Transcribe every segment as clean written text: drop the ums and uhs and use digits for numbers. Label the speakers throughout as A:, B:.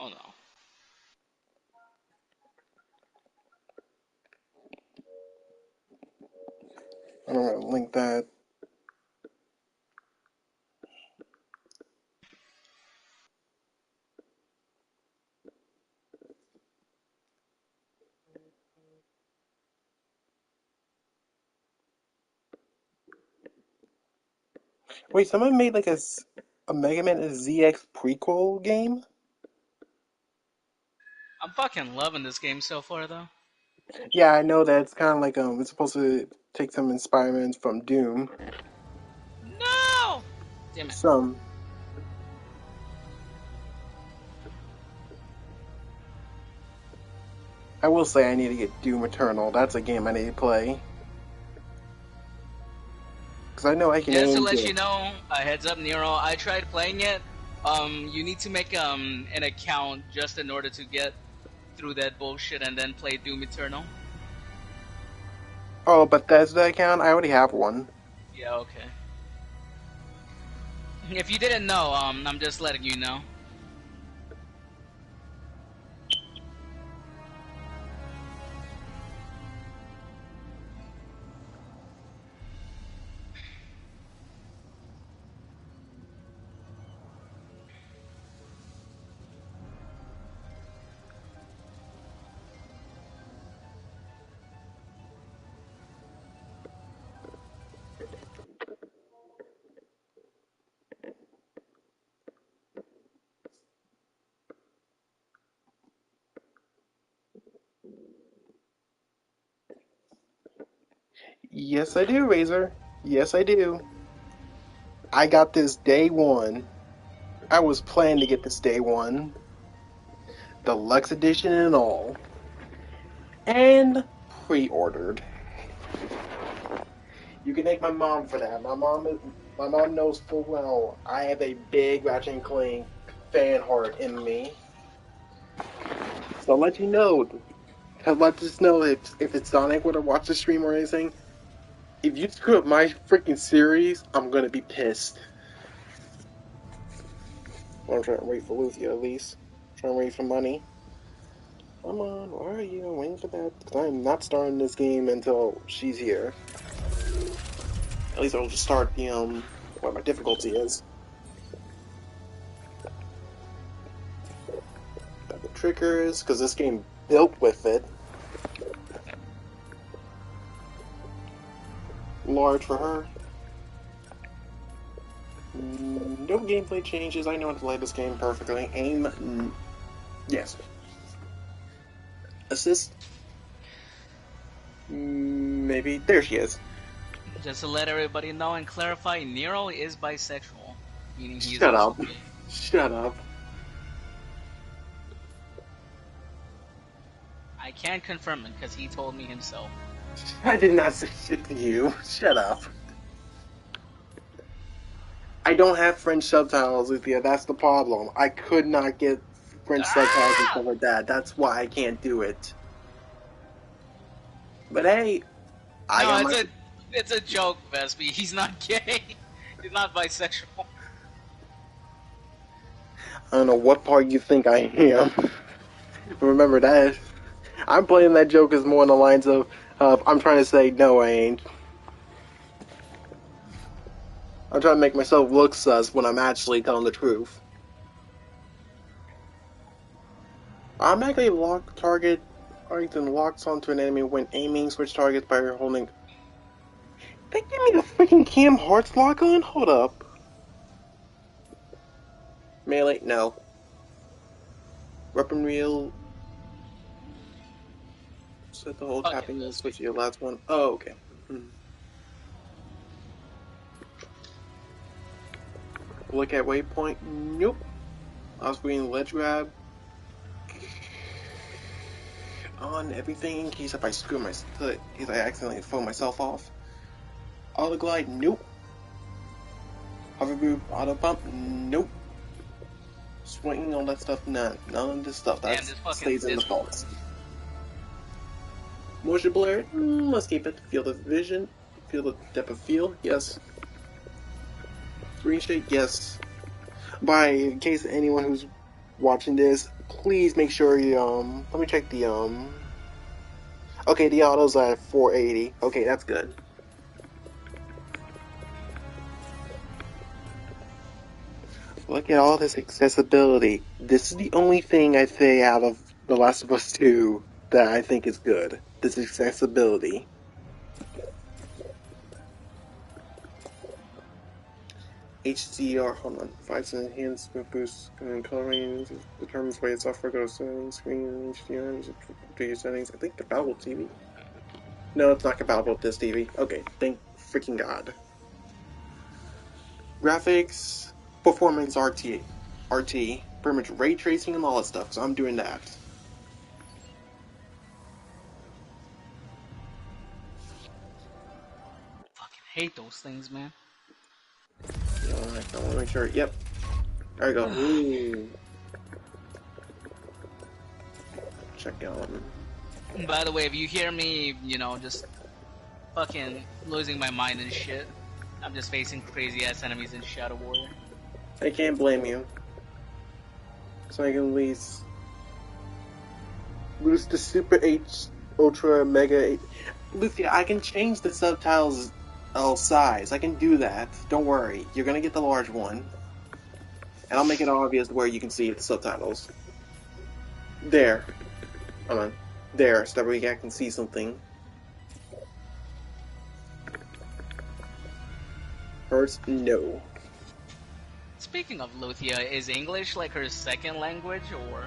A: Oh no.
B: I'm gonna link that. Wait, someone made like a Mega Man ZX prequel game?
A: I'm fucking loving this game so far, though.
B: Yeah, I know that it's kind of like it's supposed to take some inspiration from Doom.
A: No! Damn it.
B: Some. I will say I need to get Doom Eternal. That's a game I need to play. Because I know I can
A: Just to
B: aim
A: let you
B: good.
A: know, a heads up, Nero, I tried playing it. You need to make an account just in order to get through that bullshit and then play Doom Eternal.
B: Oh, Bethesda account? I already have one.
A: Yeah, okay. If you didn't know, I'm just letting you know.
B: Yes, I do, Razor. Yes, I do. I got this day one. I was planning to get this day one. Deluxe edition and all. And pre-ordered. You can thank my mom for that. My mom knows full well I have a big Ratchet and Clank fan heart in me. So I'll let you know. I'll let us know if it's Sonic would have watched the stream or anything. If you screw up my freaking series, I'm gonna be pissed. I'm trying to wait for Luthia at least. I'm trying to wait for money. Come on, where are you? I'm waiting for that. Because I'm not starting this game until she's here. At least I'll just start what my difficulty is. Got the triggers, because this game built with it. Large for her. No gameplay changes. I know how to play this game perfectly. Aim, yes. Assist, maybe. There she is.
A: Just to let everybody know and clarify, Nero is bisexual, meaning he is
B: Shut
A: also
B: up.
A: gay.
B: Shut up.
A: I can't confirm it because he told me himself.
B: I did not say shit to you. Shut up. I don't have French subtitles, Luthia. That's the problem. I could not get French subtitles and
A: Ah!
B: stuff like that. That's why I can't do it. But hey, I
A: No,
B: got my.
A: it's a joke, Vespi. He's not gay. He's not bisexual.
B: I don't know what part you think I am. Remember that. I'm playing that joke as more on the lines of I'm trying to say no, I ain't. I'm trying to make myself look sus when I'm actually telling the truth. Automatically lock target Arlington locks onto an enemy when aiming. Switch targets by holding. They give me the freaking Cam Hearts lock on? Hold up. Melee? No. Weapon reel. Set the whole
A: Fuck it,
B: tapping and
A: Vespi.
B: switch to your last one. Oh, okay. Look at waypoint. Nope. I was reading ledge grab on everything in case if I screw my in case I accidentally throw myself off. Auto glide. Nope. Hover group. Auto pump. Nope. Swinging, all that stuff. None of this stuff.
A: Damn,
B: That
A: this fucking
B: stays in
A: this.
B: default. Motion blur. Let's keep it. Field of vision. Field of depth of field. Yes. Screen shake. Yes. By in case anyone who's watching this, please make sure you, let me check the, okay, the auto's at 480. Okay, that's good. Look at all this accessibility. This is the only thing I say out of The Last of Us 2 that I think is good. This accessibility. HDR, hold on, provides an enhancement boost and coloring, determines where software goes to screen and HDR, to your settings. I think compatible TV. No, it's not compatible with this TV. Okay, thank freaking God. Graphics, performance, RT, pretty much ray tracing and all that stuff, so I'm doing that.
A: Fucking hate those things, man.
B: Alright, I want to make sure. Yep. There we go. Ooh. Check out.
A: By the way, if you hear me, just fucking losing my mind and shit, I'm just facing crazy ass enemies in Shadow Warrior.
B: I can't blame you. So I can at least boost the Super H Ultra Mega H. Lucia, I can change the subtitles size. I can do that. Don't worry. You're gonna get the large one. And I'll make it obvious where you can see the subtitles. There. Hold on. There, so that way I can see something. First, no.
A: Speaking of Luthia, is English like her second language, or?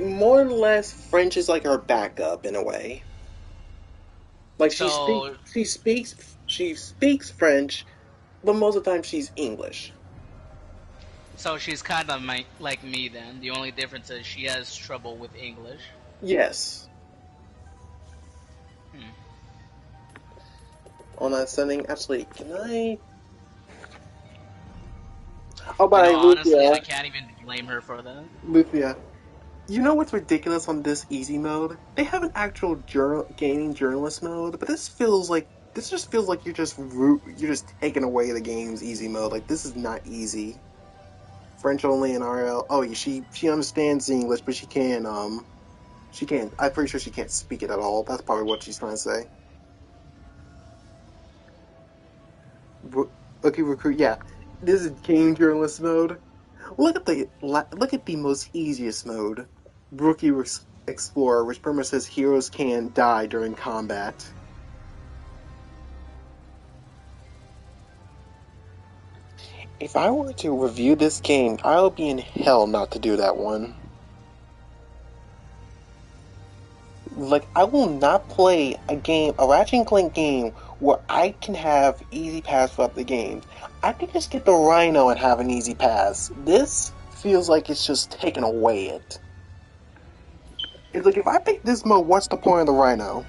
B: More or less, French is like her backup in a way. Like she speaks French, but most of the time she's English.
A: So she's kind of like me then. The only difference is she has trouble with English.
B: Yes. On that setting, actually, can I? Oh, but
A: honestly, I can't even blame her for that.
B: Luthia, you know what's ridiculous on this easy mode? They have an actual gaming journalist mode, but this just feels like you're just taking away the game's easy mode. Like, this is not easy. French only and RL. Oh, she understands English, but she can't. I'm pretty sure she can't speak it at all. That's probably what she's trying to say. Okay, recruit. Yeah, this is game journalist mode. Look at the most easiest mode, Rookie Explorer, which pretty much says heroes can die during combat. If I were to review this game, I'll be in hell not to do that one. Like, I will not play a Ratchet & Clank game where I can have easy pass throughout the game. I could just get the Rhino and have an easy pass. This feels like it's just taking away it. It's like, if I pick this mode, what's the point of the Rhino?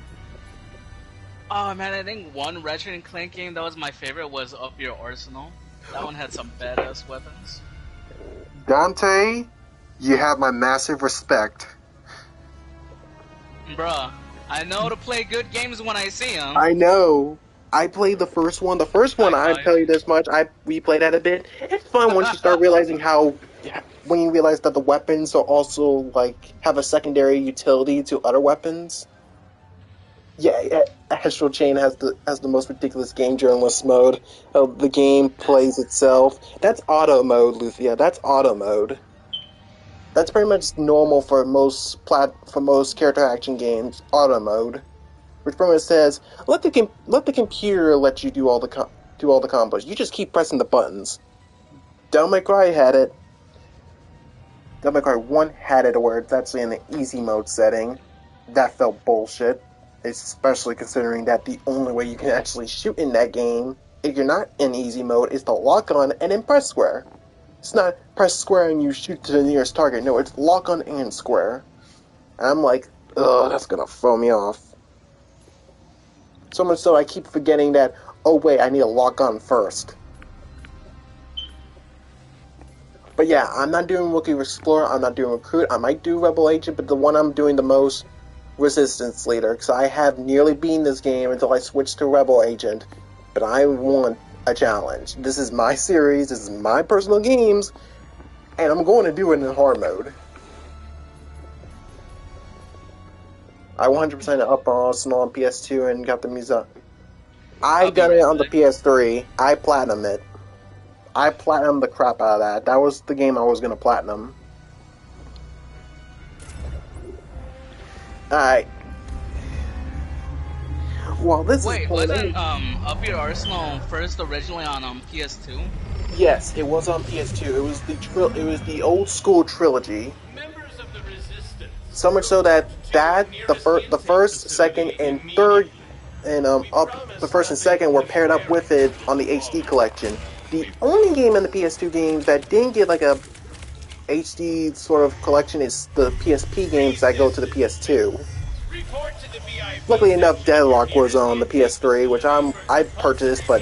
A: Oh man, I think one Ratchet & Clank game that was my favorite was Up Your Arsenal. That one had some badass weapons.
B: Dante, you have my massive respect.
A: Bruh, I know to play good games when I see them.
B: I know. I played the first one. The first one, I'll tell you this much, we played that a bit. It's fun once you start realizing when you realize that the weapons are also, like, have a secondary utility to other weapons. Yeah, Astral Chain has the most ridiculous game journalist mode. The game plays itself. That's auto mode, Luthia. That's auto mode. That's pretty much normal for most character action games. Auto mode, which pretty much says let the computer let you do all the combos. You just keep pressing the buttons. Devil May Cry had it. Devil May Cry 1 had it where it's actually in the easy mode setting. That felt bullshit. Especially considering that the only way you can actually shoot in that game, if you're not in easy mode, is to lock on and then press square. It's not press square and you shoot to the nearest target. No, it's lock on and square. And I'm like, ugh, that's gonna throw me off. So much so I keep forgetting that, oh wait, I need to lock on first. But yeah, I'm not doing Rookie Explorer, I'm not doing Recruit, I might do Rebel Agent, but the one I'm doing the most, Resistance Leader, because I have nearly beaten this game until I switched to Rebel Agent, but I want a challenge. This is my series, this is my personal games, and I'm going to do it in hard mode. I 100% up on Arsenal on PS2 and got the music. I
A: I'll be
B: got it
A: right
B: on the
A: back.
B: PS3. I platinumed it. I platinumed the crap out of that. That was the game I was gonna platinum. Alright. Well, this is
A: Wait,
B: playing.
A: wasn't Up Your Arsenal first originally on PS2?
B: Yes, it was on PS2. It was it was the old school trilogy.
C: Members of the resistance.
B: So much so that the first, second, and third, and the first and second were paired up with it on the HD collection. The only game in the PS2 games that didn't get like a HD sort of collection is the PSP games that go to the PS2. Luckily enough, Deadlock was on the PS3, which I purchased, but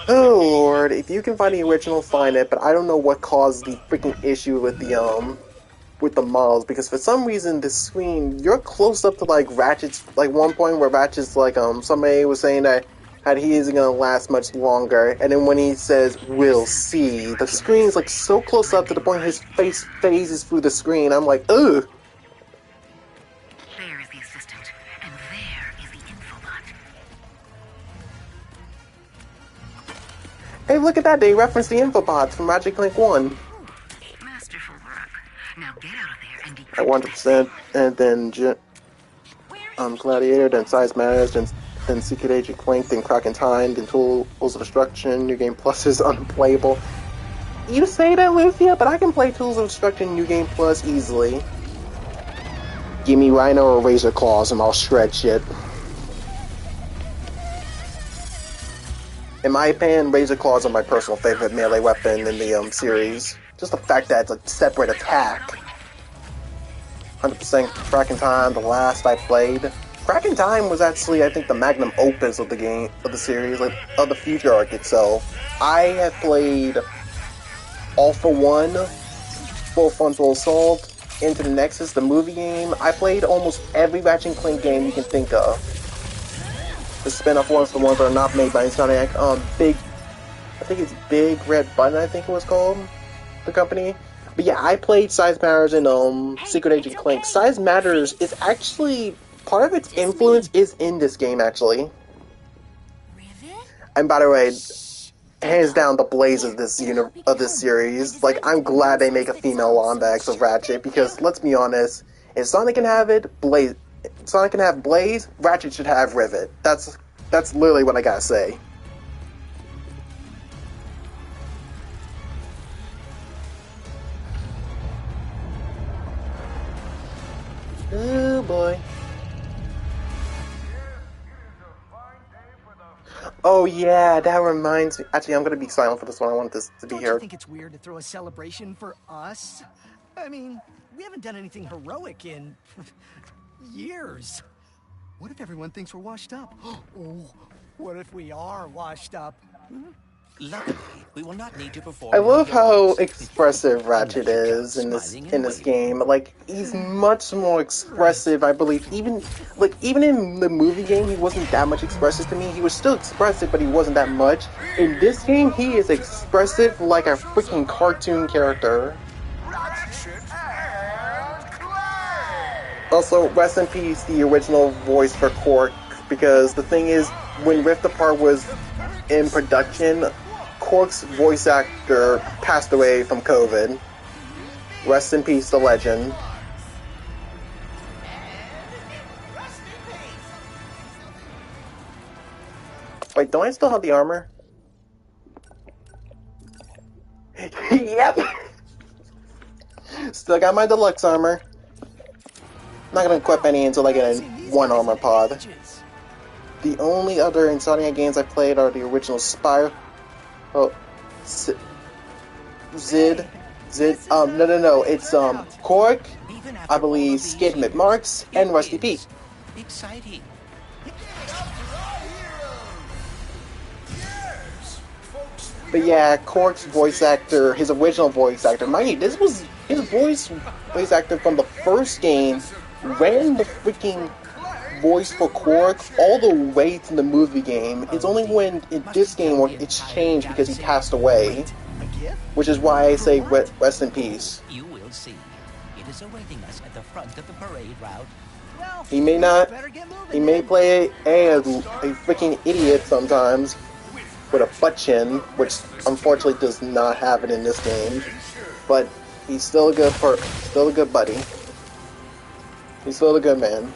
B: oh lord, if you can find the original, find it. But I don't know what caused the freaking issue with the models, because for some reason the screen, you're close up to like Ratchet's, like one point where Ratchet's like somebody was saying that he isn't gonna last much longer, and then when he says we'll see, the screen's like so close up to the point his face phases through the screen. I'm like, ugh.
D: There is the assistant, and there is the infobot.
B: Hey, look at that, they referenced the infobots from Ratchet Clank 1.
D: Masterful work. Now get out of there and decrypt
B: At 100%, and then Gladiator, then Size Matters, then Secret Agent Clank, then Crack in Time, then Tools of Destruction, New Game Plus is unplayable. You say that, Lucia, but I can play Tools of Destruction New Game Plus easily. Give me Rhino or Razor Claws and I'll shred shit. In my opinion, Razor Claws are my personal favorite melee weapon in the series. Just the fact that it's a separate attack. 100% Crack in Time, the last I played. Crack in Time was actually, I think, the magnum opus of the game, of the series, like, of the future arc itself. I have played All for One, Full Frontal Assault, Into the Nexus, the movie game. I played almost every Ratchet & Clank game you can think of. The spin-off ones, the ones that are not made by Insomniac. I think it's Big Red Button, I think it was called, the company. But yeah, I played Size Matters and Secret Agent Clank. Size Matters is actually, part of its influence is in this game, actually. And by the way, hands down the blaze of this series. Like, I'm glad they make a female Lombax of Ratchet, because let's be honest, if Sonic can have it, Sonic can have Blaze, Ratchet should have Rivet. That's literally what I gotta say. Oh boy. Oh yeah, that reminds me. Actually, I'm gonna be silent for this one. I want this to be
E: Don't
B: here.
E: you think it's weird to throw a celebration for us? I mean, we haven't done anything heroic in years. What if everyone thinks we're washed up? Oh, what if we are washed up?
C: Luckily, we will not need to perform.
B: I love how expressive Ratchet is in this game. Like, he's much more expressive, I believe. Even in the movie game, he wasn't that much expressive to me. He was still expressive, but he wasn't that much. In this game, he is expressive like a freaking cartoon character. Also, rest in peace, the original voice for Cork, because the thing is, when Rift Apart was in production, Cork's voice actor passed away from COVID. Rest in peace, the legend. Wait, don't I still have the armor? Yep! Still got my deluxe armor. Not gonna equip any until I get one armor pod. The only other Insomniac games I played are the original Spyro. Oh, Zid. No. It's Cork, I believe, Skid McMarks, and Rusty Pete.
C: Exciting.
B: But yeah, Cork's voice actor, his original voice actor, mind you, this was his voice actor from the first game, ran the freaking voice for Cork all the way to the movie game. It's only when in this game where it's changed because he passed away, which is why I say rest in peace.
C: You will see. It is awaiting us at the front of the parade route.
E: Well,
B: He may not.
E: better get moving.
B: He may
E: then.
B: play a freaking idiot sometimes with a butt chin, which unfortunately does not have it in this game. But he's still a good still a good buddy. He's still a good man.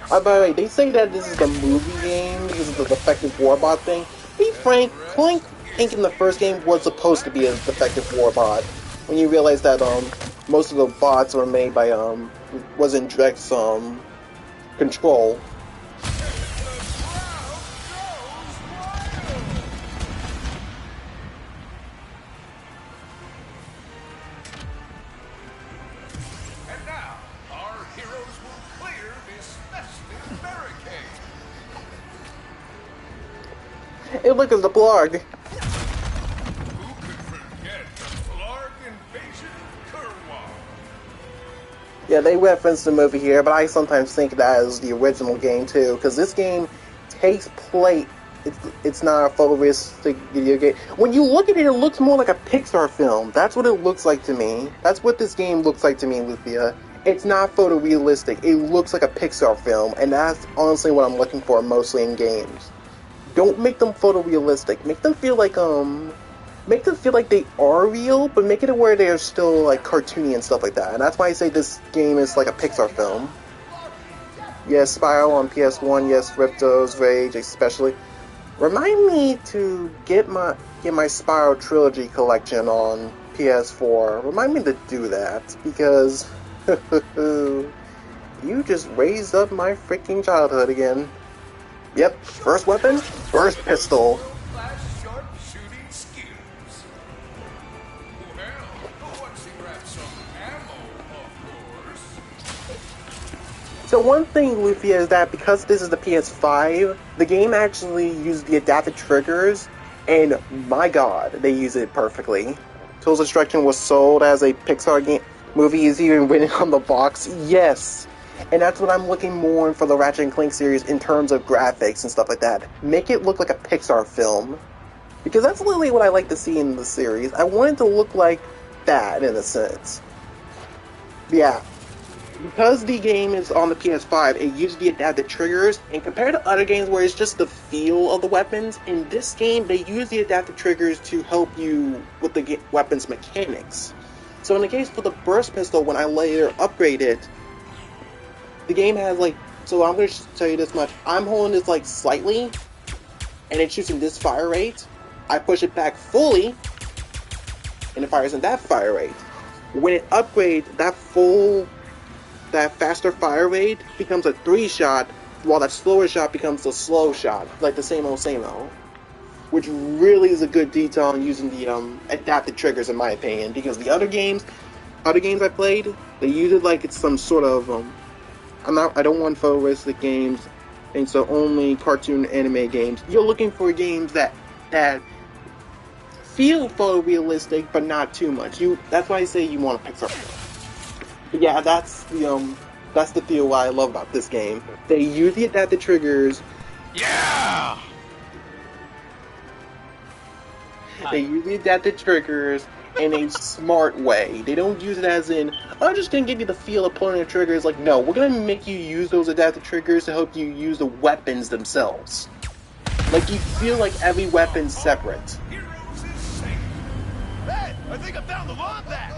B: By the way, they say that this is the movie game because of the defective warbot thing. To be frank, Clank Inc. in the first game was supposed to be a defective warbot. When you realize that most of the bots were made by was in direct control.
F: And now, our heroes will clear this festive barricade.
B: Hey, look, it's the blog.
F: Who could forget the Flarg invasion of Kurwa?
B: Yeah, they reference the movie here, but I sometimes think that is the original game too, because this game takes place. It's not a photorealistic video game. When you look at it, it looks more like a Pixar film. That's what it looks like to me. That's what this game looks like to me, Luthia. It's not photorealistic. It looks like a Pixar film, and that's honestly what I'm looking for mostly in games. Don't make them photorealistic. Make them feel like they are real, but make it where they're still like cartoony and stuff like that. And that's why I say this game is like a Pixar film. Yes, Spiral on PS1. Yes, Ripto's Rage especially. Remind me to get my Spiral Trilogy collection on PS4. Remind me to do that, because you just raised up my freaking childhood again. Yep, first weapon, first pistol.
F: Flash sharp shooting skills. Well, once he grabs some ammo, of course.
B: So one thing, Luffy, is that because this is the PS5, the game actually used the adapted triggers, and my god, they use it perfectly. Tools Destruction was sold as a Pixar game. Movie is even written on the box. Yes! And that's what I'm looking more for the Ratchet & Clank series in terms of graphics and stuff like that. Make it look like a Pixar film. Because that's literally what I like to see in the series. I want it to look like that, in a sense. Yeah. Because the game is on the PS5, it uses the adapted triggers, and compared to other games where it's just the feel of the weapons, in this game they use the adapted triggers to help you with the weapons mechanics. So in the case for the burst pistol, when I later upgrade it, the game has so I'm going to tell you this much, I'm holding this slightly, and it shoots in this fire rate. I push it back fully, and it fires in that fire rate. When it upgrades, that faster fire rate becomes a 3-shot, while that slower shot becomes a slow shot, like the same old, which really is a good detail in using the adapted triggers, in my opinion, because the other games I played, they use it like it's some sort of I don't want photorealistic games, and so only cartoon anime games. You're looking for games that feel photorealistic, but not too much. That's why I say you want a Pixar film. But yeah, that's the feel I love about this game. They use the adapted triggers.
A: Yeah!
B: They use the adapted triggers in a smart way. They don't use it as in, I'm just gonna give you the feel of pulling the triggers. Like, no, we're gonna make you use those adapted triggers to help you use the weapons themselves. Like, you feel like every weapon's separate.
F: Heroes is safe.
C: Hey, I think I found the lawn back.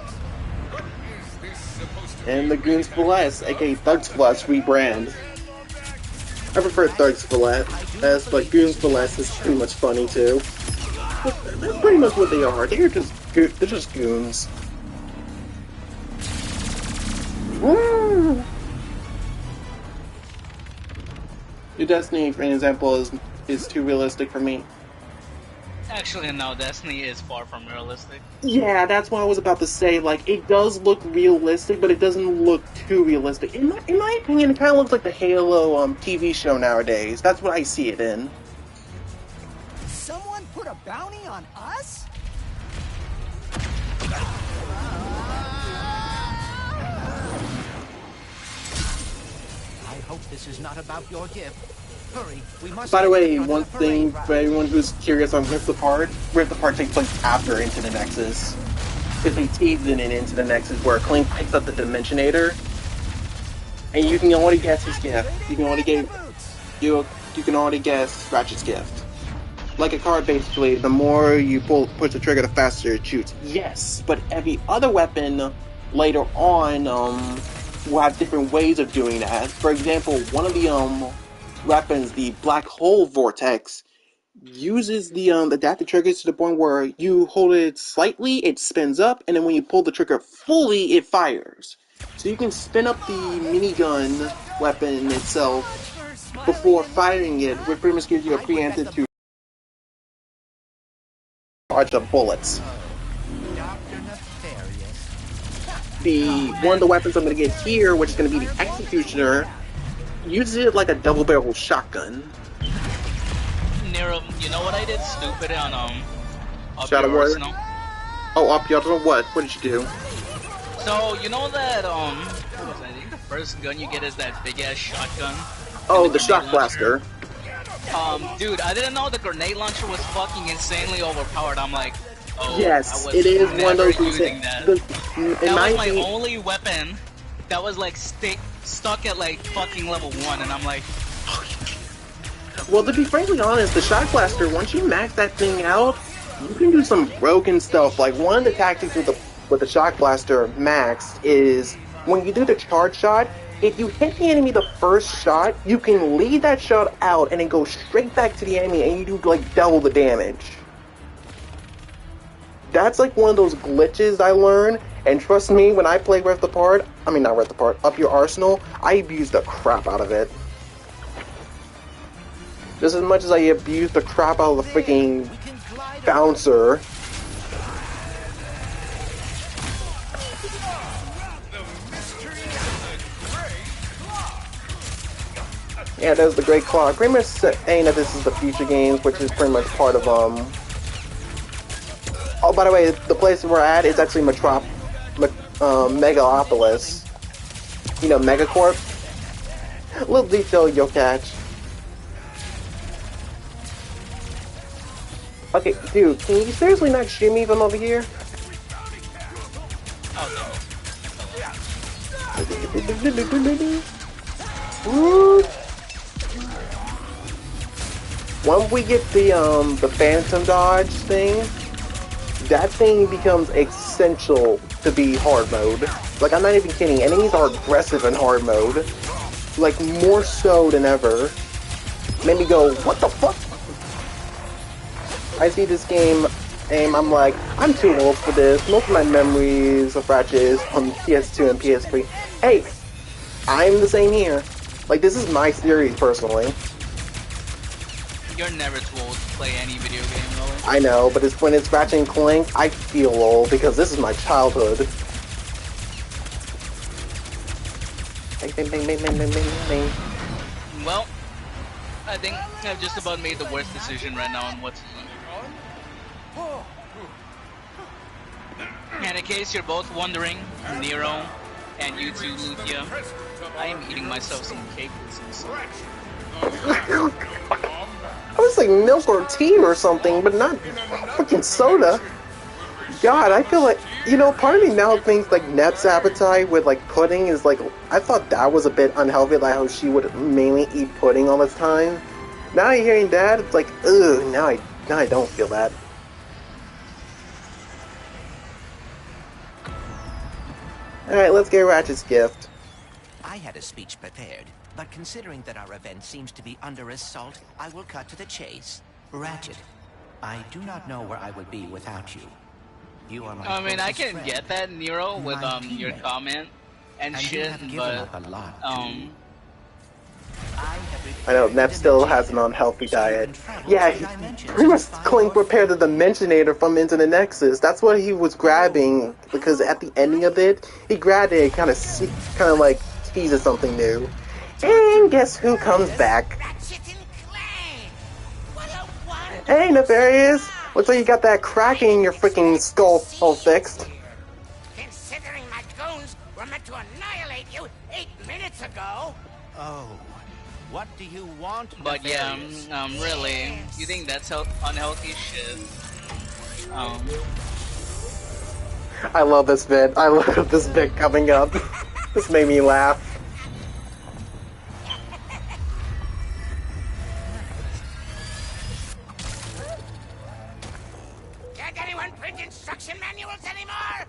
F: What is this supposed to be?
B: And the Goons Fillets, aka Thugs Fillets, rebrand. I prefer Thugs Fillets, but Goons Fillets is pretty much funny too. That's pretty much what they are. They're just goons. Woo! Your Destiny, for an example, is too realistic for me.
A: Actually, no, Destiny is far from realistic.
B: Yeah, that's what I was about to say. Like, it does look realistic, but it doesn't look too realistic. In my opinion, it kind of looks like the Halo TV show nowadays. That's what I see it in.
E: Someone put a bounty on us?
C: I hope this is not about your gift. Hurry, we must.
B: By the way,
C: get
B: one
C: onto the parade
B: thing
C: route.
B: for everyone who's curious on Rift Apart takes place after Into the Nexus. because they teased it into the Nexus where Clink picks up the Dimensionator, and you can already guess his gift. You can already guess Ratchet's gift. Like a card, basically, the more you push the trigger, the faster it shoots. Yes, but every other weapon later on will have different ways of doing that. For example, one of the weapons, the Black Hole Vortex, uses the adaptive triggers to the point where you hold it slightly, it spins up, and then when you pull the trigger fully, it fires. So you can spin up the minigun weapon itself before firing it, which pretty much gives you a preemptive to charge of bullets. One of the weapons I'm going to get here, which is going to be the Executioner, uses it like a double-barrel shotgun.
A: Nero, you know what I did stupid on
B: Shadow Warrior? Arsenal? Oh, up your arsenal? What? What did you do?
A: So you know that what was that? I think the first gun you get is that big ass shotgun.
B: Oh, the shock blaster.
A: Dude, I didn't know the grenade launcher was fucking insanely overpowered. I'm like, oh,
B: yes, it is one of those
A: using that. That was my only weapon that was like stuck at like fucking level 1, and I'm like.
B: Well, to be frankly honest, the shock blaster, once you max that thing out, you can do some broken stuff. Like one of the tactics with the shock blaster max is when you do the charge shot. If you hit the enemy the first shot, you can lead that shot out and then go straight back to the enemy and you do like double the damage. That's like one of those glitches I learned, and trust me, when I play Up Your Arsenal, I abuse the crap out of it. Just as much as I abuse the crap out of the freaking bouncer. Yeah, there's the Great Claw. Pretty much saying that this is the future games, which is pretty much part of, Oh, by the way, the place we're at is actually Megalopolis. You know, Megacorp? A little detail you'll catch. Okay, dude, can you seriously not shoot me from over here? Ooh. Once we get the Phantom Dodge thing, that thing becomes essential to be hard mode. Like, I'm not even kidding, enemies are aggressive in hard mode. Like, more so than ever. Made me go, what the fuck? I see this game, and I'm like, I'm too old for this. Most of my memories of Ratchet is on PS2 and PS3. Hey, I'm the same here. Like, this is my series, personally.
A: You're never too old to play any video game, really.
B: I know, but when it's Ratchet and Clank, I feel old, because this is my childhood. Bang, bang, bang, bang, bang, bang, bang, bang.
A: Well, I think I've just about made the worst decision right now on what to do. And in case you're both wondering, Nero and you too, Luthia, I am eating myself some cake with some salt.
B: I was like milk or tea or something, but not fucking soda. God, I feel like, you know, part of me now thinks like Nep's appetite with like pudding is like, I thought that was a bit unhealthy, like how she would mainly eat pudding all the time. Now hearing that, it's like, ugh, now I don't feel that. Alright, let's get Ratchet's gift.
C: I had a speech prepared, but considering that our event seems to be under assault, I will cut to the chase. Ratchet, I do not know where I would be without you. You are my
A: I mean, I
C: closest
A: can
C: friend,
A: get that, Nero, with
C: my
A: your
C: teammate,
A: comment and
C: and
A: shit,
C: you have given
A: but
C: up a lot to
B: I know, Nep still has an unhealthy diet. Yeah, he pretty much Clink prepared the Dimensionator from Into the Nexus. That's what he was grabbing, because at the ending of it, he grabbed it and kind of like teases something new. And guess who comes back? Hey, Nefarious! Looks like you got that crack in your freaking skull all fixed.
D: Considering my goons were meant to annihilate you 8 minutes ago.
C: Oh, what do you want?
A: But yeah,
C: Nefarious?
A: really, you think that's unhealthy shit?
B: I love this bit. I love this bit coming up. This made me laugh.
D: Can't anyone print instruction manuals anymore?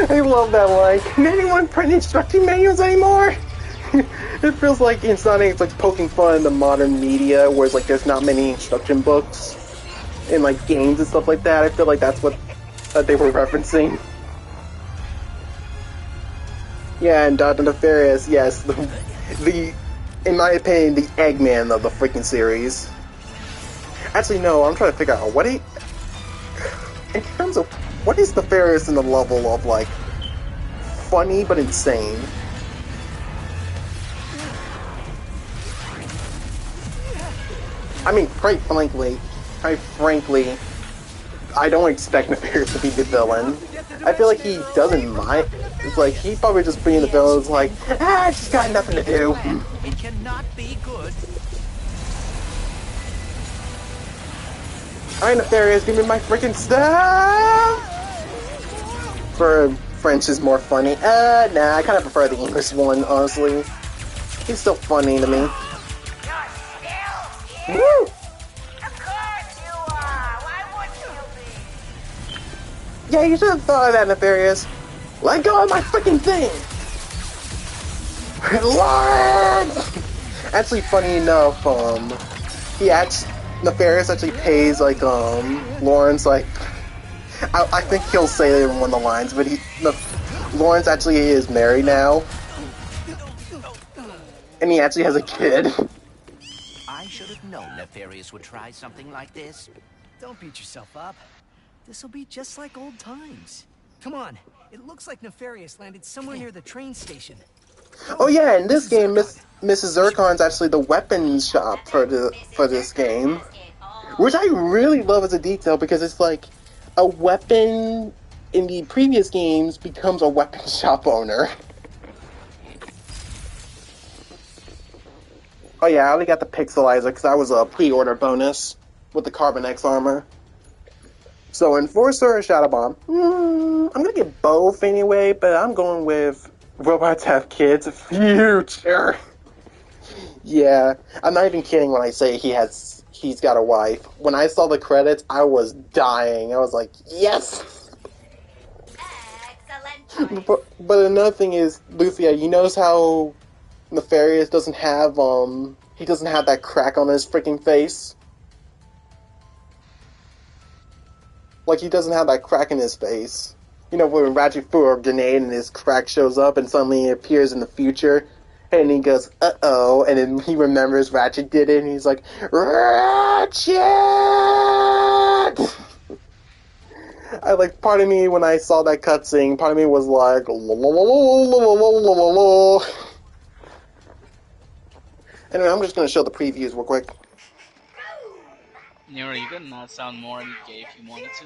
B: I love that line. Can anyone print instruction manuals anymore? It feels like in Sonic it's like poking fun in the modern media where it's like there's not many instruction books in like games and stuff like that. I feel like that's what they were referencing. Yeah, and Dr. Nefarious, yes, the in my opinion, the Eggman of the freaking series. Actually, no, I'm trying to figure out what he... In terms of... What is Nefarious in the level of, like, funny but insane? I mean, quite frankly, I don't expect Nefarious to be the villain. I feel like he doesn't mind. It's like, he probably just being the villain is like, I just got nothing to do.
C: It cannot be good.
B: Alright, Nefarious, give me my freaking stuff! For French is more funny. Nah, I kind of prefer the English one, honestly. He's still funny to me.
D: You're still here?
B: Woo!
D: Of course you are. Why wouldn't you be?
B: Yeah, you should have thought of that, Nefarious. Let go of my freaking thing! Lord! Actually, funny enough, Nefarious actually pays, like, Lawrence, like, I think he'll say it in one of the lines, but Lawrence actually is married now. And he actually has a kid.
C: I should have known Nefarious would try something like this.
E: Don't beat yourself up. This'll be just like old times. Come on, it looks like Nefarious landed somewhere near the train station.
B: Oh yeah, in this game, Mrs. Zircon's actually the weapons shop for this game. Which I really love as a detail because it's like a weapon in the previous games becomes a weapon shop owner. Oh yeah, I only got the Pixelizer because that was a pre-order bonus with the Carbon X armor. So Enforcer or Shadow Bomb? I'm gonna get both anyway, but I'm going with Robots Have Kids Future. Yeah, I'm not even kidding when I say he's got a wife. When I saw the credits, I was dying. I was like, yes!
D: Excellent.
B: But another thing is, Lucia, you notice how Nefarious doesn't have that crack on his freaking face? Like, he doesn't have that crack in his face. You know, when Ratchet threw a grenade and his crack shows up and suddenly he appears in the future, and he goes, uh-oh, and then he remembers Ratchet did it, and he's like, Ratchet! Part of me, when I saw that cutscene, part of me was like, Anyway, I'm just gonna show the previews real quick.
A: Nero, you could not sound more gay if you wanted to.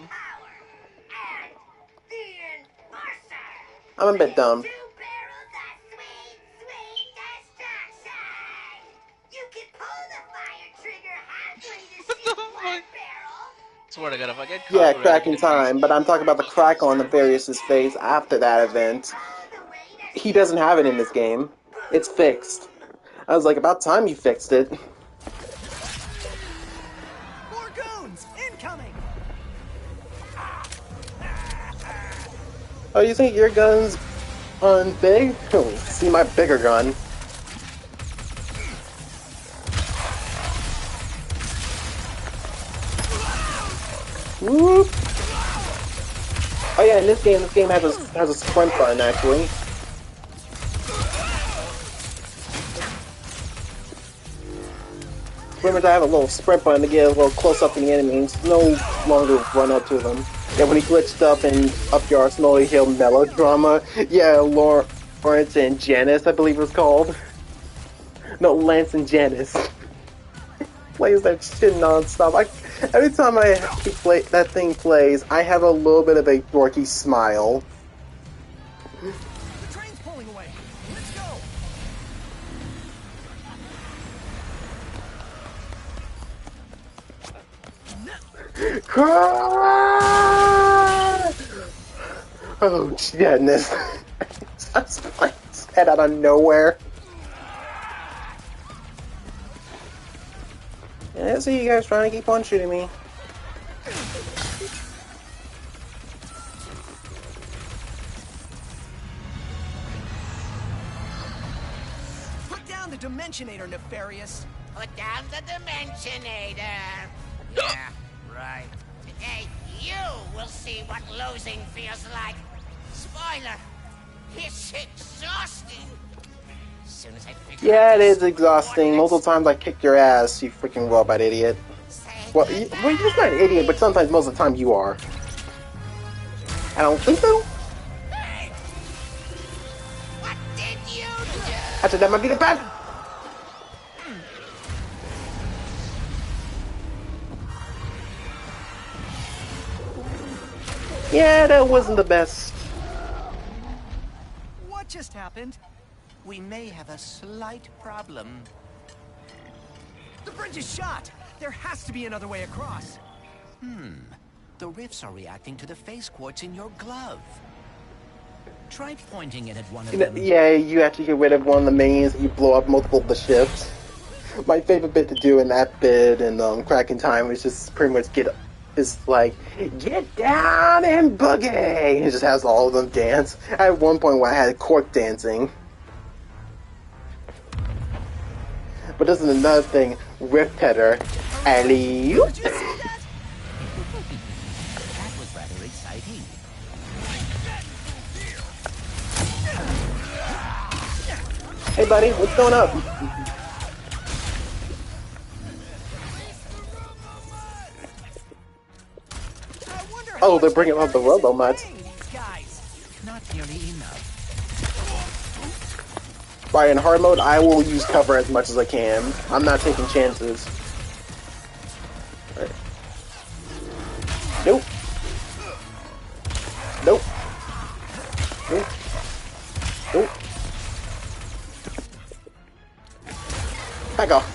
B: I'm a bit dumb.
A: Swear to God, if I get
B: Yeah,
A: copyrighted,
B: crack in time, but I'm talking about the crack on Nefarious's face after that event. He doesn't have it in this game. It's fixed. I was like, about time you fixed it.
E: More goons incoming.
B: Oh, you think your gun's big? Oh, see my bigger gun. Whoop. Oh yeah, in this game has a sprint button actually. Remember, I have a little sprint button to get a little close up to the enemies, no longer run up to them. Yeah, when he glitched up in Up Your Snowy Hill Melodrama, yeah, Lawrence and Janice, I believe it was called. No, Lance and Janice. Plays that shit non-stop. Every time that thing plays, I have a little bit of a dorky smile.
E: The train's pulling away. Let's go.
B: Cry! Oh, goodness. Just like head out of nowhere. Yeah, I see you guys trying to keep on shooting me.
E: Put down the Dimensionator, Nefarious.
D: Put down the Dimensionator. Yeah, right. Today, you will see what losing feels like. Spoiler, it's exhausting. As soon as I figure
B: Yeah,
D: out
B: it
D: these
B: is exhausting. Multiple times I kicked your ass, you freaking robot idiot. Well, you're not an idiot, but sometimes, most of the time, you are. I don't think so.
D: Hey! What did you do?
B: I said that might be the bad. Yeah, that wasn't the best.
E: What just happened?
C: We may have a slight problem.
E: The bridge is shot! There has to be another way across.
C: The rifts are reacting to the phase quartz in your glove. Try pointing it at one of them.
B: Yeah, you actually get rid of one of the mains and you blow up multiple of the ships. My favorite bit to do in that bit and Cracking Time is just pretty much get down and boogie! It just has all of them dance. At one point where I had Cork dancing. But this is another thing, Rift Header. Alley-oop!
E: Did you see that?
C: That was rather exciting.
B: Hey buddy, what's going up?
E: I wonder how
B: Oh, they're
E: much
B: bringing out the
E: Nefarious is
B: Robo-Mutts.
E: paying these guys.
C: Not nearly enough.
B: Right, in hard mode, I will use cover as much as I can. I'm not taking chances. Right. Nope. Nope. Nope. Nope. Back off.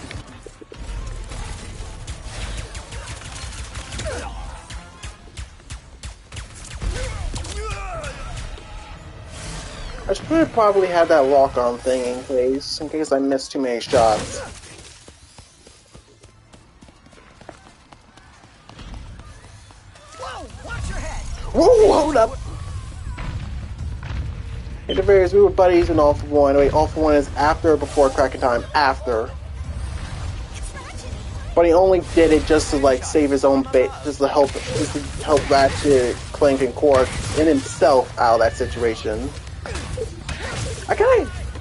B: I should probably have that lock-on thing in case I miss too many shots.
E: Whoa, watch your head!
B: Whoa, hold up! Hey, the various, we were buddies in All for One. Wait, All for One is after or before Cracking Time? After. But he only did it just to like save his own bait, just to help Ratchet, Clank, and Quark and himself out of that situation.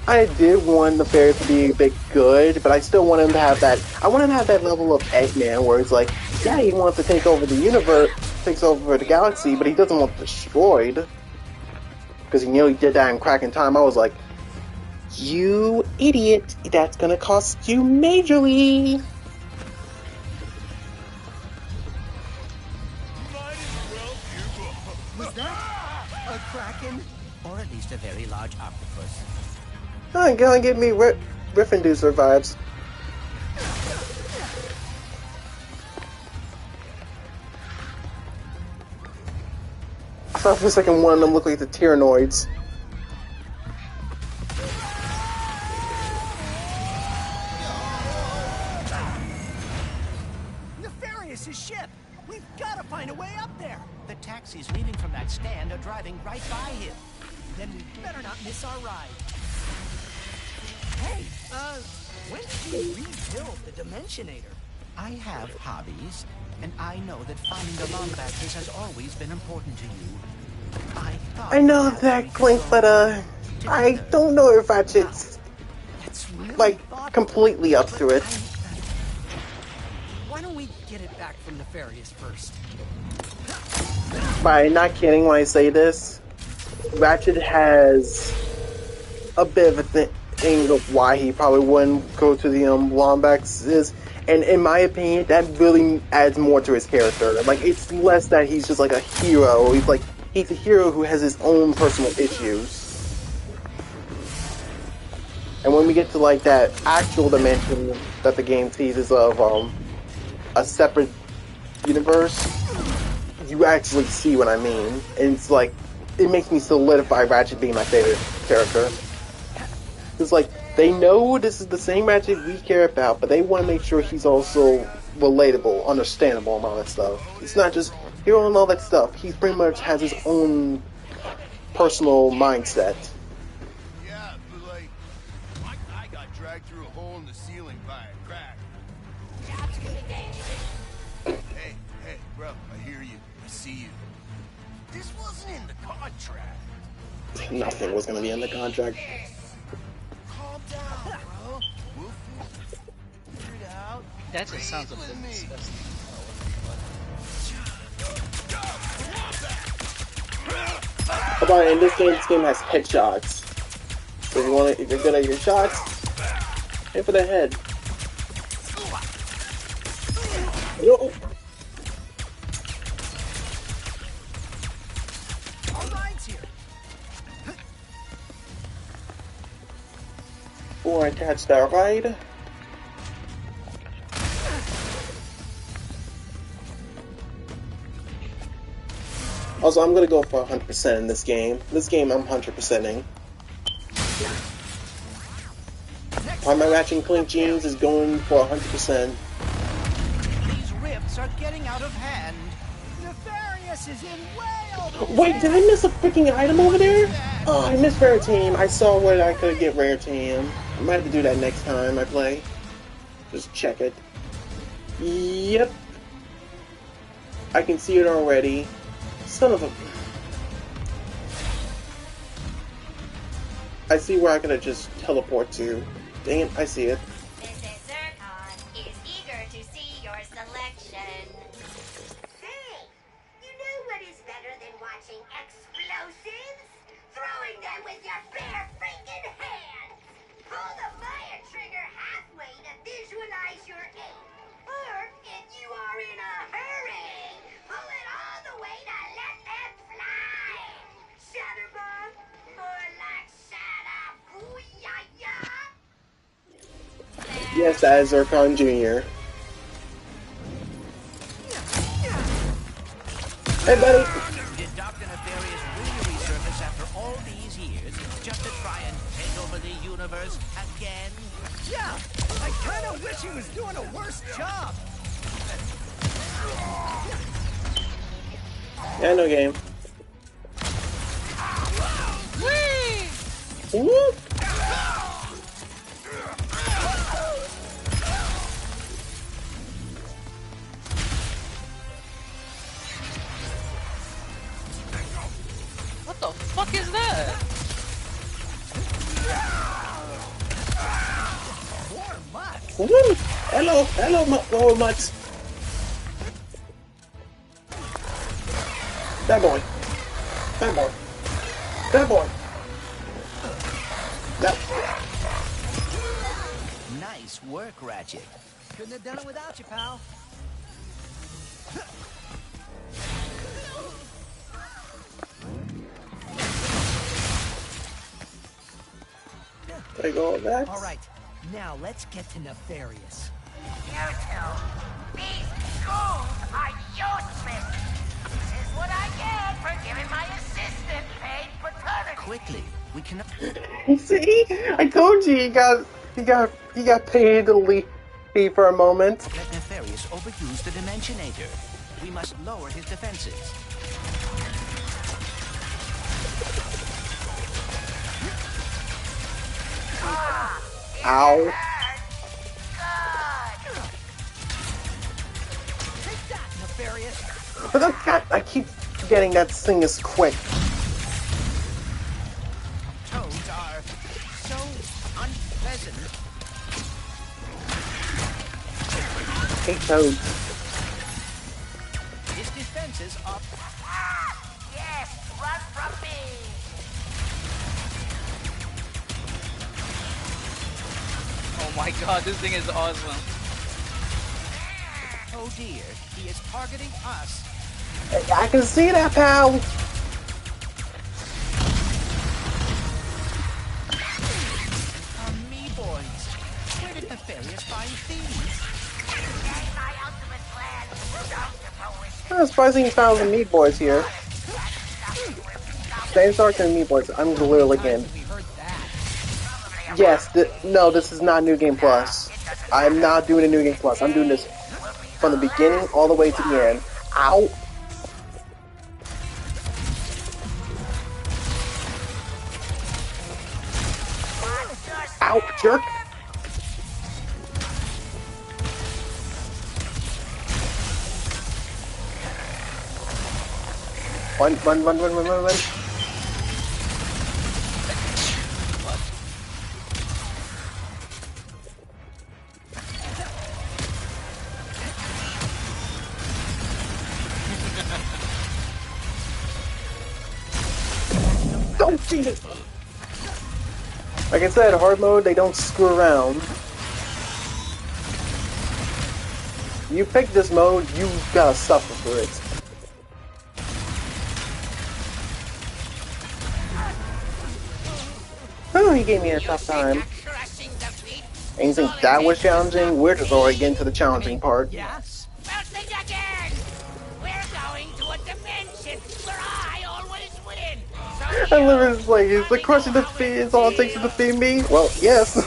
B: I did want the fairies to be a bit good, but I still want him to have that. I want him to have that level of Eggman where it's like, yeah, he wants to take over the universe, takes over the galaxy, but he doesn't want it destroyed. Because he nearly did that in Cracking Time. I was like, you idiot, that's gonna cost you majorly.
E: Was that a Kraken?
C: Or at least a very large octopus.
B: Oh, gonna give me Riff-Inducer vibes. I thought for a second one of them looked like the Tyrannoids.
E: Nefarious' ship! We've got to find a way up there!
C: The taxis leaving from that stand are driving right by him.
E: Then we better not miss our ride. Hey, when did you rebuild the Dimensionator?
C: I have hobbies, and I know that finding the Lombaxes has always been important to you.
B: I know that, Clink, but I don't know if Ratchet's
E: That's really
B: like completely up to it.
E: Why don't we get it back from Nefarious first?
B: By not kidding when I say this, Ratchet has a bit of a thing of why he probably wouldn't go to the Lombaxes, and in my opinion, that really adds more to his character. Like, it's less that he's just like a hero. He's a hero who has his own personal issues. And when we get to like that actual dimension that the game teases of a separate universe, you actually see what I mean. And it's like it makes me solidify Ratchet being my favorite character. It's like, they know this is the same Ratchet we care about, but they want to make sure he's also relatable, understandable, and all that stuff. It's not just hero and all that stuff. He pretty much has his own personal mindset.
G: Yeah, but like, my guy got dragged through a hole in the ceiling by a crack. Hey, bro, I hear you. I see you. This wasn't in the contract.
B: Nothing was going to be in the contract.
G: Calm down, bro. We'll figure it out.
A: That just sounds a bit disgusting.
B: How about in this game has headshots. So if you're good at your shots, hit for the head. Yo.
E: All rights here.
B: Before I catch that ride. Also, I'm gonna go for 100% in this game. This game, I'm 100%ing. My Ratchet & Clank jeans is going for 100%.
C: These rifts are getting out of hand.
E: Nefarious is in way over.
B: Wait, did I miss a freaking item over there? Oh, I missed Rare Team. I saw where I could get Rare Team. I might have to do that next time I play. Just check it. Yep. I can see it already. Son of a... I see where I could just teleport to. Dang it, I see it.
H: Mrs. Zircon is eager to see your selection.
D: Hey, you know what is better than watching explosives? Throwing them with your bare freaking hands! Pull the fire trigger halfway to visualize your aim. Or, if you are in a hurry, pull it all the way to let them fly! Shatterbomb? More like Shatter-Booyah-ya!
B: Yes, that is Zircon Jr. Hey, buddy!
C: Did Dr. Nefarious really resurface after all these years just to try and take over the universe again?
E: Yeah, I kind of wish he was doing a worse job.
B: Yeah, no game. Woo!
A: What the fuck is that?
E: Poor Mutt.
B: Woo! Hello, Mutts. That boy. That.
C: Nice work, Ratchet.
E: Couldn't have done it without you, pal.
B: Take all that.
E: All right, now let's get to Nefarious.
D: You two, these schools are useless. This is what I get for giving my assistant paid paternity.
C: Quickly, we cannot...
B: See, I told you he got paid to leave for a moment.
C: Let Nefarious overuse the Dimensionator. We must lower his defenses.
B: Ow.
E: Take that, Nefarious.
B: But I keep forgetting that thing is quick.
C: Toads are so unpleasant.
B: Hey, Toad.
C: His defenses are...
D: Yes, run from me.
A: Oh my god, this thing is awesome.
C: Oh dear, he is targeting us.
B: I can see that, pal.
C: Me boys. Where did Nefarious find these?
D: That's my ultimate plan. Don't oppose
B: I'm surprised he found the meat boys here. same start to me, boys. I'm literally in.
E: We heard that.
B: Yes, no, this is not New Game Plus. I'm not doing a New Game Plus. I'm doing this from the beginning all the way to the end. Ow! Ow, jerk! Run. Don't cheat it! Like I said, hard mode, they don't screw around. You pick this mode, you gotta suffer for it. Oh, he gave me a tough time. And you think that was challenging? We're just already getting to the challenging part.
E: Yes.
D: Well, think again! We're going to a dimension where I always win! So
B: I love it, like, is the crushing defeat is all it takes to defeat me? Well, yes.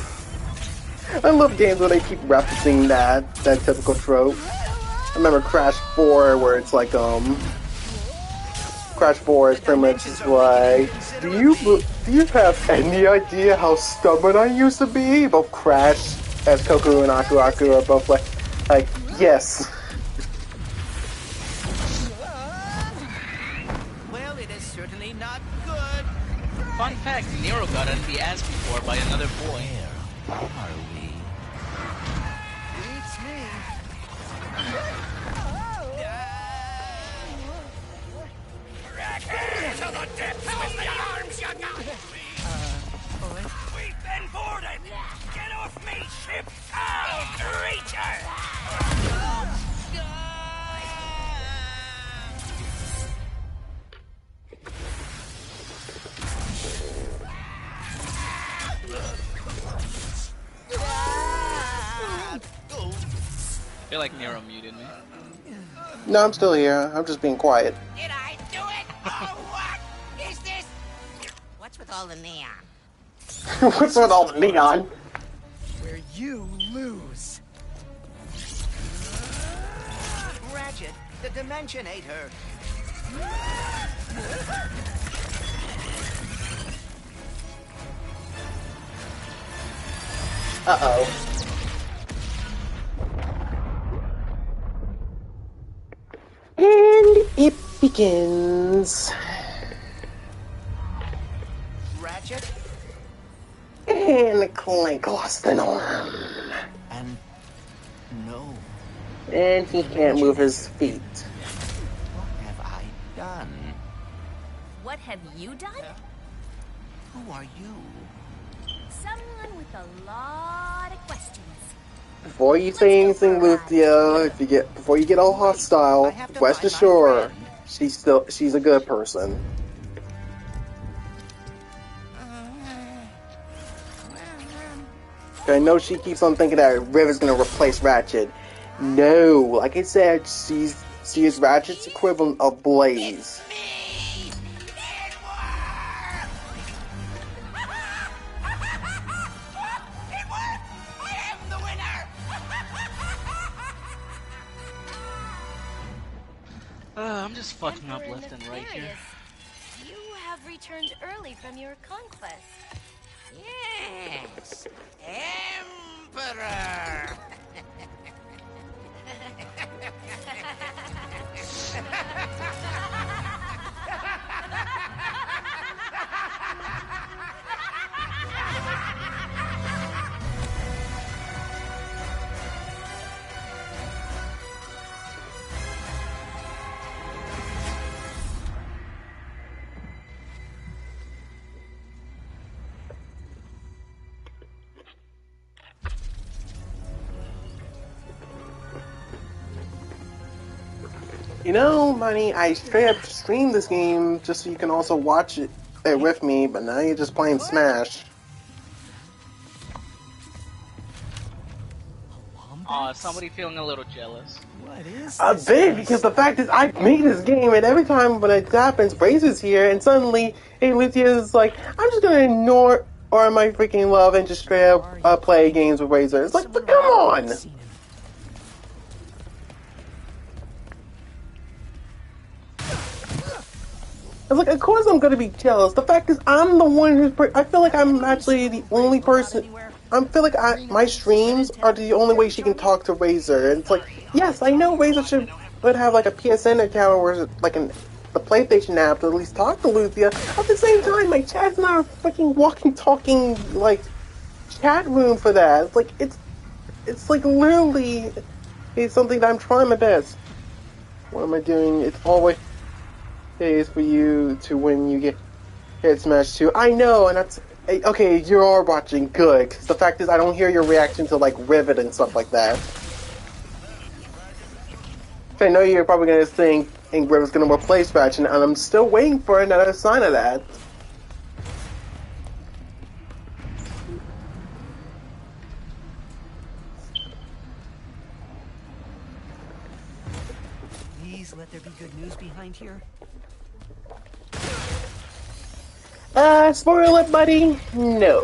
B: I love games where they keep referencing that typical trope. I remember Crash 4, where it's like, Crash 4 is pretty much just like, do you have any idea how stubborn I used to be? Both Crash, as Goku and Aku are both like, yes.
C: Well, it is certainly not good.
A: Fun fact, Nero got on the ass before by another boy.
C: Where are we?
E: Beats me.
D: to the depths with the arms you got! We've been boarded! Get off me ship! I'll creature!
A: I feel like Nero muted me.
B: No, I'm still here. I'm just being quiet.
D: Did I do it? Oh, what is this? What's with all the neon?
B: What's with all the neon?
E: Where you lose.
C: Ratchet, the Dimensionator.
B: Uh-oh. And it begins.
C: Ratchet?
B: And Clank lost an arm.
C: And no.
B: And he can't move his feet.
C: What have I done?
H: What have you done?
C: Who are you?
H: Someone with a lot of questions.
B: Before you say anything, Luthia, before you get all hostile, rest assured, she's a good person. I know she keeps on thinking that River's gonna replace Ratchet. No, like I said, she is Ratchet's equivalent of Blaze.
A: I'm just fucking up
H: Emperor
A: left and right here.
H: Nefarious, you have returned early from your conquest.
D: Yes, Emperor!
B: You know, Money, I straight up streamed this game just so you can also watch it with me, but now you're just playing Smash.
E: Alum
A: Aw, somebody feeling a little jealous.
E: What is
B: A
E: this
B: bit,
E: place?
B: because the fact is, I made this game, and every time when it happens, Brazer's here, and suddenly, hey, Lucia's like, I'm just gonna ignore or my freaking love and just straight up play games with Brazer. It's like, but come on!
E: Seen him.
B: It's like, of course I'm gonna be jealous. The fact is, I'm the one who's. I feel like I'm actually the only person. I feel like my streams are the only way she can talk to Razor. And it's like, yes, I know Razor would have like a PSN account or like the PlayStation app to at least talk to Lucia. At the same time, my chat's not a freaking walking, talking like chat room for that. It's like it's like literally it's something that I'm trying my best. What am I doing? It's always days for you to when you get hit Smash 2. I know, and that's okay. You are watching good. 'Cause the fact is, I don't hear your reaction to like Rivet and stuff like that. I know you're probably gonna think Rivet's gonna replace Ratchet, and I'm still waiting for another sign of that.
E: Please let there be good news behind here.
B: Spoiler alert, buddy. No.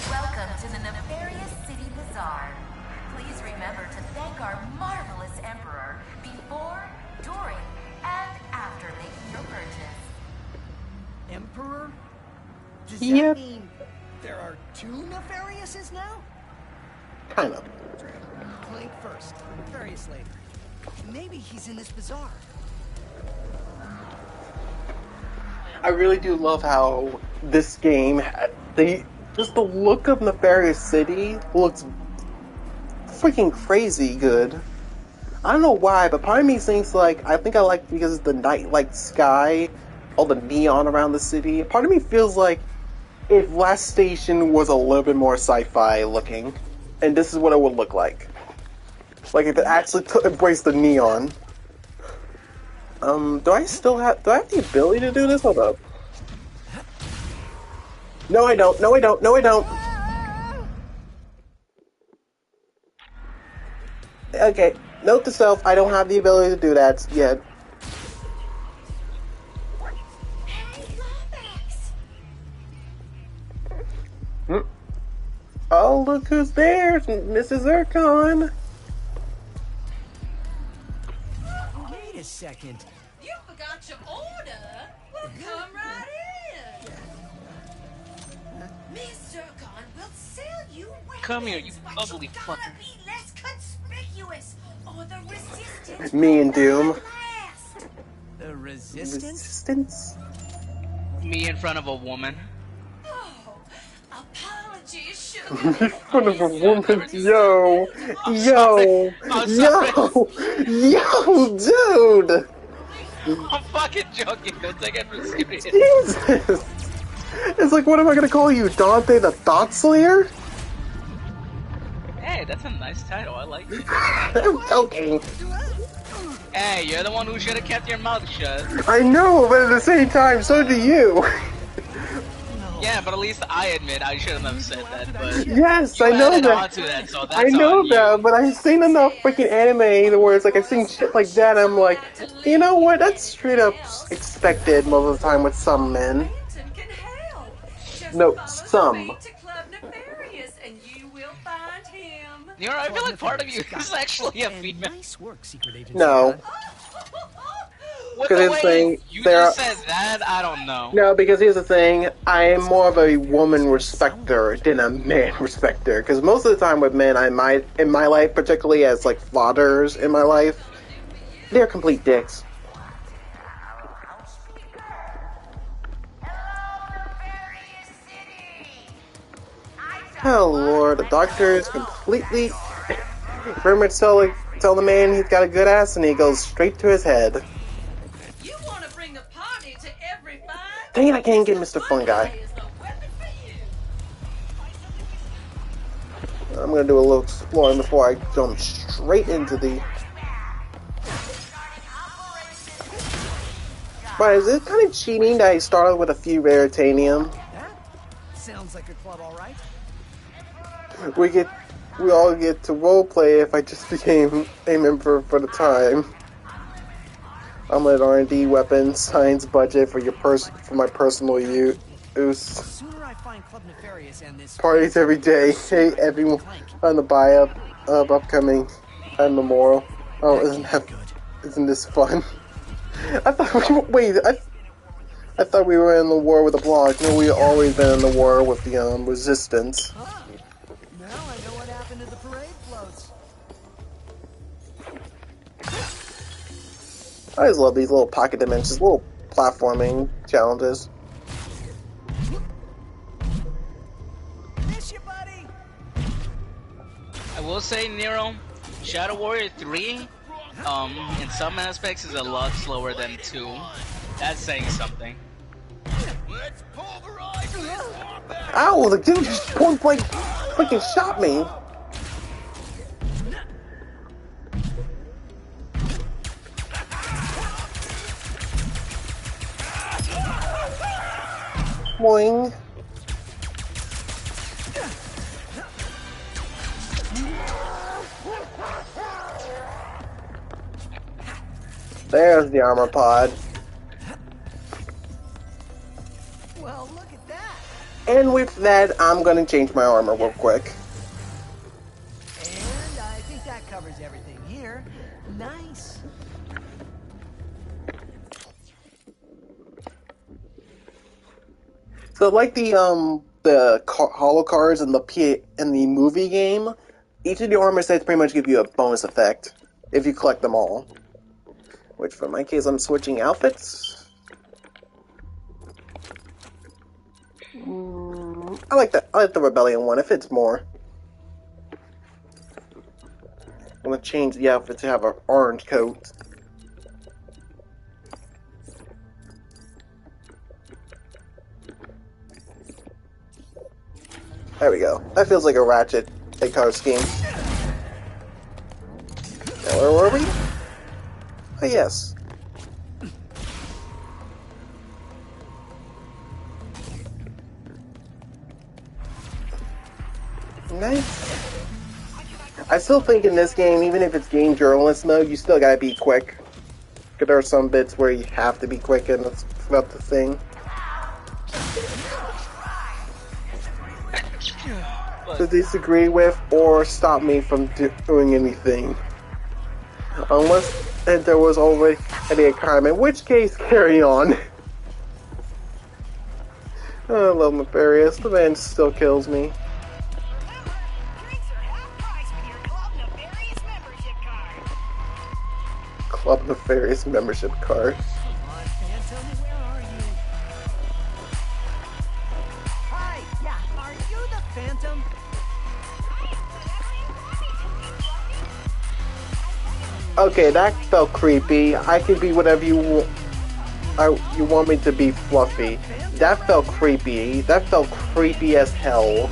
I: Welcome to the Nefarious City Bazaar. Please remember to thank our marvelous Emperor before, during, and after making your purchase.
E: Emperor? Does
B: Yep.
E: that mean there are two Nefariouses now?
B: Kind of.
E: Clank first, Nefarious later. Maybe he's in this bazaar.
B: I really do love how this game, just the look of Nefarious City looks freaking crazy good. I don't know why, but part of me thinks I think I like because it's the night like sky, all the neon around the city. Part of me feels like if Last Station was a little bit more sci-fi looking, and this is what it would look like. Like if it actually embraced the neon. Do I have the ability to do this? Hold up. No, I don't. No, I don't. No, I don't. Okay. Note to self, I don't have the ability to do that yet. Oh, look who's there! Mrs. Zircon!
E: Wait a second.
J: You forgot your order? Well, come right in. Miss Zircon will sell you weapons.
A: Come here, you
J: but
A: ugly
J: you gotta
A: fucker.
J: be less conspicuous, or the resistance
B: Me and
J: will
B: Doom.
J: not last.
E: The resistance?
B: Resistance?
A: Me in front of a woman.
J: Oh, apologies, sugar.
B: In front of a woman? Yo! Yo! Yo! Yo, dude!
A: I'm fucking joking. Don't take it for serious.
B: Jesus! It's like, what am I gonna call you? Dante the Thought Slayer?
A: Hey, that's a nice title. I like it.
B: I'm joking.
A: Hey, you're the one who should have kept your mouth shut.
B: I know, but at the same time, so do you.
A: Yeah, but at least I admit I shouldn't have said that. But
B: Yes,
A: you
B: I know
A: added
B: that.
A: on to that, so that's
B: I know
A: on
B: that,
A: you.
B: but I've seen enough freaking anime where it's like I've seen shit like that. I'm like, you know what? That's straight up expected most of the time with some men.
J: Phantom can help. Just
B: No,
J: follow
B: some.
J: the lead to Club Nefarious, and you will find him.
A: Nero, I feel like part of you is actually a
E: And
A: female.
E: nice work, Secret Agent.
B: No.
A: What
B: Because
A: the
B: it's
A: way
B: saying
A: you
B: there
A: just
B: are-
A: said that, I don't know.
B: No, because here's the thing. I am more of a woman respecter than a man respecter. Because most of the time with men, in my life, particularly as like fathers in my life, they're complete dicks. Oh lord, the doctor is completely pretty much tell the man he's got a good ass and he goes straight to his head.
J: You want to bring a party to every fine?
B: Dang it, I can't get Mr. Fun Guy.
J: Is the weapon for you.
B: I'm gonna do a little exploring before I jump straight into the... But is it kind of cheating that I started with a few Veritanium?
E: That sounds like a club, all right.
B: We get we all get to roleplay if I just became a member for the time. Unlimited R&D, weapons, science budget for my personal use.
E: The sooner I find Club Nefarious and this
B: Parties every day. Hey, everyone on the buy-up of upcoming memorial. Oh, isn't this fun? I thought I thought we were in the war with the bloc. No, we've always been in the war with the resistance.
E: Huh. Now I know what happened to the parade floats.
B: I just love these little pocket dimensions, little platforming challenges.
E: Miss you, buddy.
A: I will say, Nero, Shadow Warrior 3, in some aspects is a lot slower than 2. That's saying something.
B: Ow, the dude just point blank freaking shot me. Boing. There's the armor pod.
E: Well, look at that.
B: And with that, I'm gonna change my armor real quick.
E: And I think that covers everything here. Nice.
B: So, like the holo cards in the movie game, each of the armor sets pretty much give you a bonus effect if you collect them all. Which, for my case, I'm switching outfits. I like the Rebellion one. It fits more. I'm gonna change the outfit to have an orange coat. There we go. That feels like a Ratchet color scheme. Now, where were we? Oh, yes. Nice. I still think in this game, even if it's game journalist mode, you still gotta be quick. Because there are some bits where you have to be quick and that's about the thing. To disagree with or stop me from doing anything. Unless there was already a crime, in which case, carry on. I love Nefarious. The man still kills me. Club Nefarious membership card.
E: Come on, Phantom, where are you? Hi, yeah, are you the Phantom?
B: Okay, that felt creepy. I could be whatever you want me to be, Fluffy. That felt creepy. That felt creepy as hell.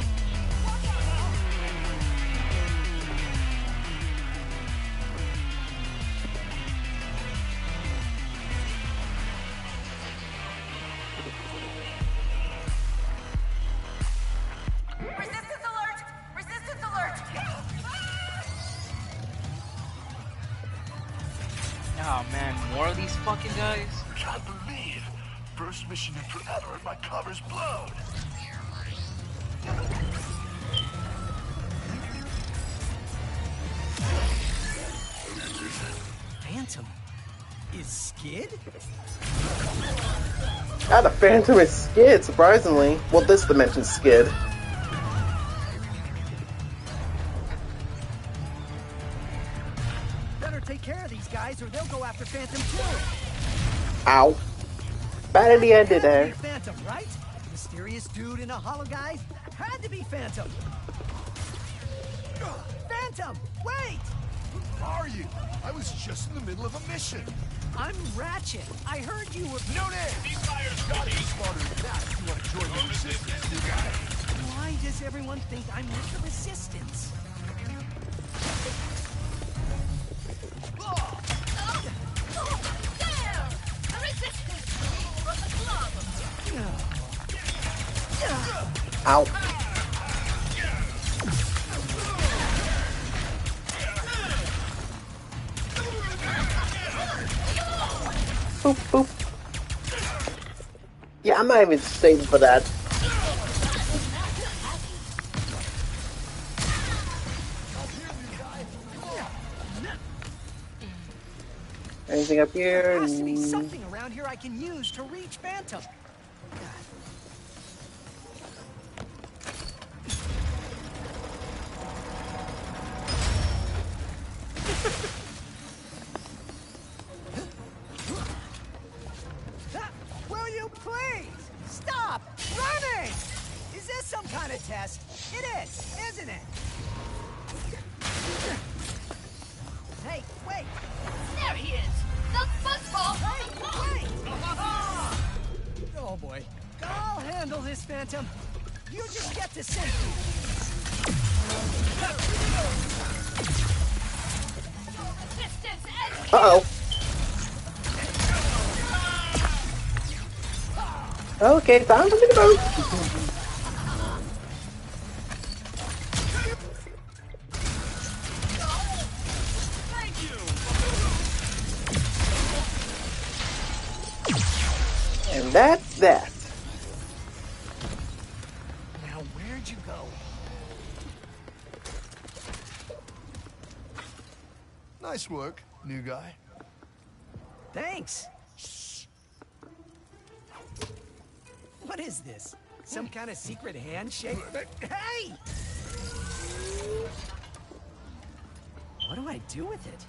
I: Resistance alert! Resistance alert!
A: Oh man, more of these fucking guys?
G: Can't believe. First mission in forever and my cover's blown.
E: Phantom? Is Skid?
B: Ah, the Phantom is Skid, surprisingly. Well, this dimension's Skid.
E: Better take care of these guys or they'll go after Phantom too.
B: Ow. Bad at the end
E: Had to
B: there.
E: be Phantom, right? Mysterious dude in a hollow guy? Had to be Phantom. Phantom, wait!
G: Who are you? I was just in the middle of a mission.
E: I'm Ratchet. I heard you were...
G: No name! Ceasefire's got it! Smarter than that if you want to join the resistance, you guy.
E: Why does everyone think I'm with the Resistance?
B: Ow. boop, boop. Yeah, I'm not even saving for that. Anything up here?
E: There has to be something around here I can use to reach Phantom. Will you please stop running? Is this some kind of test? It is, isn't it? Hey, wait!
J: There he is! The football!
E: Hey, wait! Oh boy. I'll handle this, Phantom. You just get to safety.
B: Uh-oh. Okay, time for me to go. And that's that.
E: Now, where'd you go?
G: Nice work, new guy.
E: Thanks. What is this? Some kind of secret handshake? Hey! What do I do with it?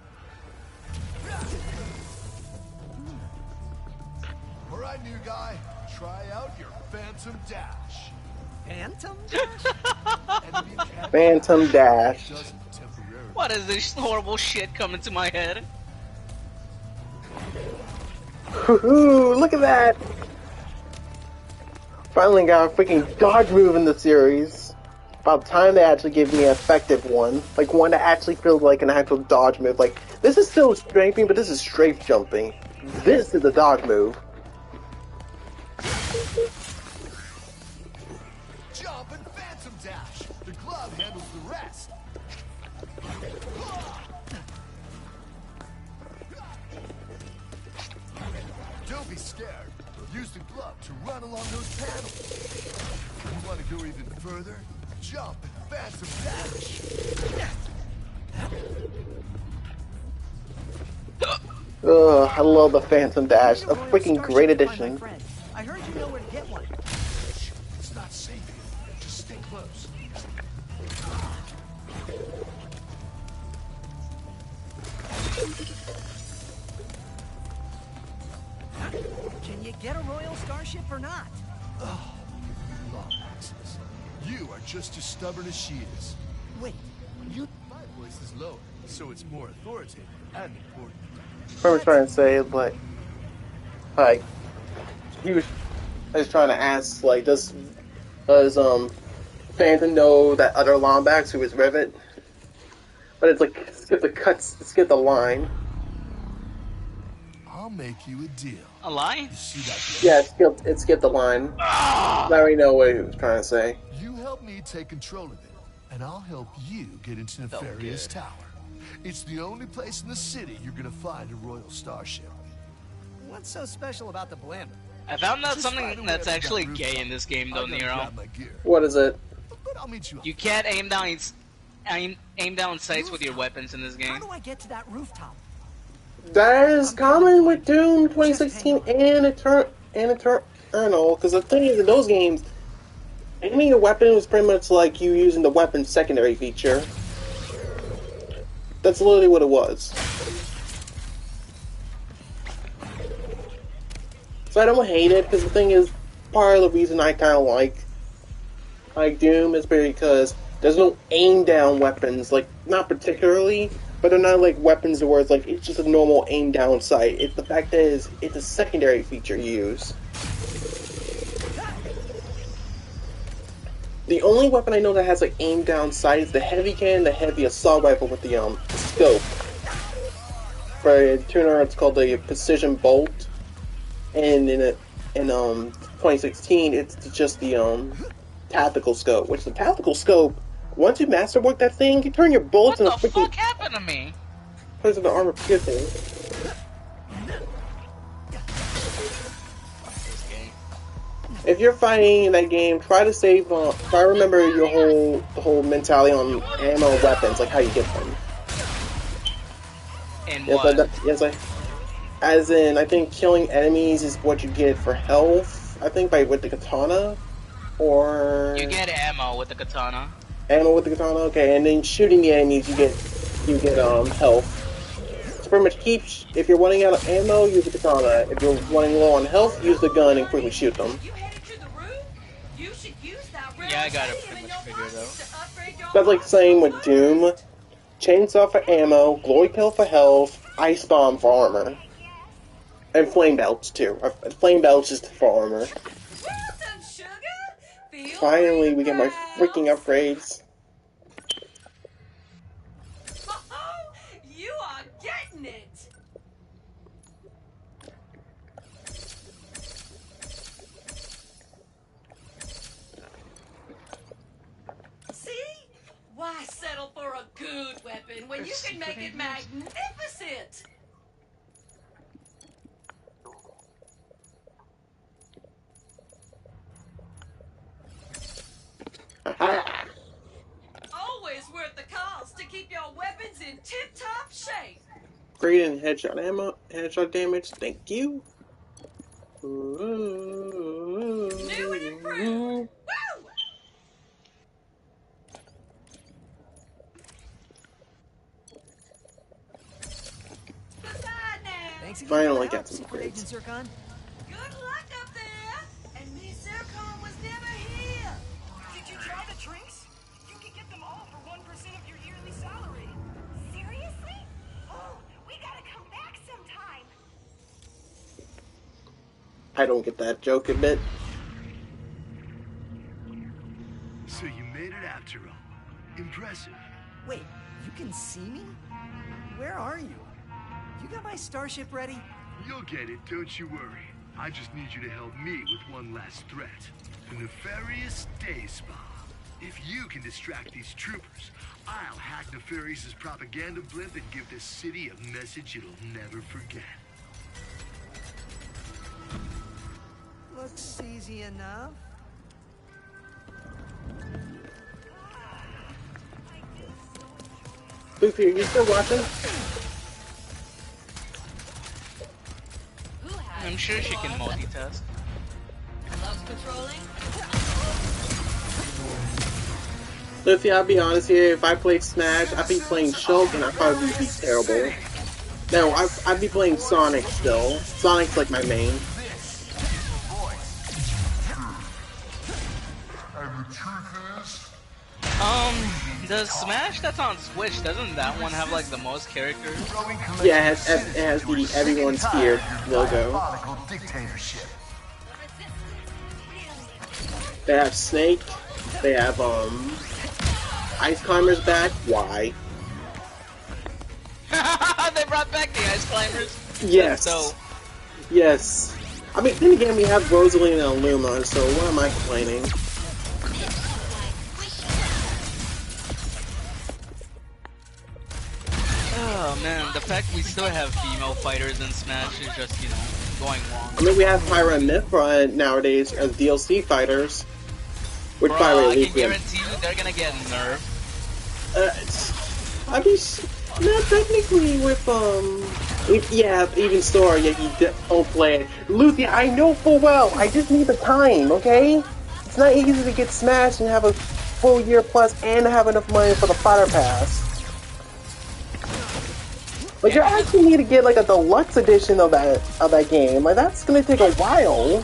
G: All right, new guy. Try out your Phantom Dash.
E: Phantom?
B: Phantom Dash.
A: What is this horrible shit coming to my head?
B: Woohoo! Look at that! Finally got a freaking dodge move in the series. About time they actually give me an effective one. Like one that actually feels like an actual dodge move. Like, this is still strafing, but this is strafe jumping. This is a dodge move.
G: Jump and Phantom Dash. The glove handles the rest. Don't be scared. Use the glove to run along those panels. You want to go even further? Jump and Phantom Dash.
B: Ugh, I love the Phantom Dash. A freaking great addition.
E: I heard you know where to get one.
G: It's not safe here. Just stay close.
E: Can you get a royal starship or not?
G: Oh, long axes. You are just as stubborn as she is.
E: Wait.
G: My voice is lower, so it's more authoritative and important.
B: I was trying to say, like, he was trying to ask, like, does Phantom know that other Lombax who is Rivet? But it's like, skip the line.
G: I'll make you a deal.
A: A lie?
G: You see that?
B: Yeah, it skipped the line. I already know what he was trying to say.
G: You help me take control of it, and I'll help you get into Nefarious Tower. It's the only place in the city you're gonna find a royal starship.
E: What's so special about the Blammer?
A: I found out something that's actually gay in this game, though, Nero.
B: What is it?
G: I'll meet you.
A: You can't aim down sights with your weapons in this game.
E: How do I get to that rooftop?
B: That is common with Doom 2016 and Eternal, because the thing is, in those games, aiming your weapon was pretty much like you using the weapon secondary feature. That's literally what it was. So I don't hate it, because the thing is, part of the reason I kind of like Doom is because there's no aim down weapons, like, not particularly, but they're not like weapons where it's like, it's just a normal aim down sight. It's the fact that it's a secondary feature you use. The only weapon I know that has like aim down sight is the heavy cannon, the heavy assault rifle with the scope. For tuner, it's called the Precision Bolt, and in 2016, it's just the tactical scope. Which the tactical scope, once you masterwork that thing, you turn your bullets into
A: What the
B: freaking.
A: fuck happened to me?
B: Place of the armor piercing. if you're fighting in that game, try to save. Try to remember the whole mentality on ammo and weapons, like how you get them.
A: And
B: Yes,
A: what?
B: yes, as in, I think killing enemies is what you get for health. I think with the katana, or
A: You get ammo with the katana.
B: ammo with the katana. Okay, and then shooting the enemies, you get health. So pretty much if you're running out of ammo, use the katana. If you're running low on health, use the gun and quickly shoot them.
J: You headed to the roof? You should use that
A: Yeah, I got it
J: radium
A: pretty
J: in
A: much
J: your
A: figured out.
J: pockets to upgrade your
B: That's like the same with
J: arsenal
B: Doom.
J: first.
B: Chainsaw for ammo, glory kill for health, ice bomb for armor, and flame belts too. Flame belts just for armor.
J: Well done, sugar. Feel
B: Finally,
J: free,
B: we get my freaking
J: pals.
B: upgrades.
J: Oh, you are getting it. See? Why settle for a good weapon when you can make it magnificent? Always worth the cost to keep your weapons in tip-top shape.
B: Great and headshot ammo, headshot damage. Thank you.
J: New and improved. Woo! Goodbye now.
E: Thanks again
B: Finally
E: for the
B: got
E: help,
B: some
E: Secret Agent
B: upgrades.
E: Zircon.
J: Good luck up there. And Miss Zircon was never here.
K: Did you try the drinks? You can get them all for 1% of your yearly salary.
H: Seriously? Oh, we gotta come back sometime.
B: I don't get that joke a bit.
G: So you made it after all. Impressive.
E: Wait, you can see me? Where are you? You got my starship ready?
G: You'll get it, don't you worry. I just need you to help me with one last threat. The nefarious day spa. If you can distract these troopers, I'll hack Nefarious's propaganda blimp and give this city a message it'll never forget.
E: Looks easy enough.
B: Luffy, are you still watching?
A: I'm sure she can multitask.
J: Loves patrolling.
B: Luffy, I'll be honest here. If I played Smash, I'd be playing Shulk and I'd probably be terrible. No, I'd be playing Sonic still. Sonic's like my main.
A: The Smash that's on Switch, doesn't that one have like the most characters?
B: Yeah, it has the Everyone's Here logo. They have Snake. They have Ice Climbers back. Why?
A: They brought back the Ice Climbers.
B: Yes.
A: So
B: Yes. I mean, then again, we have Rosalie and Luma, so what am I complaining?
A: oh man, the fact we still have female fighters in Smash is just, you know, going wrong.
B: I mean, we have Pyra and Mythra nowadays as DLC fighters. Which,
A: Bro,
B: by the way,
A: I
B: leave
A: can guarantee you they're gonna get nerfed.
B: I mean, not technically with, even Sora, yeah, you don't play it. Luthia, I know full well, I just need the time, okay? It's not easy to get Smashed and have a full year plus and have enough money for the fighter pass. Like, you actually need to get, like, a deluxe edition of that game. Like, that's gonna take a while.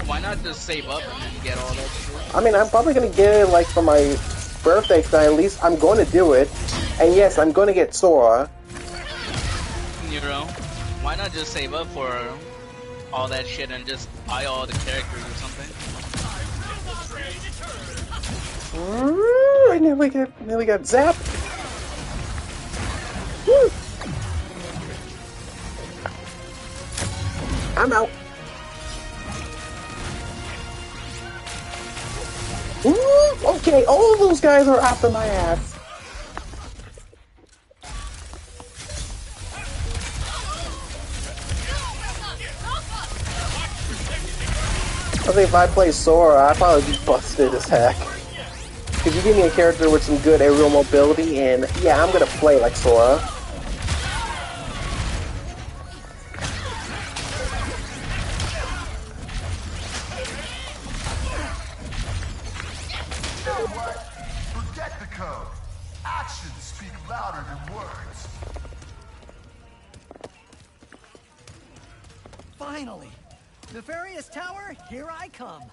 A: Why not just save up and then get all that shit?
B: I mean, I'm probably gonna get it, like, for my birthday, because at least I'm going to do it. And yes, I'm going to get Sora.
A: Nero, why not just save up for all that shit and just buy all the characters or something?
B: I nearly got zapped. Woo. I'm out. Ooh, okay, all of those guys are after my ass. I think if I play Sora, I'd probably be busted as heck. Because you give me a character with some good aerial mobility, and yeah, I'm gonna play like Sora.
G: You know what? Forget the code. Actions speak louder than words.
E: Finally! Nefarious Tower, here I come.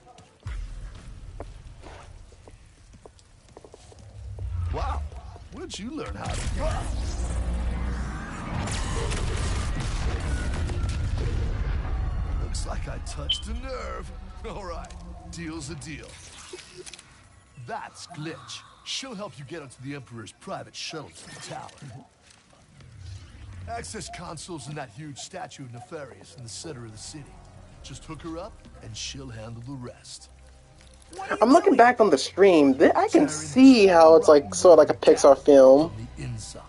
G: Wow, where'd you learn how to do? Looks like I touched a nerve. All right, deal's a deal. That's Glitch. She'll help you get onto the Emperor's private shuttle to the tower. Access console's in that huge statue of Nefarious in the center of the city. Just hook her up, and she'll handle the rest.
B: I'm looking back on the stream. I can see how it's like sort of like a Pixar film.
G: The inside.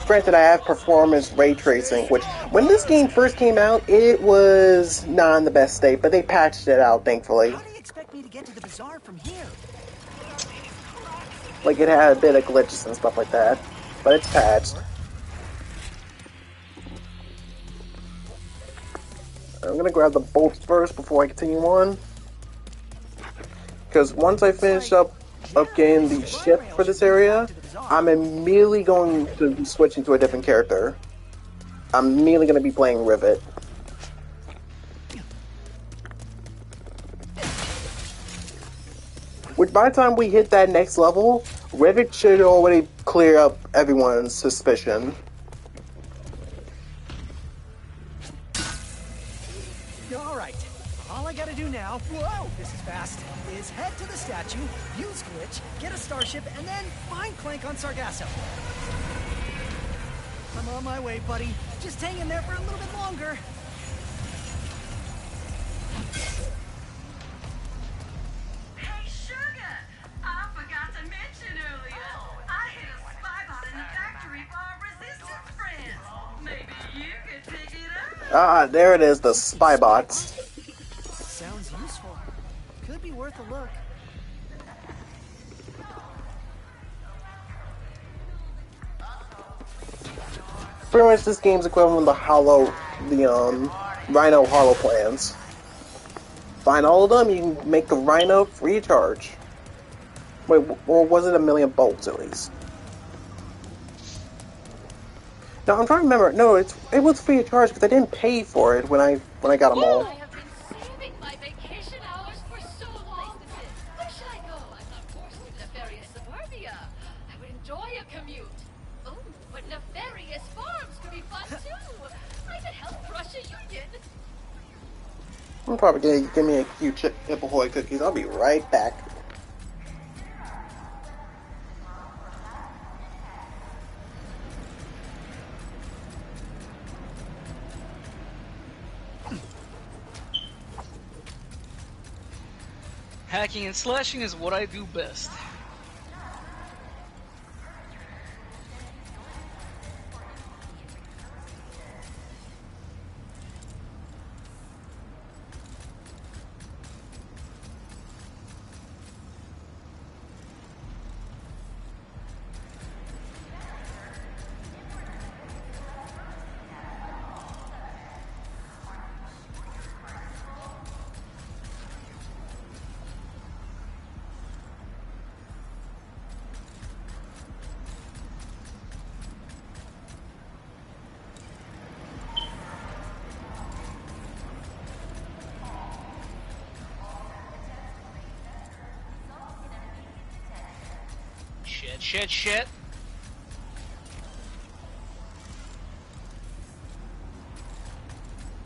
B: Granted, I have performance ray tracing, which when this game first came out, it was not in the best state, but they patched it out, thankfully.
E: How do you expect me to get to the bazaar from here?
B: Like, it had a bit of glitches and stuff like that, but it's patched. I'm gonna grab the bolts first before I continue on. Because once I finish up getting the ship for this area, I'm immediately going to be switching to a different character. I'm immediately going to be playing Rivet. Which by the time we hit that next level, Rivet should already clear up everyone's suspicion.
E: Alright, all I gotta do now, whoa, this is fast, is head to the statue, use Glitch, get a starship, and then find Clank on Sargasso. I'm on my way, buddy. Just hang in there for a little bit longer.
J: Hey, Sugar! I forgot to mention earlier. I hit a spy bot in the factory for our resistance friends. Maybe you could pick it up.
B: Ah, there it is, the spy bots.
E: Sounds useful. Could be worth a look.
B: Pretty much this game's equivalent to Rhino Hollow plans. Find all of them, you can make the Rhino free of charge. Wait, or was it 1,000,000 bolts at least? No, I'm trying to remember. No, it was free of charge because I didn't pay for it when I got them all.
L: I have been saving my vacation hours for so long. Where should I go? I'm not forced to nefarious suburbia. I would enjoy a commute. Oh, but nefarious farms could be fun too. I could help crush a union.
B: I'm probably gonna give me a few Chip Ahoy cookies. I'll be right back.
A: Hacking and slashing is what I do best. Shit.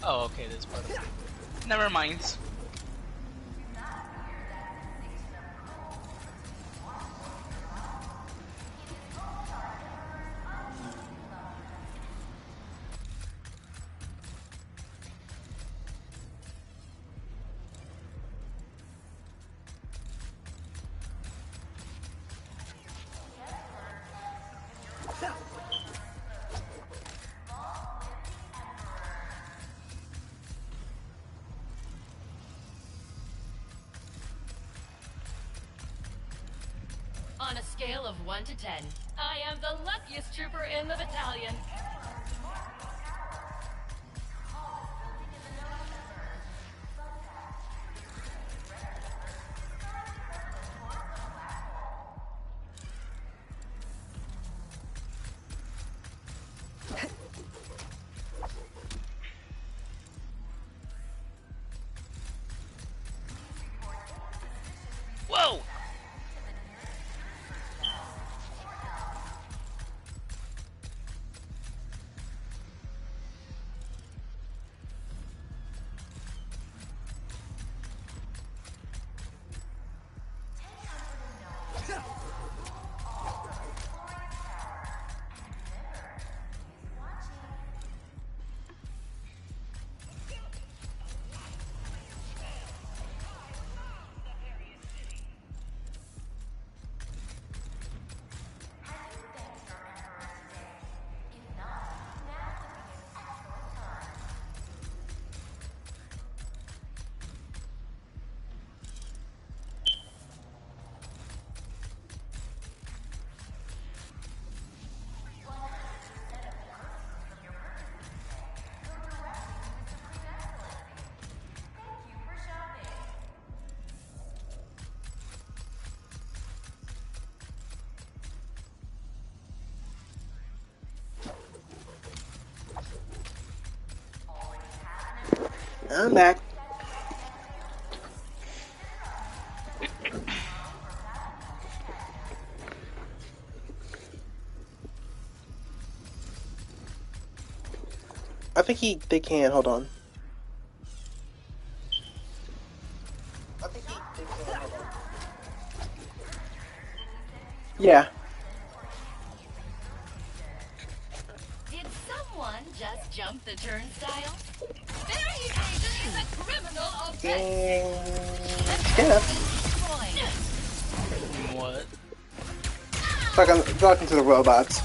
A: Oh, okay, this part of it. Never mind.
L: On a scale of 1 to 10, I am the luckiest trooper in the battalion.
A: Whoa!
B: I'm back. I think they can, hold on. I think they can, hold on. Yeah.
L: Did someone just jump the turnstile? Their evasion is a criminal offense.
B: Yeah.
A: What?
B: Talking to the robots.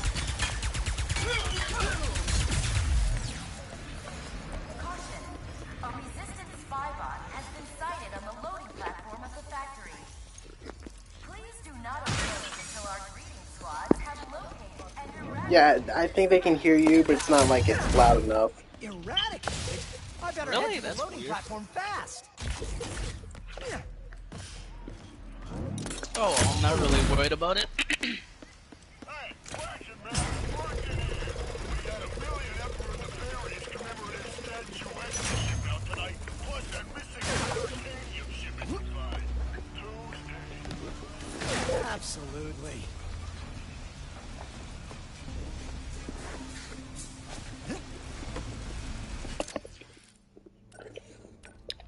I: Caution. A resistant spybot has been sighted on the loading platform of the factory. Please do not approach until our greeting squads have located and eradicated.
B: Yeah, I think they can hear you, but it's not like it's loud enough.
E: Eradicated? I better
A: Really?
E: head to the
A: That's
E: loading
A: weird.
E: platform fast.
A: Oh, well, I'm not really worried about it.
E: Absolutely.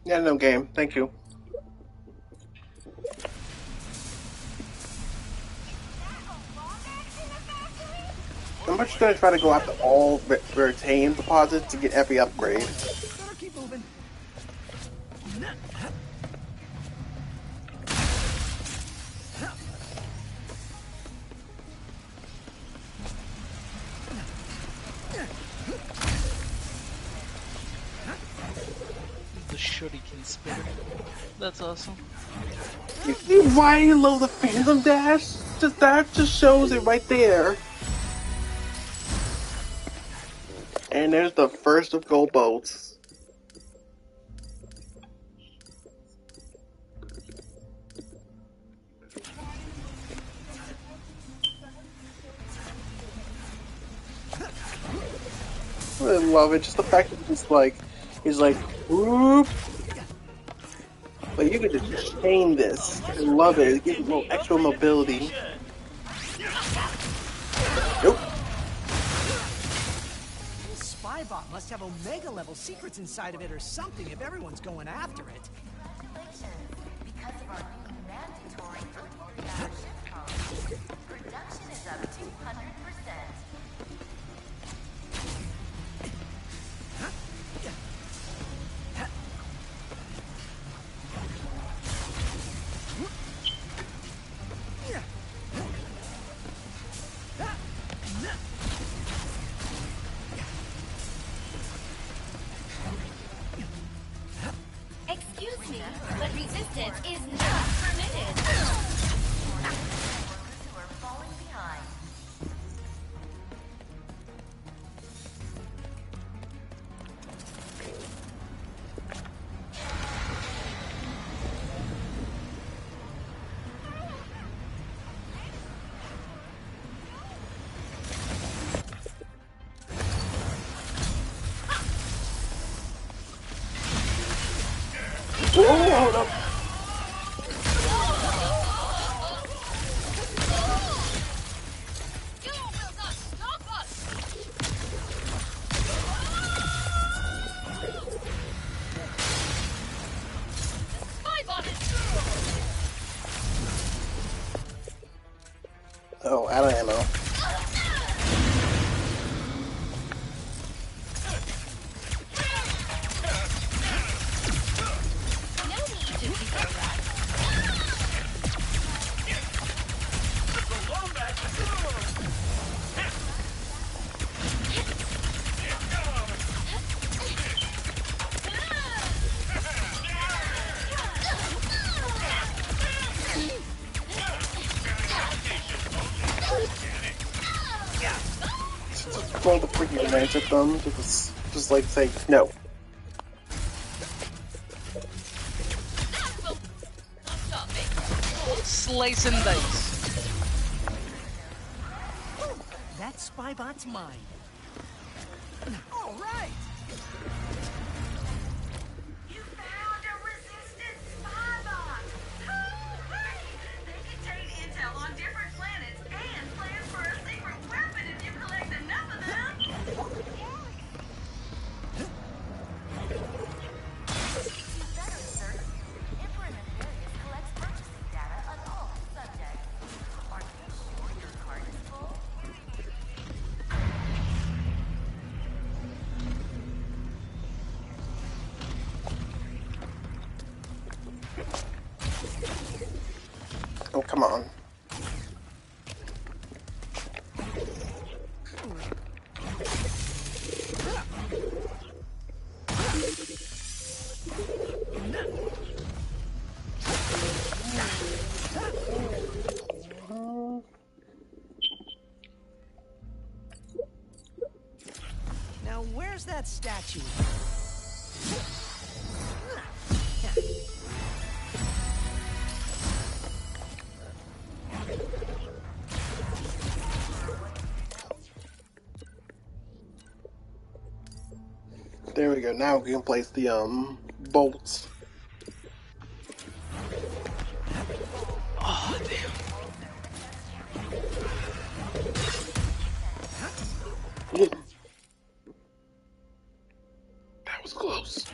B: Yeah, no game. Thank you. I'm just gonna try to go after all retain deposits to get every upgrade.
E: Better keep moving.
A: The shuriken spitter. That's awesome.
B: You see why you love the Phantom Dash? That just shows it right there. And there's the first of gold boats. I really love it. Just the fact that he's like, whoop. But you could just chain this. I love it. It gives you a little extra mobility. Nope.
E: This spybot must have Omega level secrets inside of it or something if everyone's going after it.
I: Congratulations. Because of our new mandatory 33-hour shift policy, production is up 200%.
L: Excuse me, but resistance is not permitted.
B: hold up.
L: You will not stop us! Spybot is
B: Oh, out of ammo.
L: no need to be alright.
B: Throw the freaking grenades at them. Just like say no.
A: Slice and dice.
E: That spybot's mine. All right.
J: You found a resistant spybot! Hooray! They contain intel on different planets and plans for a secret weapon if you collect enough of them!
I: You better search. Emperor Nefarious collects purchasing data on all subjects. Are you sure your card is full?
B: Oh, come on.
E: Now, where's that statue?
B: There we go. Now we can place the bolts.
A: Oh damn.
B: That was close.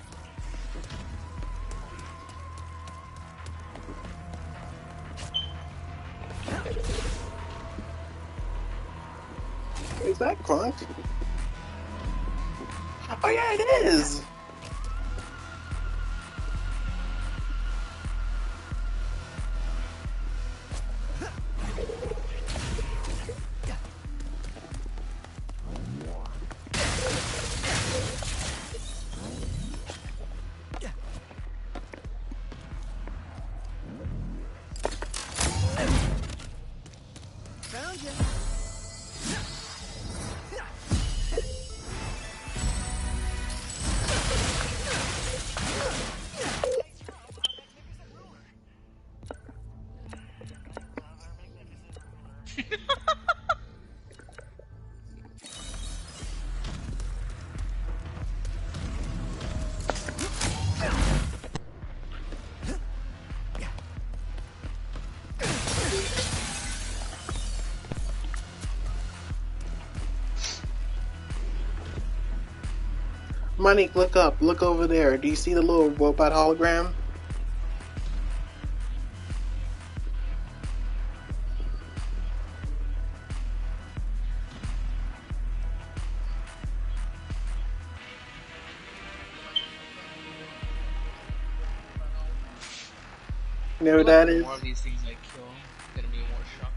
B: Is that Crunk? Oh yeah, it is!
E: Found you.
B: Monique, look up. Look over there. Do you see the little robot hologram? You know who that is?
A: More of these things I kill, gonna be more shock.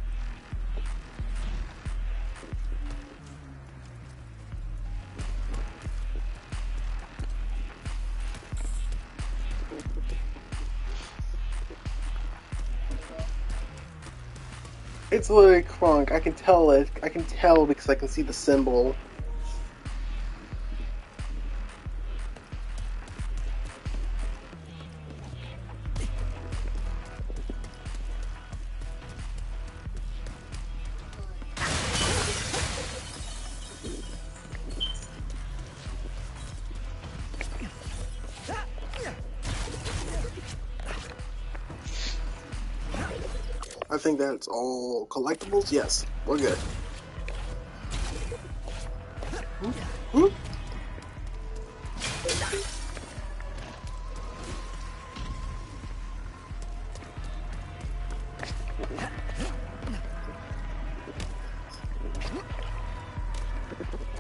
B: It's literally Crunk. I can tell it. I can tell because I can see the symbol. I think that's all collectibles. Yes, we're good. Whoop.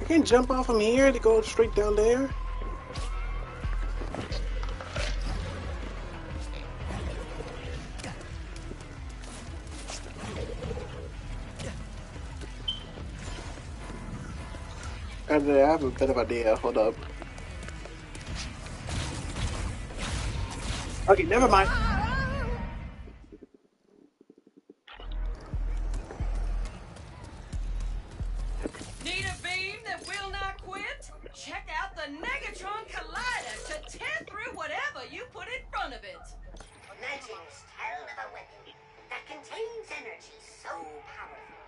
B: I can jump off from here to go straight down there. I have a bit of idea. Hold up. Okay, never mind.
K: Need a beam that will not quit? Check out the Negatron Collider to tear through whatever you put in front of it.
D: Legends tell of a weapon that contains energy so powerful,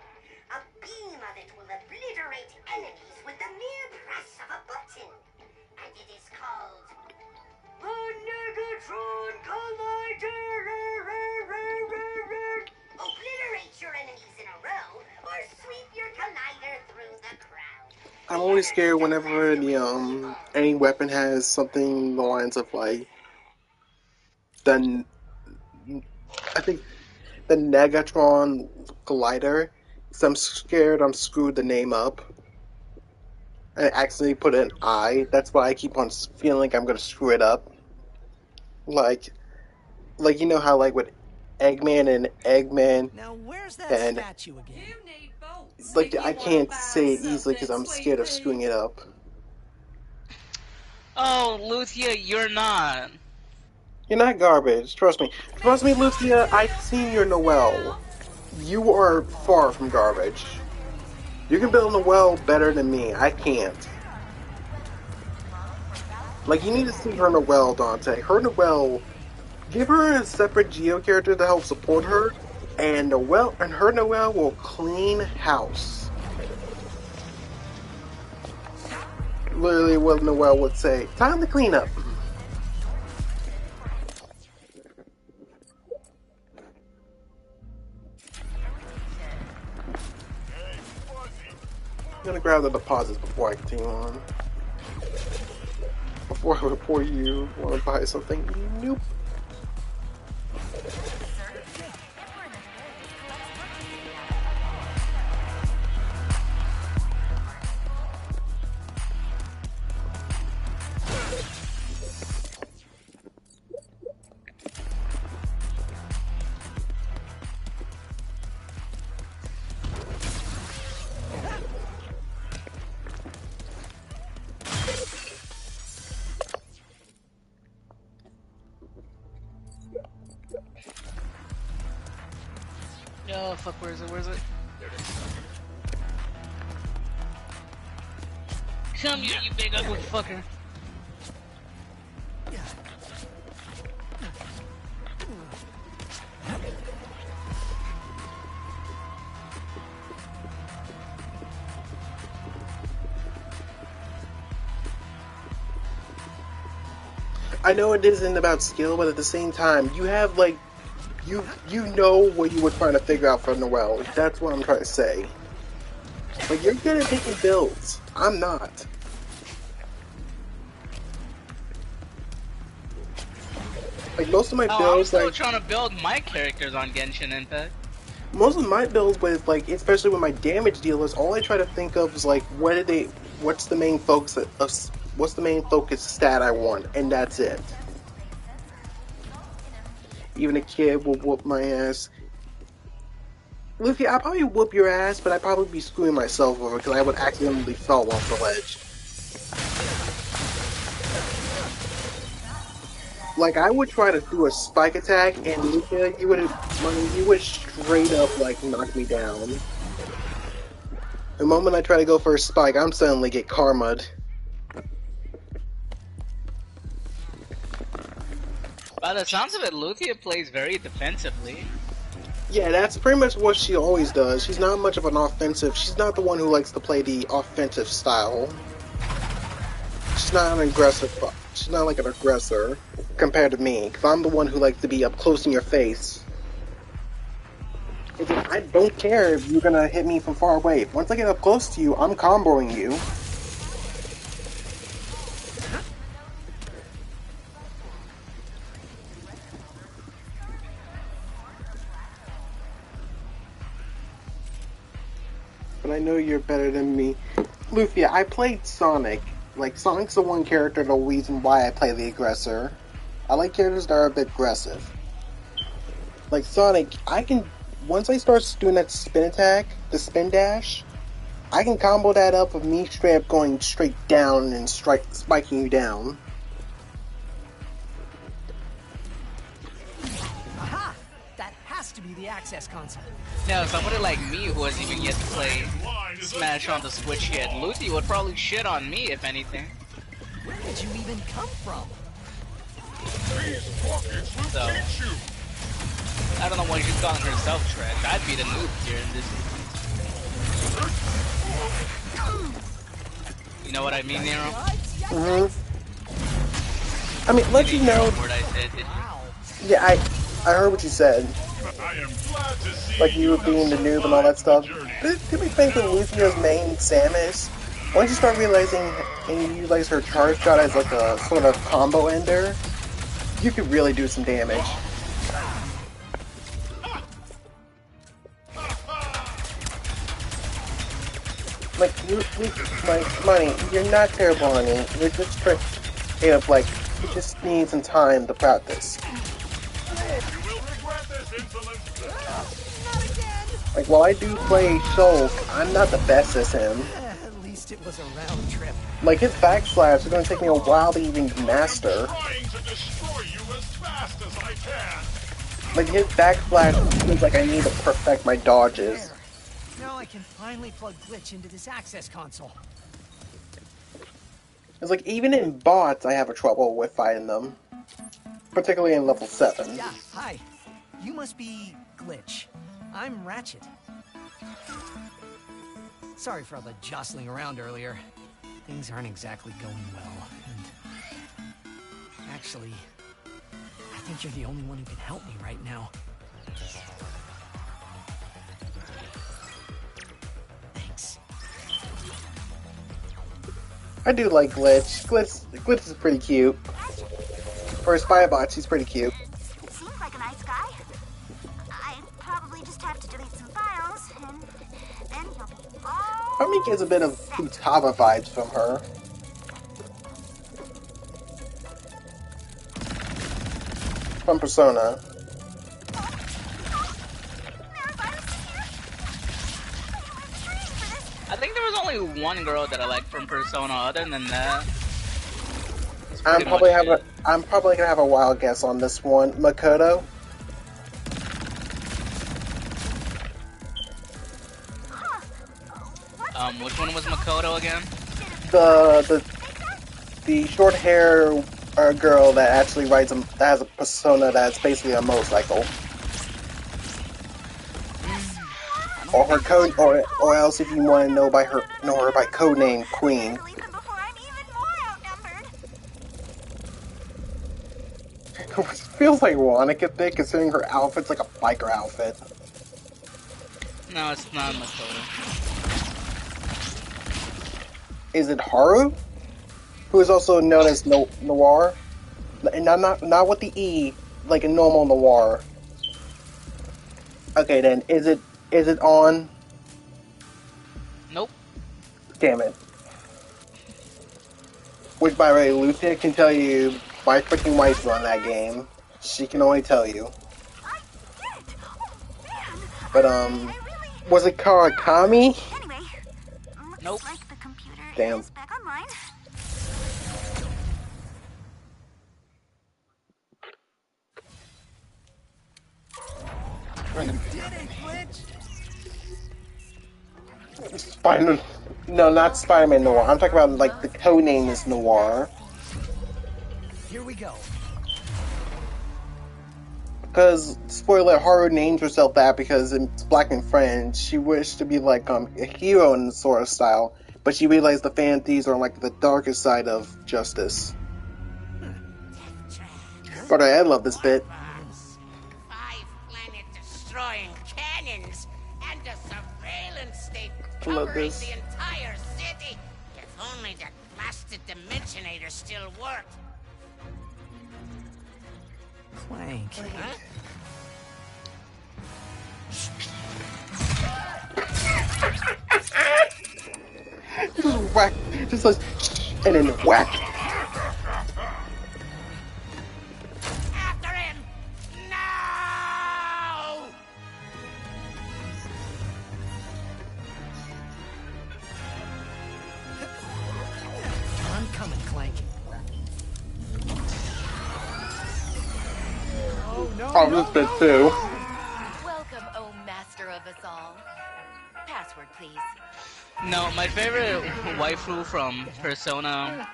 D: a beam of it will obliterate enemies with the mere press of a button. And it is called the Negatron Collider. Obliterate your enemies in a row, or sweep your collider through the crowd.
B: I'm always scared whenever the any weapon has something along the lines of like the I think the Negatron Collider. So I'm scared I'm screwed the name up. I accidentally put an I. That's why I keep on feeling like I'm gonna screw it up. Like you know how like with Eggman
E: Now, where's that
B: and
E: statue again?
K: You need boats
B: like
K: if
B: I
K: you want to
B: can't
K: buy
B: say it easily because
K: something,
B: I'm
K: sweet
B: scared of
K: pea.
B: screwing it up.
A: Oh, Luthia, you're not.
B: You're not garbage. Trust me. Trust me, Lucia. I've seen your Noelle. You are far from garbage. You can build a Noelle better than me. I can't. Like, you need to see her Noelle, Dante. Her Noelle, give her a separate Geo character to help support her, and her Noelle will clean house. Literally what Noelle would say. Time to clean up. I'm gonna grab the deposits before I continue on. Before you want to buy something. Nope.
A: Oh, fuck, where is it? Where is it? Come here, you big ugly fucker.
B: I know it isn't about skill, but at the same time, you have like you know what you were trying to figure out for Noelle. That's what I'm trying to say. Like, you're good at making builds. I'm not. Like, most of my
A: I'm
B: builds,
A: still
B: like
A: trying to build my characters on Genshin Impact.
B: most of my builds with like, especially with my damage dealers, all I try to think of is like, what's the main focus what's the main focus stat I want, and that's it. Even a kid will whoop my ass. Luffy, I'd probably whoop your ass, but I'd probably be screwing myself over because I would accidentally fall off the ledge. Like, I would try to do a spike attack, and Luffy, you would straight up, like, knock me down. The moment I try to go for a spike, I'm suddenly get karma'd.
A: By the sounds of it, Luthia plays very defensively.
B: Yeah, that's pretty much what she always does. She's not much of an offensive. She's not the one who likes to play the offensive style. She's not an aggressive. She's not like an aggressor compared to me, because I'm the one who likes to be up close in your face. I don't care if you're gonna hit me from far away. Once I get up close to you, I'm comboing you. But I know you're better than me. Luffy, I played Sonic. Like, Sonic's the one character, the reason why I play the aggressor. I like characters that are a bit aggressive. Like Sonic, once I start doing that spin attack, the spin dash, I can combo that up with me straight up going straight down and spiking you down.
E: Aha! That has to be the access console.
A: Now, somebody like me who hasn't even yet to play Smash on the Switch yet, Lucy would probably shit on me if anything.
E: Where did you even come from?
A: So, I don't know why she's calling herself trash. I'd be the noob here in this. You know what I mean, Nero?
B: I mean, let you know. Yeah, I heard what you said. Like you being the noob and all that stuff. But to be frankly, Lucia's main Samus, once you start realizing and you utilize her charge shot as like a sort of combo ender, you could really do some damage. Like, Money, you're not terrible, honey. You're just straight up, like, you just need some time to practice. Like, while I do play Shulk, I'm not the best as him.
E: At least it was a round trip.
B: Like, his backslash is going to take me a while to even master. Like, his backslash feels like I need to perfect my dodges.
E: Now I can finally plug Glitch into this access console.
B: It's like, even in bots, I have a trouble with fighting them. Particularly in level 7.
E: Yeah, hi. You must be Glitch. I'm Ratchet. Sorry for all the jostling around earlier. Things aren't exactly going well, and... Actually, I think you're the only one who can help me right now.
B: I do like Glitch. Glitch is pretty cute. For a spy bot, she's pretty cute.
M: Seems like a nice guy. I probably just have to delete some files, and then he'll be all...
B: Probably gets a bit of Futaba vibes from her. From Persona.
A: I think there was only one girl that I liked from Persona. Other than that,
B: I'm probably gonna have a wild guess on this one. Makoto.
A: Which one was Makoto again?
B: The short hair girl that actually rides that has a persona that's basically a motorcycle. Or her code, or else if you want to know her by codename Queen. It feels like Ronica thick, considering her outfit's like a biker outfit.
A: No, it's not Makoto.
B: Is it Haru? Who is also known as Noir? And not with the E, like a normal Noir. Okay then, is it on?
A: Nope.
B: Damn it. Which, by the way, Lucia can tell you, my freaking wife's on that game. She can only tell you. But, was it Kawakami?
A: Nope.
B: Damn. No, not Spider-Man Noir. I'm talking about, like, the codename is Noir.
E: Here we go.
B: Because, spoiler, Haru named herself that because in Black and Friends, she wished to be, like, a hero in sort of style, but she realized the fantasies are, like, the darker side of justice. But I love this bit.
D: 5 planet-destroying cannons surveillance state
B: I love
D: covering
B: this.
D: the entire city. If only that blasted Dimensionator still worked.
E: Clank.
D: Huh?
B: Just whack. Just like, and then whack.
D: After him! No!
E: I'm coming, Clank. Oh, no,
B: Oh, this bit too.
I: Welcome, oh master of us all. Password, please.
A: No, my favorite waifu from Persona,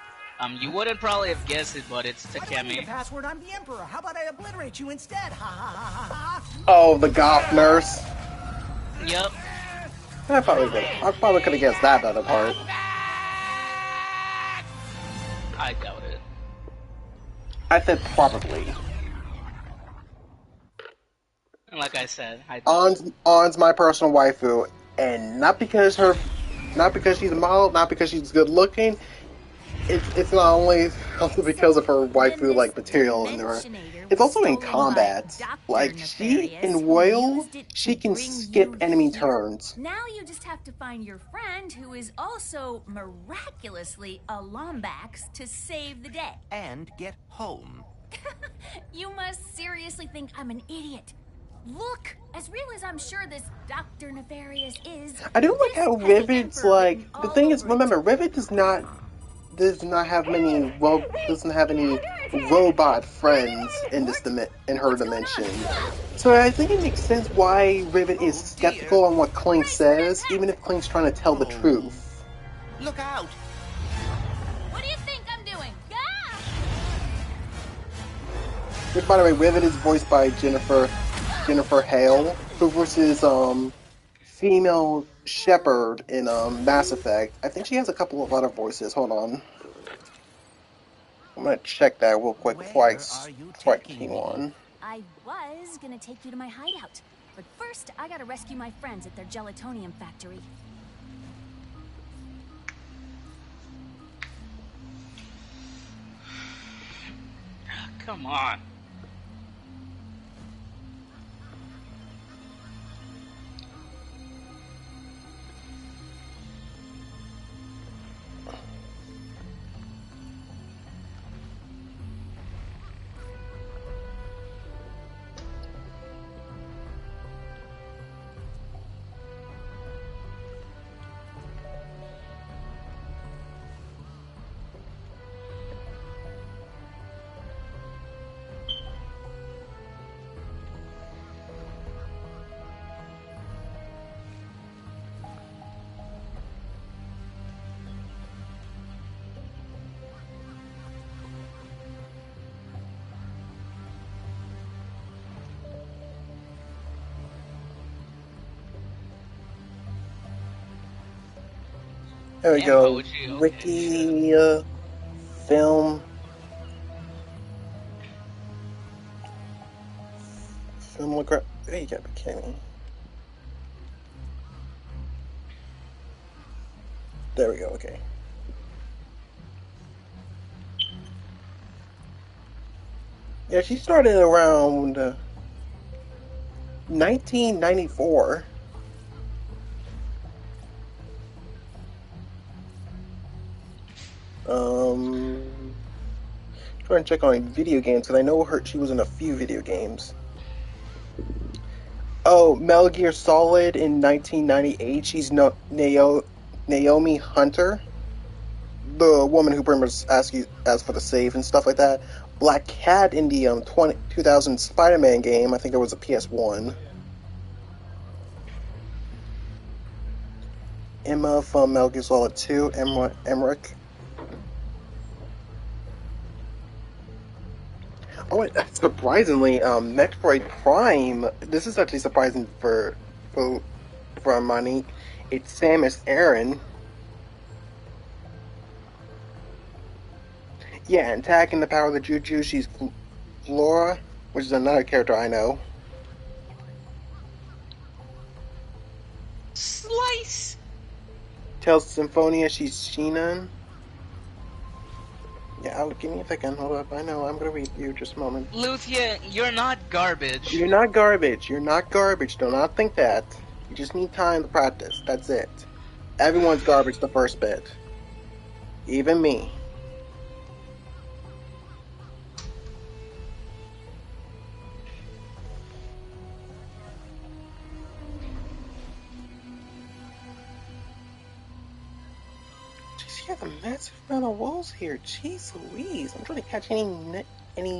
A: you wouldn't probably have guessed it, but it's
E: I don't need a
A: Takemi.
E: password. I'm the Emperor. How about I obliterate you instead? Ha ha ha ha ha.
B: Oh, the goth nurse.
A: Yep.
B: I probably could have guessed that other part.
A: I doubt it.
B: I said probably.
A: And like I said, I
B: On's my personal waifu, and not because she's a model, not because she's good looking. It's not only also because of her waifu like material in there. It's also in combat. Like she in Royal, she can skip enemy turns.
N: Now you just have to find your friend who is also miraculously a Lombax to save the day.
C: And get home.
N: You must seriously think I'm an idiot. Look, as real as I'm sure this Dr. Nefarious is,
B: I do like how Rivet's like. The thing is, remember, Rivet does not have any robot friends in her dimension. So I think it makes sense why Rivet is skeptical on what Clank says, even if Clank's trying to tell the truth.
C: Look out!
N: What do you think I'm doing? Ah!
B: Which, by the way, Rivet is voiced by Jennifer Hale, who voices female Shepard in Mass Effect. I think she has a couple of other voices. Hold on. I'm gonna check that real quick before I continue on.
N: I was gonna take you to my hideout, but first I gotta rescue my friends at their gelatonium factory.
A: Come on.
B: There we
A: Damn,
B: go.
A: OG, okay.
B: Wiki film. Filmography. There you go, Bikini. There we go. Okay. Yeah, she started around 1994. Trying to check on video games because I know she was in a few video games. Oh, Metal Gear Solid in 1998. She's Naomi Hunter, the woman who pretty much asks for the save and stuff like that. Black Cat in the 2000 Spider-Man game. I think it was a PS1. Emma from Metal Gear Solid 2. Emmerich. Oh, surprisingly, Metroid Prime. This is actually surprising for money. It's Samus Aran. Yeah, and tagging the power of the Juju, she's Flora, which is another character I know.
A: Slice!
B: Tells Symphonia she's Sheenan. Yeah, give me a second. Hold up. I know. I'm gonna read you. Just a moment.
A: Luthia, you're not garbage.
B: You're not garbage. You're not garbage. Do not think that. You just need time to practice. That's it. Everyone's garbage the first bit. Even me. Jeez, he has a massive amount of walls here. Jeez Louise. I'm trying to catch any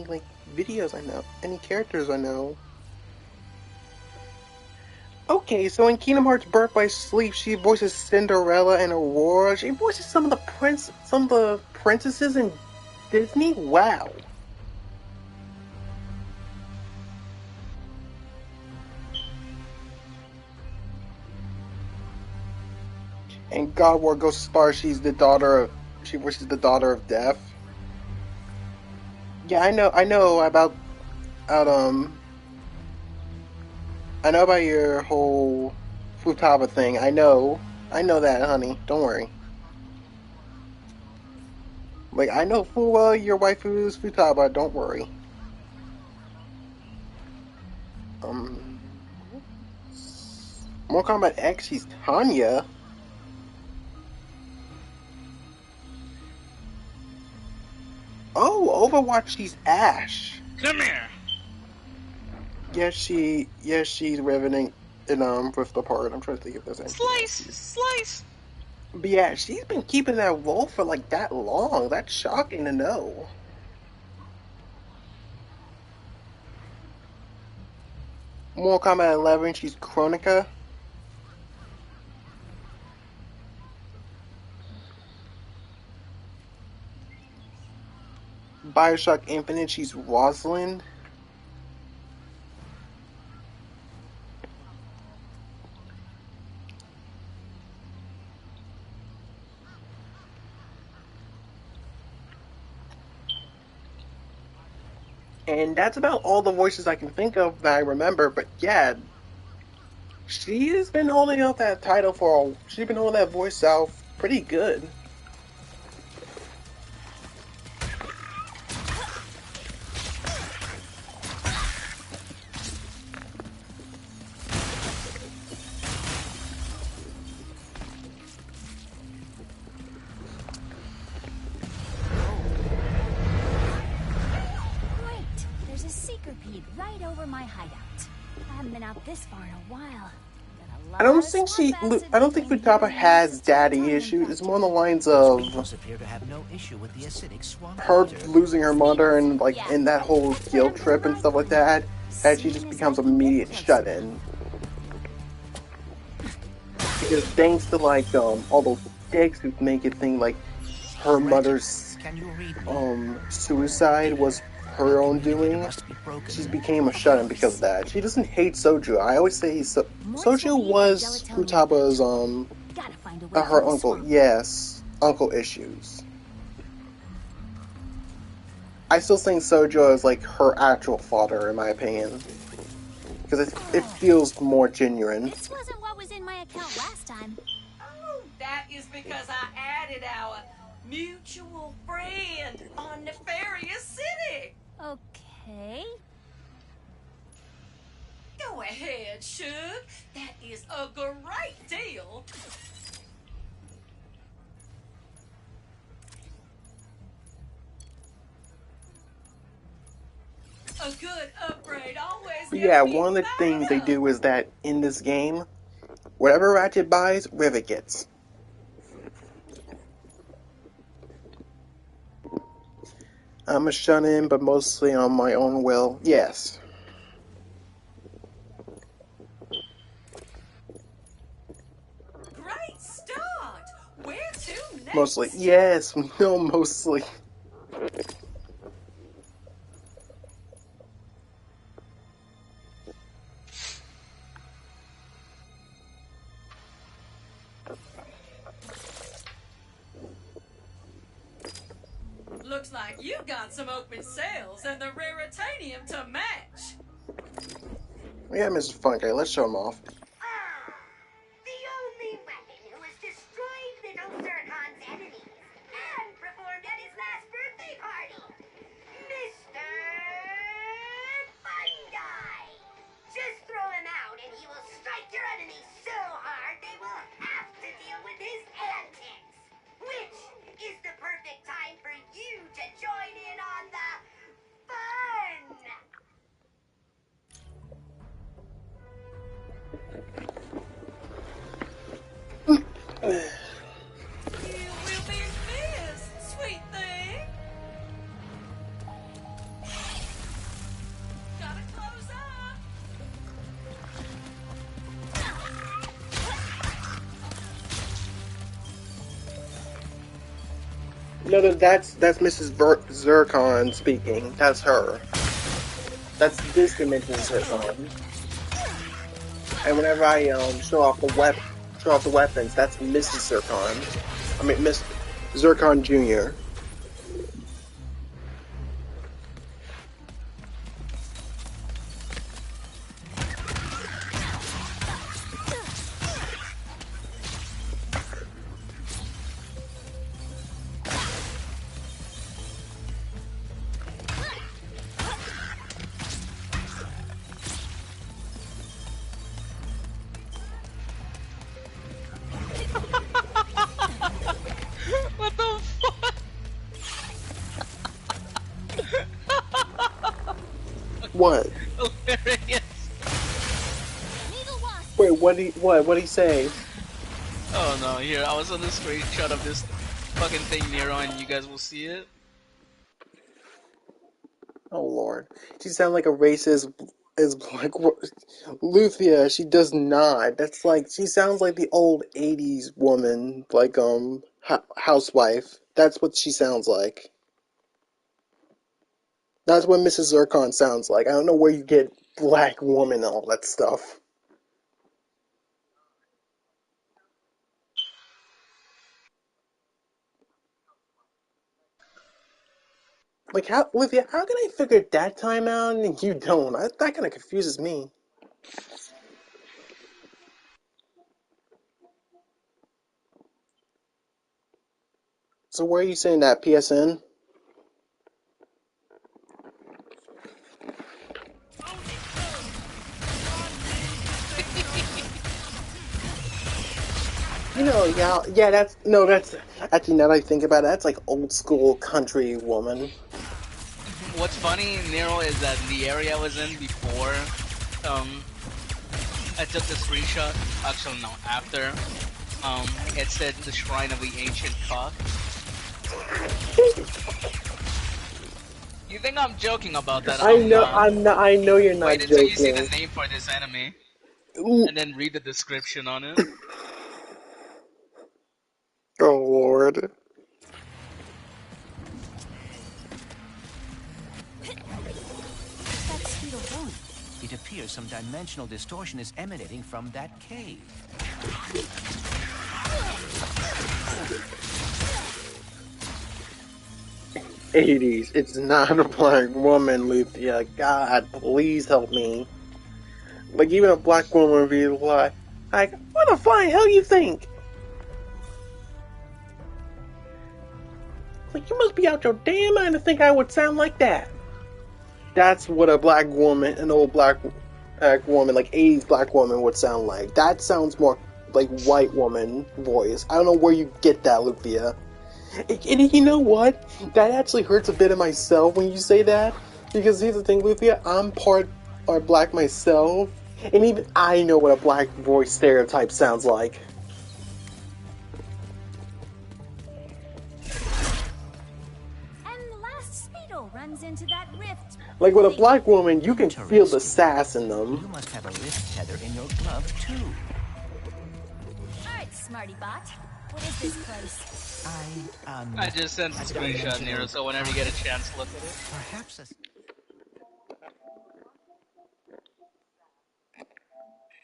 B: like videos I know, any characters I know. Okay, so in Kingdom Hearts Birth by Sleep, she voices Cinderella and Aurora. She voices some of the princesses in Disney. Wow. And God War goes as far as she voices the daughter of Death. Yeah, I know about your whole Futaba thing. I know that, honey. Don't worry. Like, I know full well your waifu is Futaba. Don't worry. Mortal Kombat X, she's Tanya. Oh, Overwatch, she's Ash.
A: Come here.
B: Yes, she's Revenant in Rift Apart. I'm trying to think if there's anything
A: Slice.
B: But yeah, she's been keeping that role for like that long. That's shocking to know. Mortal Kombat 11, she's Chronica. Bioshock Infinite, she's Rosalind. And that's about all the voices I can think of that I remember, but yeah, she's been holding out that title she's been holding that voice out pretty good.
N: Right over my hideout. I haven't been out this far in a while.
B: I don't think Futaba has daddy issues. It's more on the lines of her losing her mother and like in that whole guilt trip and stuff like that. That she just becomes an immediate shut-in. Because thanks to like all those dicks who make it think like her mother's suicide was her own doing, she became a shut-in because of that. She doesn't hate Soju. I always say Soju was Futaba's her uncle. Yes, uncle issues. I still think Soju is like her actual father, in my opinion, because it feels more genuine.
N: This wasn't what was in my account last time.
K: Oh, that is because I added our mutual friend on Nefarious City.
N: Okay.
K: Go ahead, Shug. That is a great deal. A good upgrade always
B: But yeah, one of the things they do is that in this game, whatever Ratchet buys, Rivet gets. I'm a shut-in, but mostly on my own will. Yes.
K: Great start. Where to next?
B: Mostly. Yes. No, mostly.
K: Looks like you got some open sales and the raritanium to match.
B: Yeah, Mrs. Funky, let's show him off.
J: The
K: will be missed, sweet thing. Gotta close up.
B: No, that's Mrs. Zircon speaking. That's her. That's this dimension's Zircon. And whenever I show off the weapons, that's Mrs. Zircon. I mean Miss Zircon Jr.
A: What the fuck?
B: What?
A: Hilarious.
B: Wait, what'd he say?
A: Oh no, here, I was on the screenshot of this fucking thing, Nero, and you guys will see it.
B: Oh lord. She sounds like a racist is like Luthia, she does not. That's like she sounds like the old 80s woman, like housewife. That's what she sounds like. That's what Mrs. Zircon sounds like. I don't know where you get black woman and all that stuff. Like, how, Olivia, how can I figure that time out and you don't? That kind of confuses me. So where are you saying that, PSN? You know, yeah, that's, actually, now that I think about it, that's like old school country woman.
A: What's funny, Nero, is that the area I was in before, I took the screenshot, actually no, after, it said the Shrine of the Ancient Cock. You think I'm joking about that? I'm not.
B: I know you're not
A: Wait until you see
B: joking.
A: the name for this enemy, and then read the description on it.
B: Oh lord.
C: It appears some dimensional distortion is emanating from that cave.
B: '80s. It's not a black woman, Luthia. God, please help me. Like, even a black woman would be like, what the flying hell you think? Like, you must be out your damn mind to think I would sound like that. That's what a black woman, an old black woman, like 80s black woman would sound like. That sounds more like white woman voice. I don't know where you get that, Luthia. And you know what? That actually hurts a bit of myself when you say that. Because here's the thing, Luthia, I'm part black myself. And even I know what a black voice stereotype sounds like.
N: And the last Speedo runs into that rift.
B: Like with a black woman, you can feel the sass in them.
C: You must have a wrist tether in your glove, too.
N: Alright, smarty bot. What is this place?
A: I just sent a screenshot, Nero, so whenever you get a chance, look at it.
C: Perhaps a...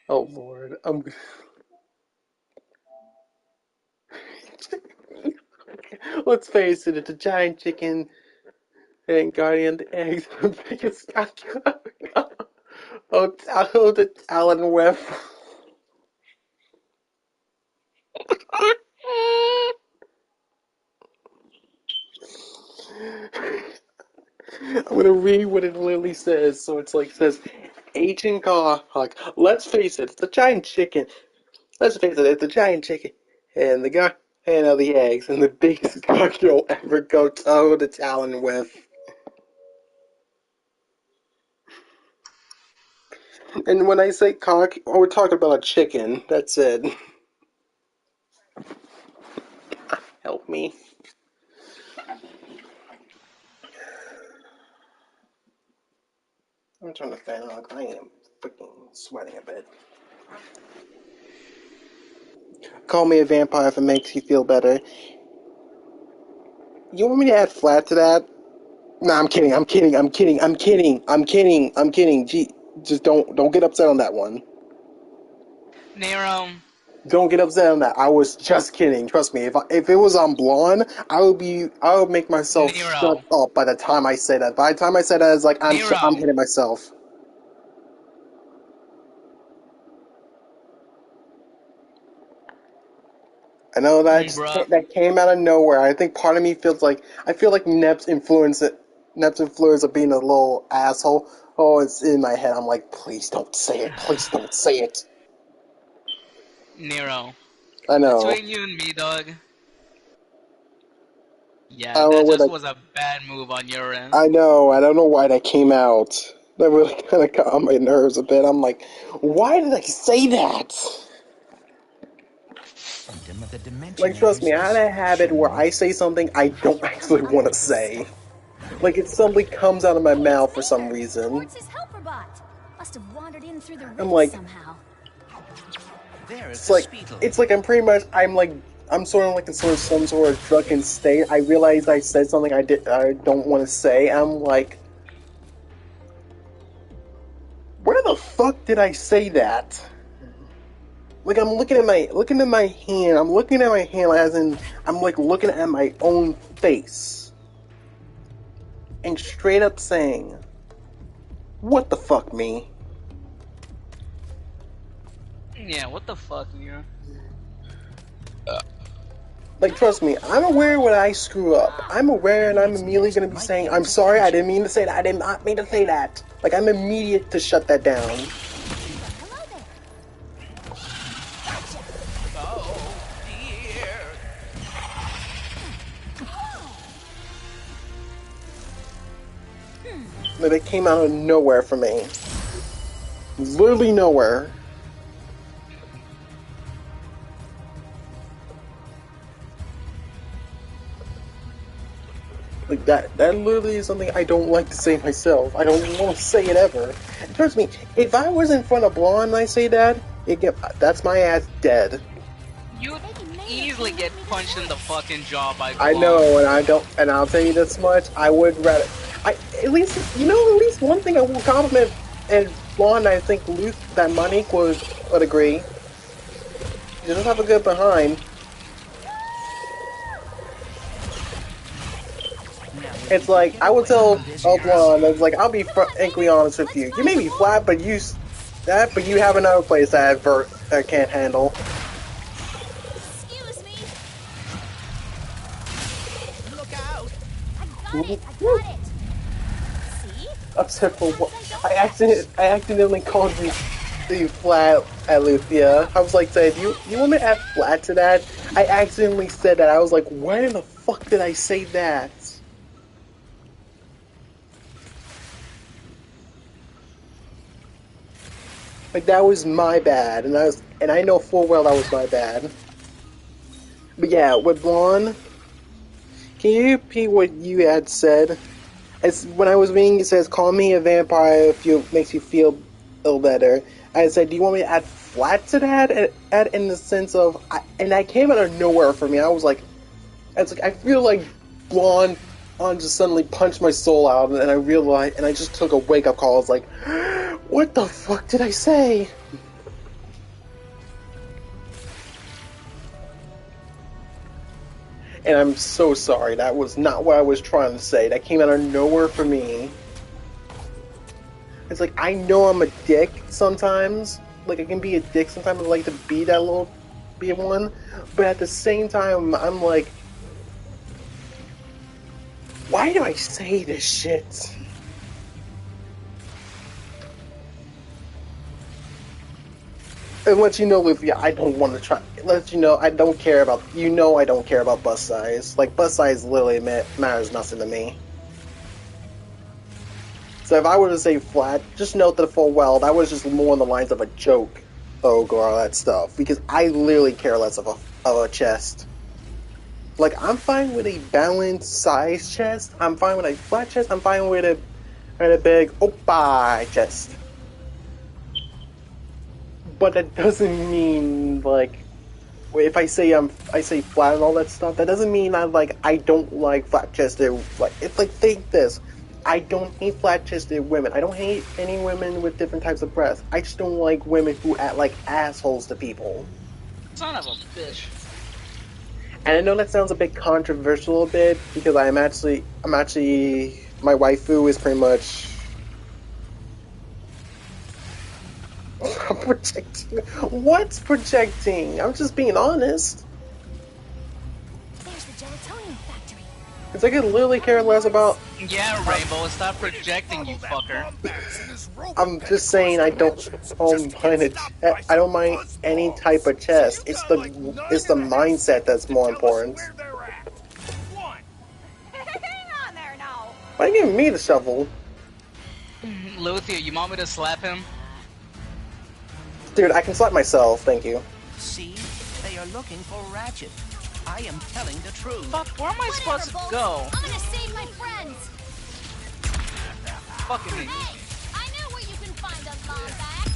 B: Oh lord, let's face it, it's a giant chicken and guardian the eggs the biggest oh the Talon Whip. I'm gonna read what it literally says. So it's like, it says, Agent Garhawk, let's face it, it's a giant chicken. Let's face it, it's a giant chicken. And the guy, and the eggs, and the biggest cock you'll ever go toe to Talon with. And when I say cock, we're talking about a chicken. That's it. Help me. I'm gonna turn the fan on. I am freaking sweating a bit. Call me a vampire if it makes you feel better. You want me to add flat to that? Nah, I'm kidding. I'm kidding. I'm kidding. I'm kidding. I'm kidding. I'm kidding. Gee, just don't get upset on that one.
A: Nero.
B: Don't get upset on that. I was just kidding. Trust me. If it was on blonde, I would make myself shut
A: Nero.
B: up by the time I say that. By the time I say that, it's like I'm
A: Nero.
B: hitting myself. I know
A: Bruh.
B: that came out of nowhere. I think part of me I feel like Nep's influence of being a little asshole. Oh, it's in my head. I'm like, please don't say it. Please don't say it.
A: Nero.
B: I know.
A: Between you and me, dog.
B: I
A: Yeah,
B: don't know
A: that
B: where
A: just
B: that.
A: was a bad move on your
B: I
A: end.
B: know. I don't know why that came out. That really kind of got on my nerves a bit. I'm like, why did I say that?
C: Symptom of the
B: Like, trust
C: Dimensionator's
B: me, I had a habit where
C: destruction.
B: I say something I don't actually want to say. Like, it suddenly comes out of my mouth for some reason.
N: Towards his helper bot. Must have wandered in through the
B: I'm
N: roof
B: like,
N: somehow.
C: There is
B: it's
C: the
B: like,
C: Speetle.
B: I'm sort of like in sort of some sort of drunken state. I realized I said something I don't want to say. I'm like, where the fuck did I say that? Like I'm looking at my hand. I'm looking at my hand as in I'm like looking at my own face and straight up saying, "What the fuck, me?"
A: Yeah, what the fuck, Nero?
B: Like, trust me, I'm aware when I screw up. I'm aware, and I'm
C: Its
B: immediately
C: nest
B: gonna be
C: might be
B: saying,
C: able
B: "I'm
C: to
B: sorry, I
C: pinch
B: didn't
C: it.
B: mean to say that. I did not mean to say that." Like, I'm immediate to shut that down.
N: Hello there.
C: Oh dear.
B: Like, it came out of nowhere for me. Literally nowhere. Like that literally is something I don't like to say myself. I don't want to say it ever. And trust me, if I was in front of Blonde and I say that, that's my ass dead.
A: You'd easily get punched in the fucking jaw by
B: I
A: Blonde.
B: know, and I don't, and I'll tell you this much: I would rather, at least at least one thing I will compliment and Blonde. I think that Monique would agree. She does have a good behind. It's like I would tell Blonde, it's like I'll be frankly honest with you. You may be flat, but but you have another place that can't handle.
N: Excuse me.
C: Look out!
N: I got it. See?
B: Upset for what?
N: Sometimes I don't
B: I accidentally called you flat at Luthia. I was like, "Say, you want me to add flat to that?" I accidentally said that. I was like, "Why in the fuck did I say that?" Like that was my bad, and I know full well that was my bad. But yeah, with Blonde, can you repeat what you had said? It's when I was reading, it says, "Call me a vampire if you makes you feel ill better." I said, "Do you want me to add flat to that?" And add in the sense of, and that came out of nowhere for me. I feel like Blonde on just suddenly punched my soul out, and I realized, and I just took a wake up call. I was like, "What the fuck did I say?" And I'm so sorry. That was not what I was trying to say. That came out of nowhere for me. It's like, I know I'm a dick sometimes. Like, I can be a dick sometimes. I like to be one. But at the same time, I'm like, why do I say this shit? And let you know, Luffy, I don't want to try. Let you know, I don't care about. I don't care about bus size. Like, bus size literally matters nothing to me. So if I were to say flat, just note that full well, that was just more on the lines of a joke. Oh, girl, that stuff. Because I literally care less of a chest. Like, I'm fine with a balanced size chest. I'm fine with a flat chest. I'm fine with a big oppa chest. But that doesn't mean, like, if I say I say flat and all that stuff, that doesn't mean I don't like flat chested. Like, it's like, think this. I don't hate flat chested women. I don't hate any women with different types of breasts. I just don't like women who act like assholes to people.
A: Son of a bitch.
B: And I know that sounds a bit controversial because I'm actually my waifu is pretty much projecting. What's projecting? I'm just being honest.
N: There's the gelatonium factory.
B: Because I could literally care less about.
A: Yeah, Rainbow, stop projecting, you fucker.
B: I'm just saying I don't mind any type of chest. It's the mindset that's more important.
J: Hang on there now.
B: Why are you giving me the shovel?
A: Luthia, you want me to slap him?
B: Dude, I can slap myself, thank you.
C: See? They are looking for Ratchet. I am telling the truth.
A: Fuck, where am I supposed to go?
N: I'm gonna save my friends.
A: Fucking me.
N: Hey, I know where you can find a lombax.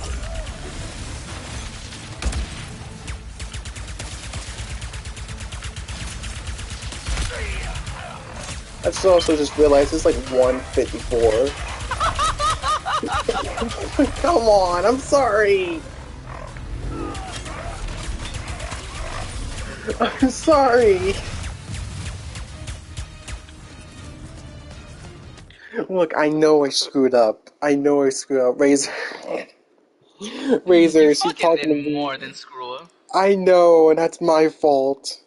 B: I just also just realized it's like 154. Come on, I'm sorry. I'm sorry. Look, I know I screwed up. Razor. Razor, she's talking to me.
A: More than screw up.
B: I know, and that's my fault.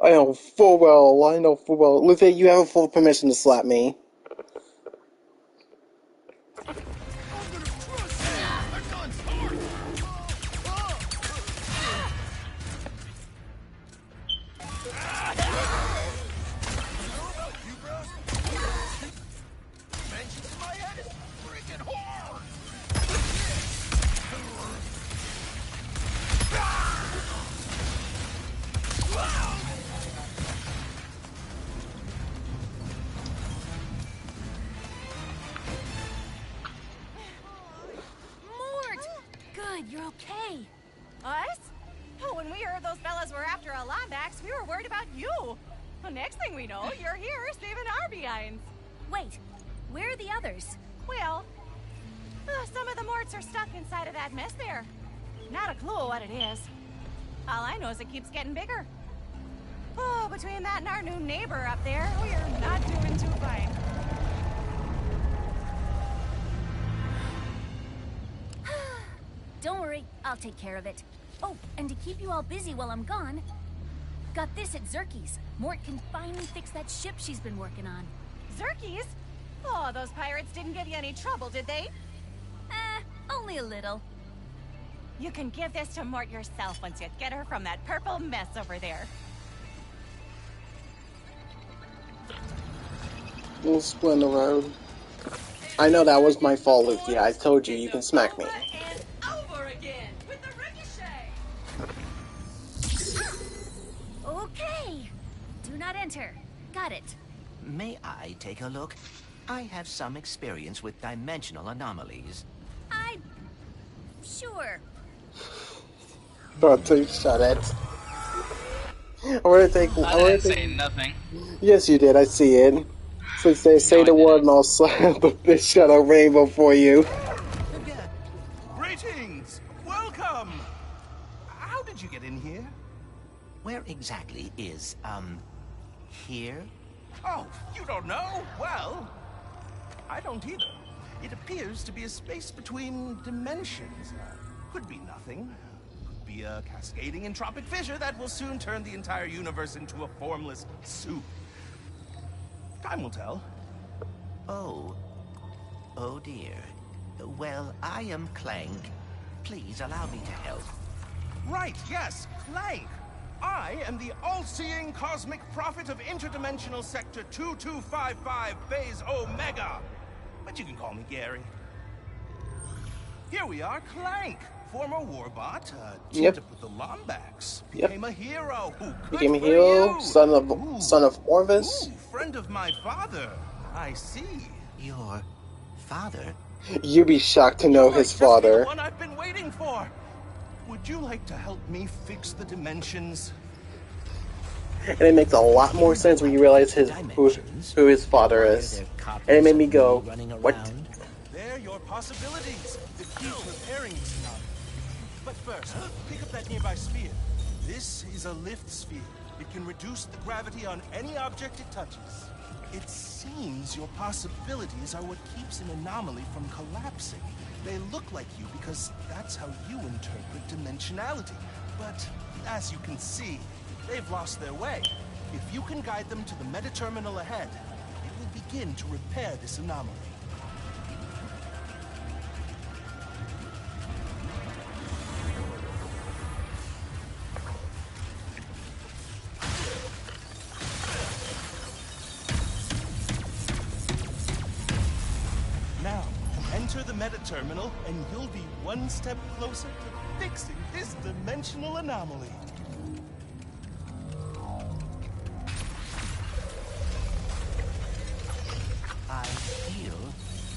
B: I know full well. Luthia, you have full permission to slap me.
N: You're okay.
J: Us? Oh, when we heard those fellas were after a Lombax, we were worried about you. Well, next thing we know, you're here saving our behinds.
N: Wait, where are the others?
J: Well, some of the Morts are stuck inside of that mess there. Not a clue what it is. All I know is it keeps getting bigger. Oh, between that and our new neighbor up there, we're not doing too fine.
N: Don't worry, I'll take care of it. Oh, and to keep you all busy while I'm gone, got this at Zerky's. Mort can finally fix that ship she's been working on.
J: Zerky's? Oh, those pirates didn't give you any trouble, did they?
N: Only a little.
J: You can give this to Mort yourself once you get her from that purple mess over there.
B: We'll split in the road. I know that was my fault, Luthia. I told you, you can smack me.
K: Over again with the ricochet.
N: Okay. Do not enter. Got it.
C: May I take a look? I have some experience with dimensional anomalies.
N: Sure.
B: Don't shut it. I didn't
A: say nothing.
B: Yes, you did. I see it. So say the word and I'll slap the fish out of Rainbow for you.
F: Greetings! Welcome! How did you get in here?
C: Where exactly is, here?
F: Oh, you don't know? Well, I don't either. It appears to be a space between dimensions. Could be nothing. Could be a cascading entropic fissure that will soon turn the entire universe into a formless soup. Time will tell.
C: Oh. Oh dear. Well, I am Clank. Please allow me to help.
F: Right, yes, Clank. I am the all-seeing cosmic prophet of interdimensional sector 2255 phase Omega. But you can call me Gary. Here we are, Clank, Former warbot,
B: Yep.
F: teamed up with the Lombax.
B: Yep.
F: Became a hero. Good
B: Became a
F: for
B: hero,
F: you.
B: son of Orvis.
F: Ooh, friend of my father. I see.
C: Your father?
B: You'd be shocked to know
F: You might
B: his
F: just be
B: father.
F: the one I've been waiting for. Would you like to help me fix the dimensions?
B: And it makes a lot more sense when you realize who his father is. And it made me go, what?
F: They're your possibilities. The key to repairing this anomaly. But first, pick up that nearby sphere. This is a lift sphere. It can reduce the gravity on any object it touches. It seems your possibilities are what keeps an anomaly from collapsing. They look like you because that's how you interpret dimensionality. But as you can see, they've lost their way. If you can guide them to the meta-terminal ahead, it will begin to repair this anomaly. Now, enter the meta-terminal, and you'll be one step closer to fixing this dimensional anomaly.
C: I feel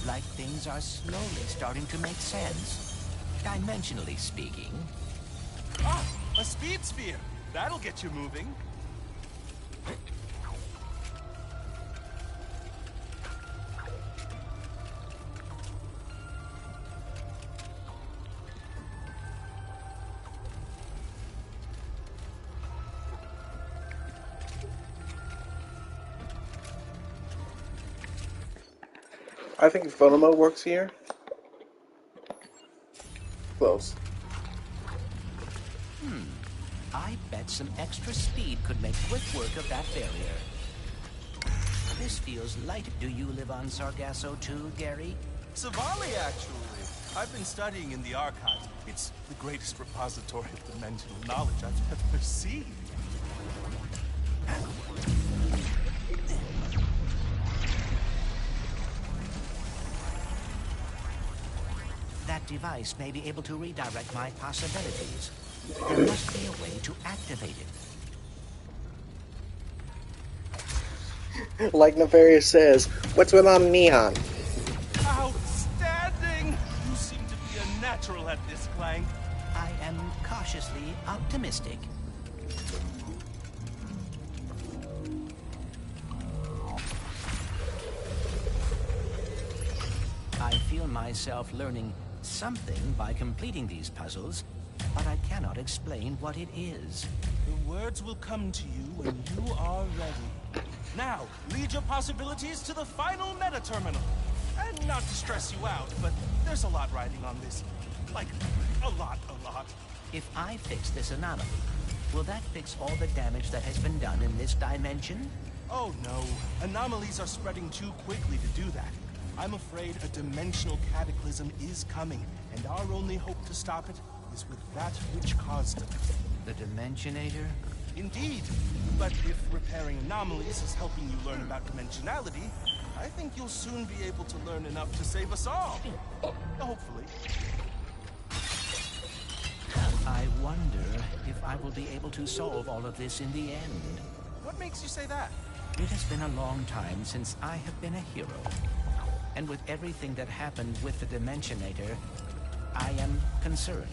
C: like things are slowly starting to make sense. Dimensionally speaking.
F: Ah, a speed sphere. That'll get you moving.
B: I think photo mode works here. Close.
C: I bet some extra speed could make quick work of that barrier. This feels light. Do you live on Sargasso too, Gary?
F: Savali, actually. I've been studying in the archives. It's the greatest repository of dimensional knowledge I've ever seen.
C: That device may be able to redirect my possibilities. There must be a way to activate it.
B: Like Nefarious says, what's going on Neon?
F: Outstanding! You seem to be a natural at this, Clank.
C: I am cautiously optimistic. I feel myself learning something by completing these puzzles, but I cannot explain what it is.
F: The words will come to you when you are ready. Now, lead your possibilities to the final meta-terminal. And not to stress you out, but there's a lot riding on this. Like, a lot.
C: If I fix this anomaly, will that fix all the damage that has been done in this dimension?
F: Oh no, anomalies are spreading too quickly to do that. I'm afraid a dimensional cataclysm is coming, and our only hope to stop it is with that which caused it.
C: The Dimensionator?
F: Indeed. But if repairing anomalies is helping you learn about dimensionality, I think you'll soon be able to learn enough to save us all. Hopefully.
C: I wonder if I will be able to solve all of this in the end.
F: What makes you say that?
C: It has been a long time since I have been a hero. And with everything that happened with the Dimensionator, I am concerned.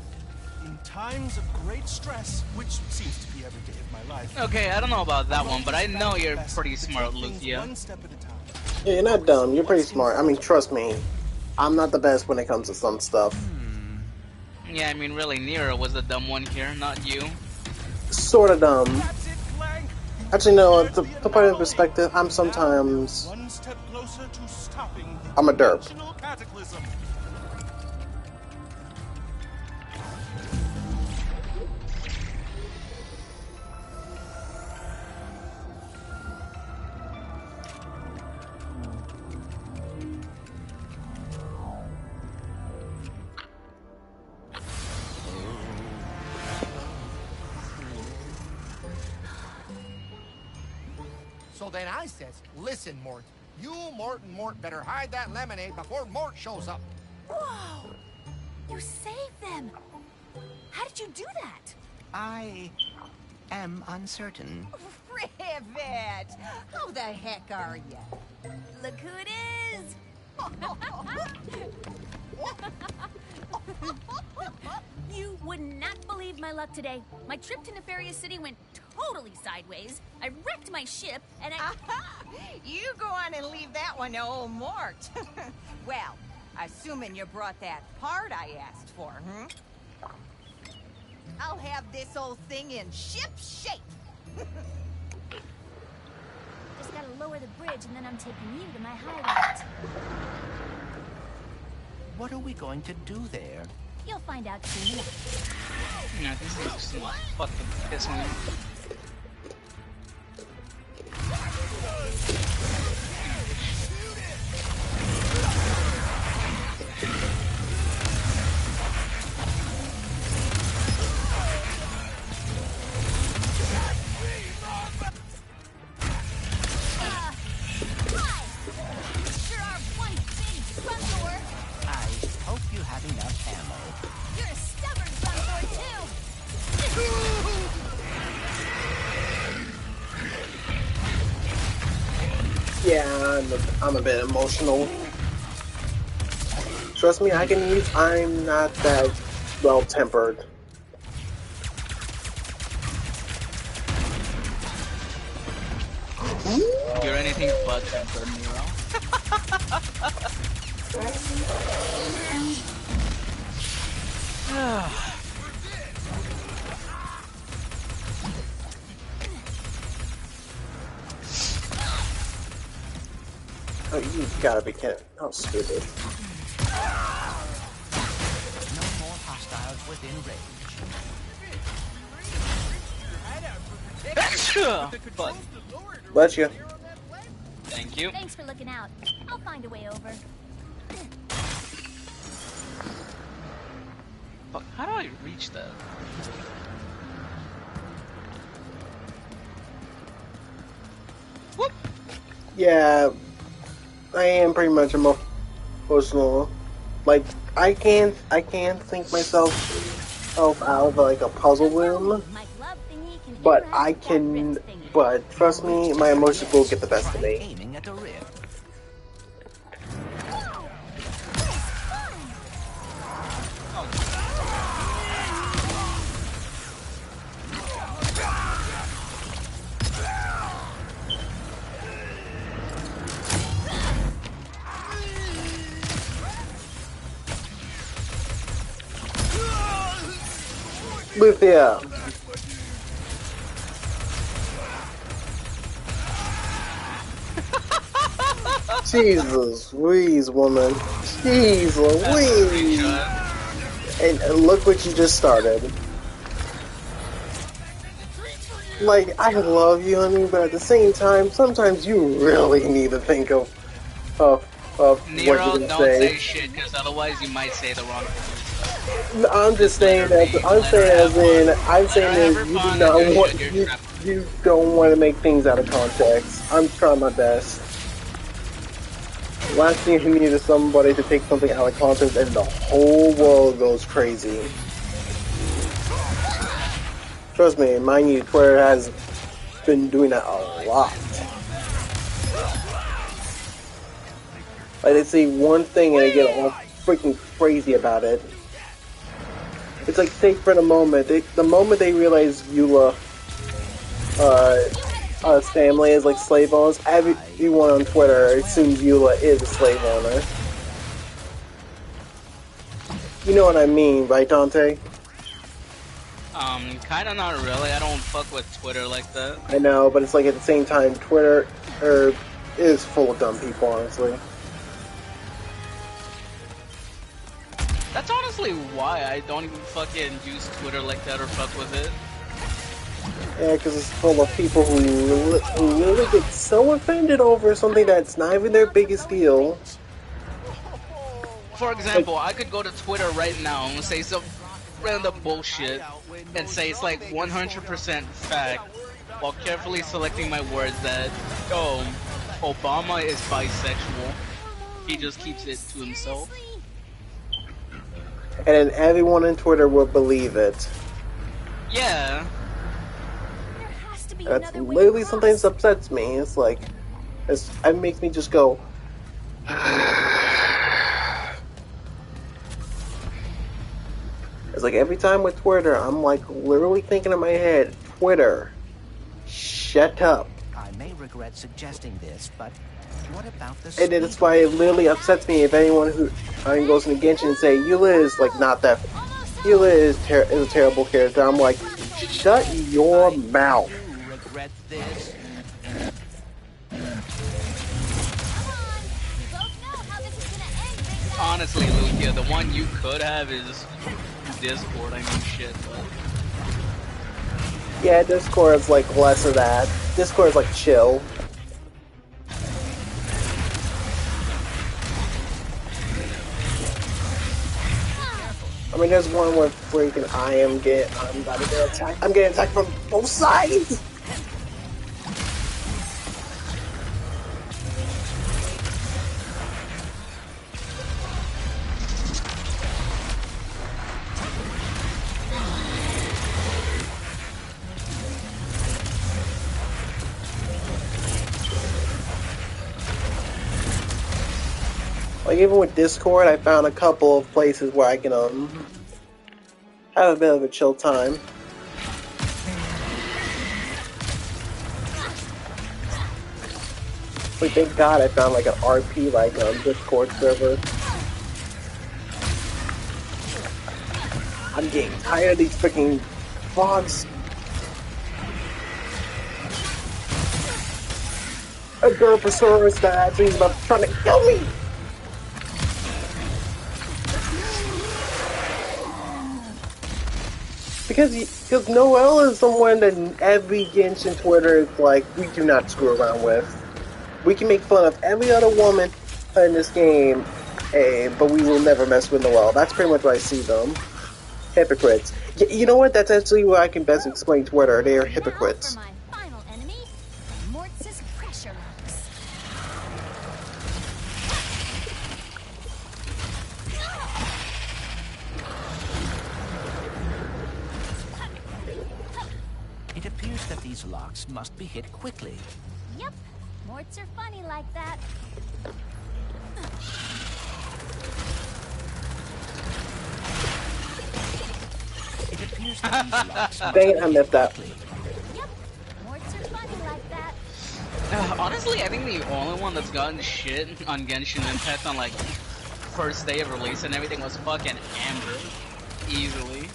F: In times of great stress, which seems to be every day of my life.
A: Okay, I don't know about that one, but I know you're pretty smart, Lucia.
F: One step at a time.
B: Yeah, you're not dumb. You're pretty smart. I mean, trust me. I'm not the best when it comes to some stuff.
A: Yeah, I mean, really, Nero was the dumb one here, not you.
B: Sort of dumb. Actually, no, to put it in perspective, I'm sometimes...
F: One step closer to stopping the
B: I'm a derp.
F: dimensional cataclysm.
O: So then I says, listen, Mort, you, Mort, and Mort better hide that lemonade before Mort shows up.
N: Whoa! You saved them! How did you do that?
C: I am uncertain.
P: Rivet! How the heck are you?
N: Look who it is! You would not believe my luck today. My trip to Nefarious City went totally sideways. I wrecked my ship, and I...
P: You go on and leave that one to old Mort. Well, assuming you brought that part I asked for, I'll have this old thing in ship shape.
N: Just gotta lower the bridge, and then I'm taking you to my hideout.
C: What are we going to do there?
N: You'll find out soon.
A: Yeah, this is just fucking pissing me.
N: Sure are one big bungalower.
C: I hope you have enough ammo.
N: You're a stubborn bungalower, too.
B: Yeah, I'm a bit emotional. Trust me, I'm not that well-tempered.
A: You're anything but tempered, Nero.
B: Oh, you gotta be kidding. How stupid.
C: No more hostiles within range.
A: But,
B: Bless you.
A: thank you.
N: Thanks for looking out. I'll find a way over.
A: Fuck, how do I reach that? Whoop!
B: Yeah, I am pretty much emotional. Like, I can't think myself out of like a puzzle room, but I can. But trust me, my emotions will get the best of me.
C: Aiming at a rift.
B: Luthia. Jesus Louise, woman. Jeez Louise. And look what you just started. Like, I love you, honey, but at the same time, sometimes you really need to think of
A: Nero,
B: what you're gonna
A: don't say shit, because otherwise you might say the wrong thing.
B: I'm just saying that. I'm saying that you do not want you don't want to make things out of context. I'm trying my best. The last thing you need is somebody to take something out of context and the whole world goes crazy. Trust me, mind you, Twitter has been doing that a lot. Like, they see one thing and they get all freaking crazy about it. It's like, take for the moment. The moment they realize Eula's family is like slave owners, everyone on Twitter assumes Eula is a slave owner. You know what I mean, right, Dante?
A: Kinda not really. I don't fuck with Twitter like that.
B: I know, but it's like at the same time, Twitter is full of dumb people, honestly.
A: That's honestly why I don't even fucking use Twitter like that or fuck with it.
B: Yeah, because it's full of people who really get so offended over something that's not even their biggest deal.
A: For example, I could go to Twitter right now and say some random bullshit and say it's like 100% fact while carefully selecting my words that, oh, Obama is bisexual. He just keeps it to himself.
B: and then everyone on Twitter will believe it.
A: Yeah.
B: That's literally something that upsets me. It's like, it makes me just go. It's like every time with Twitter, I'm like literally thinking in my head, Twitter, shut up.
C: I may regret suggesting this, but what about the
B: And that's why it literally upsets me if anyone who goes into Genshin and say, Eula is like not that. Eula is a terrible character. I'm like, shut your mouth.
C: Regret this.
A: Honestly, Lucia, the one you could have is Discord. I mean, shit, but...
B: Yeah, Discord is like less of that. Discord is like chill. I mean, there's one where freaking I'm about to get attacked. I'm getting attacked from both sides. Like, even with Discord, I found a couple of places where I can, have a bit of a chill time. Like, thank God I found, like, an RP, like, Discord server. I'm getting tired of these freaking frogs. A Derposaurus that actually is about trying to kill me! Because Noelle is someone that every Genshin Twitter is like, we do not screw around with. We can make fun of every other woman in this game, but we will never mess with Noelle. That's pretty much what I see them. Hypocrites. You know what? That's actually where I can best explain Twitter. They are hypocrites.
C: It appears that these locks must be hit quickly.
N: Yep, Morts are funny like that.
C: It appears that these locks must
B: Dang it, I missed that.
N: Yep, Morts are funny like that.
A: Honestly, I think the only one that's gotten shit on Genshin Impact on like first day of release and everything was fucking Amber. Easily.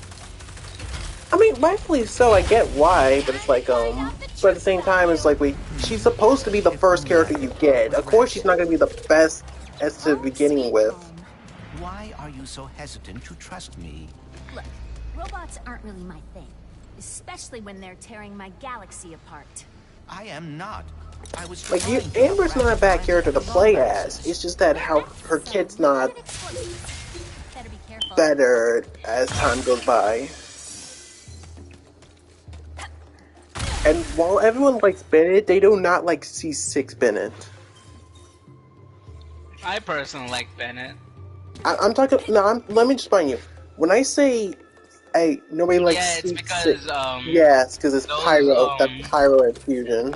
B: I mean, rightfully so, I get why, but it's like, but at the same time, it's like, she's supposed to be the first character you get. Of course she's not gonna be the best as to beginning with.
C: Why are you so hesitant to trust me?
N: Look, robots aren't really my thing. Especially when they're tearing my galaxy apart.
C: I am not. I was
B: like, Amber's not a bad character to play as. It's just that how her kit's not better as time goes by. And while everyone likes Bennett, they do not like C6 Bennett.
A: I personally like Bennett.
B: I'm talking. No, let me just find you. When I say, "Hey, nobody likes
A: C6," it's because
B: yes, because it's pyro. That pyro infusion.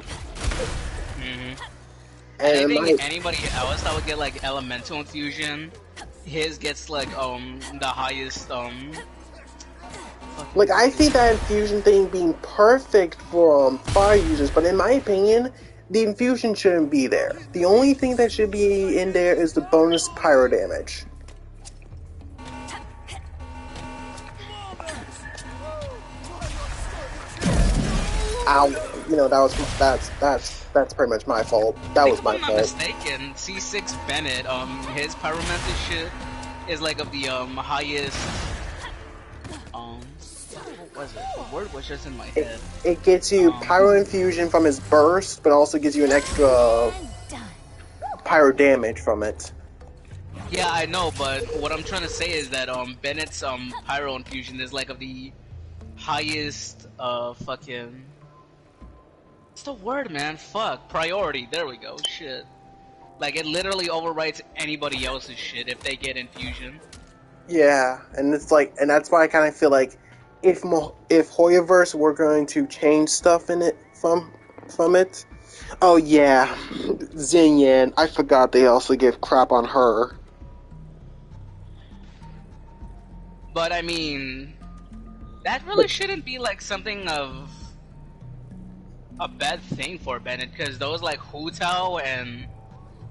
A: And I think anybody else that would get like elemental infusion, his gets like the highest
B: Like, I see that infusion thing being perfect for fire users, but in my opinion, the infusion shouldn't be there. The only thing that should be in there is the bonus pyro damage. Ow! You know, that's pretty much my fault. That was my fault.
A: If I'm not mistaken, C6 Bennett, his pyromancer shit is like of the highest. What was it? The word was just in my head.
B: It gets you pyro infusion from his burst, but also gives you an extra pyro damage from it.
A: Yeah, I know, but what I'm trying to say is that Bennett's pyro infusion is like of the highest fucking. What's the word, man? Fuck, priority. There we go. Shit. Like, it literally overwrites anybody else's shit if they get infusion.
B: Yeah, and it's like, and that's why I kind of feel like if Hoyoverse were going to change stuff in it from it. Oh yeah, Xinyan. I forgot they also give crap on her.
A: But I mean, that really shouldn't be like something of a bad thing for Bennett, because those like Hu Tao and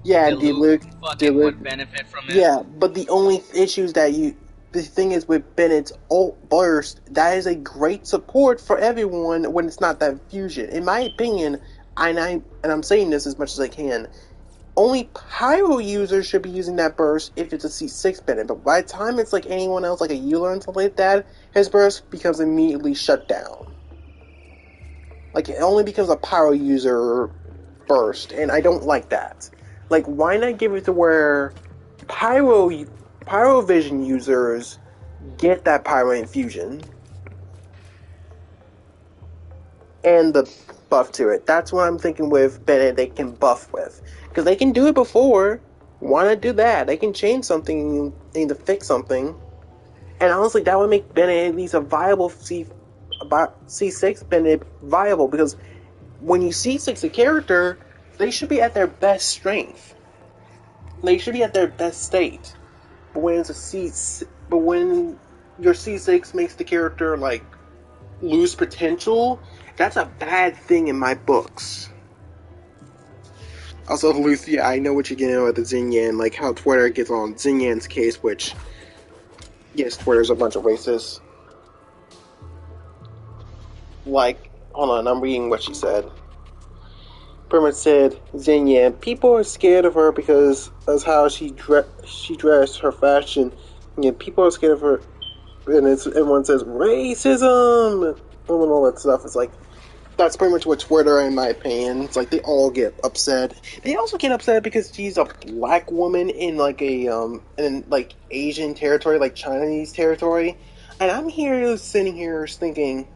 B: Yeah,
A: Diluc fucking
B: Diluc.
A: would benefit from it.
B: Yeah, but the only issue is that the thing is with Bennett's burst, that is a great support for everyone when it's not that fusion. In my opinion, and I'm saying this as much as I can, only Pyro users should be using that burst if it's a C6 Bennett, but by the time it's like anyone else, like a Euler and stuff like that, his burst becomes immediately shut down. Like, it only becomes a Pyro user burst, and I don't like that. Like, why not give it to where Pyrovision users get that Pyro infusion and the buff to it? That's what I'm thinking with Bennett they can buff with. Because they can do it before. Why not do that? They can change something, they need to fix something. And honestly, that would make Bennett at least a viable C6 Bennett viable, because when you C6 a character, they should be at their best strength. They should be at their best state. But when your C6 makes the character like lose potential, that's a bad thing in my books. Also, Lucia, I know what you're getting at with the Xinyan, like how Twitter gets on Xinyan's case, which, yes, Twitter's a bunch of racists. Like, hold on, I'm reading what she said. Pretty much said, Xinyan, people are scared of her because of how she dressed, her fashion. Yeah, people are scared of her, and everyone says racism and all that stuff. It's like, that's pretty much what Twitter, in my opinion, it's like they all get upset. They also get upset because she's a black woman in like in like Asian territory, like Chinese territory, and I'm here sitting here thinking,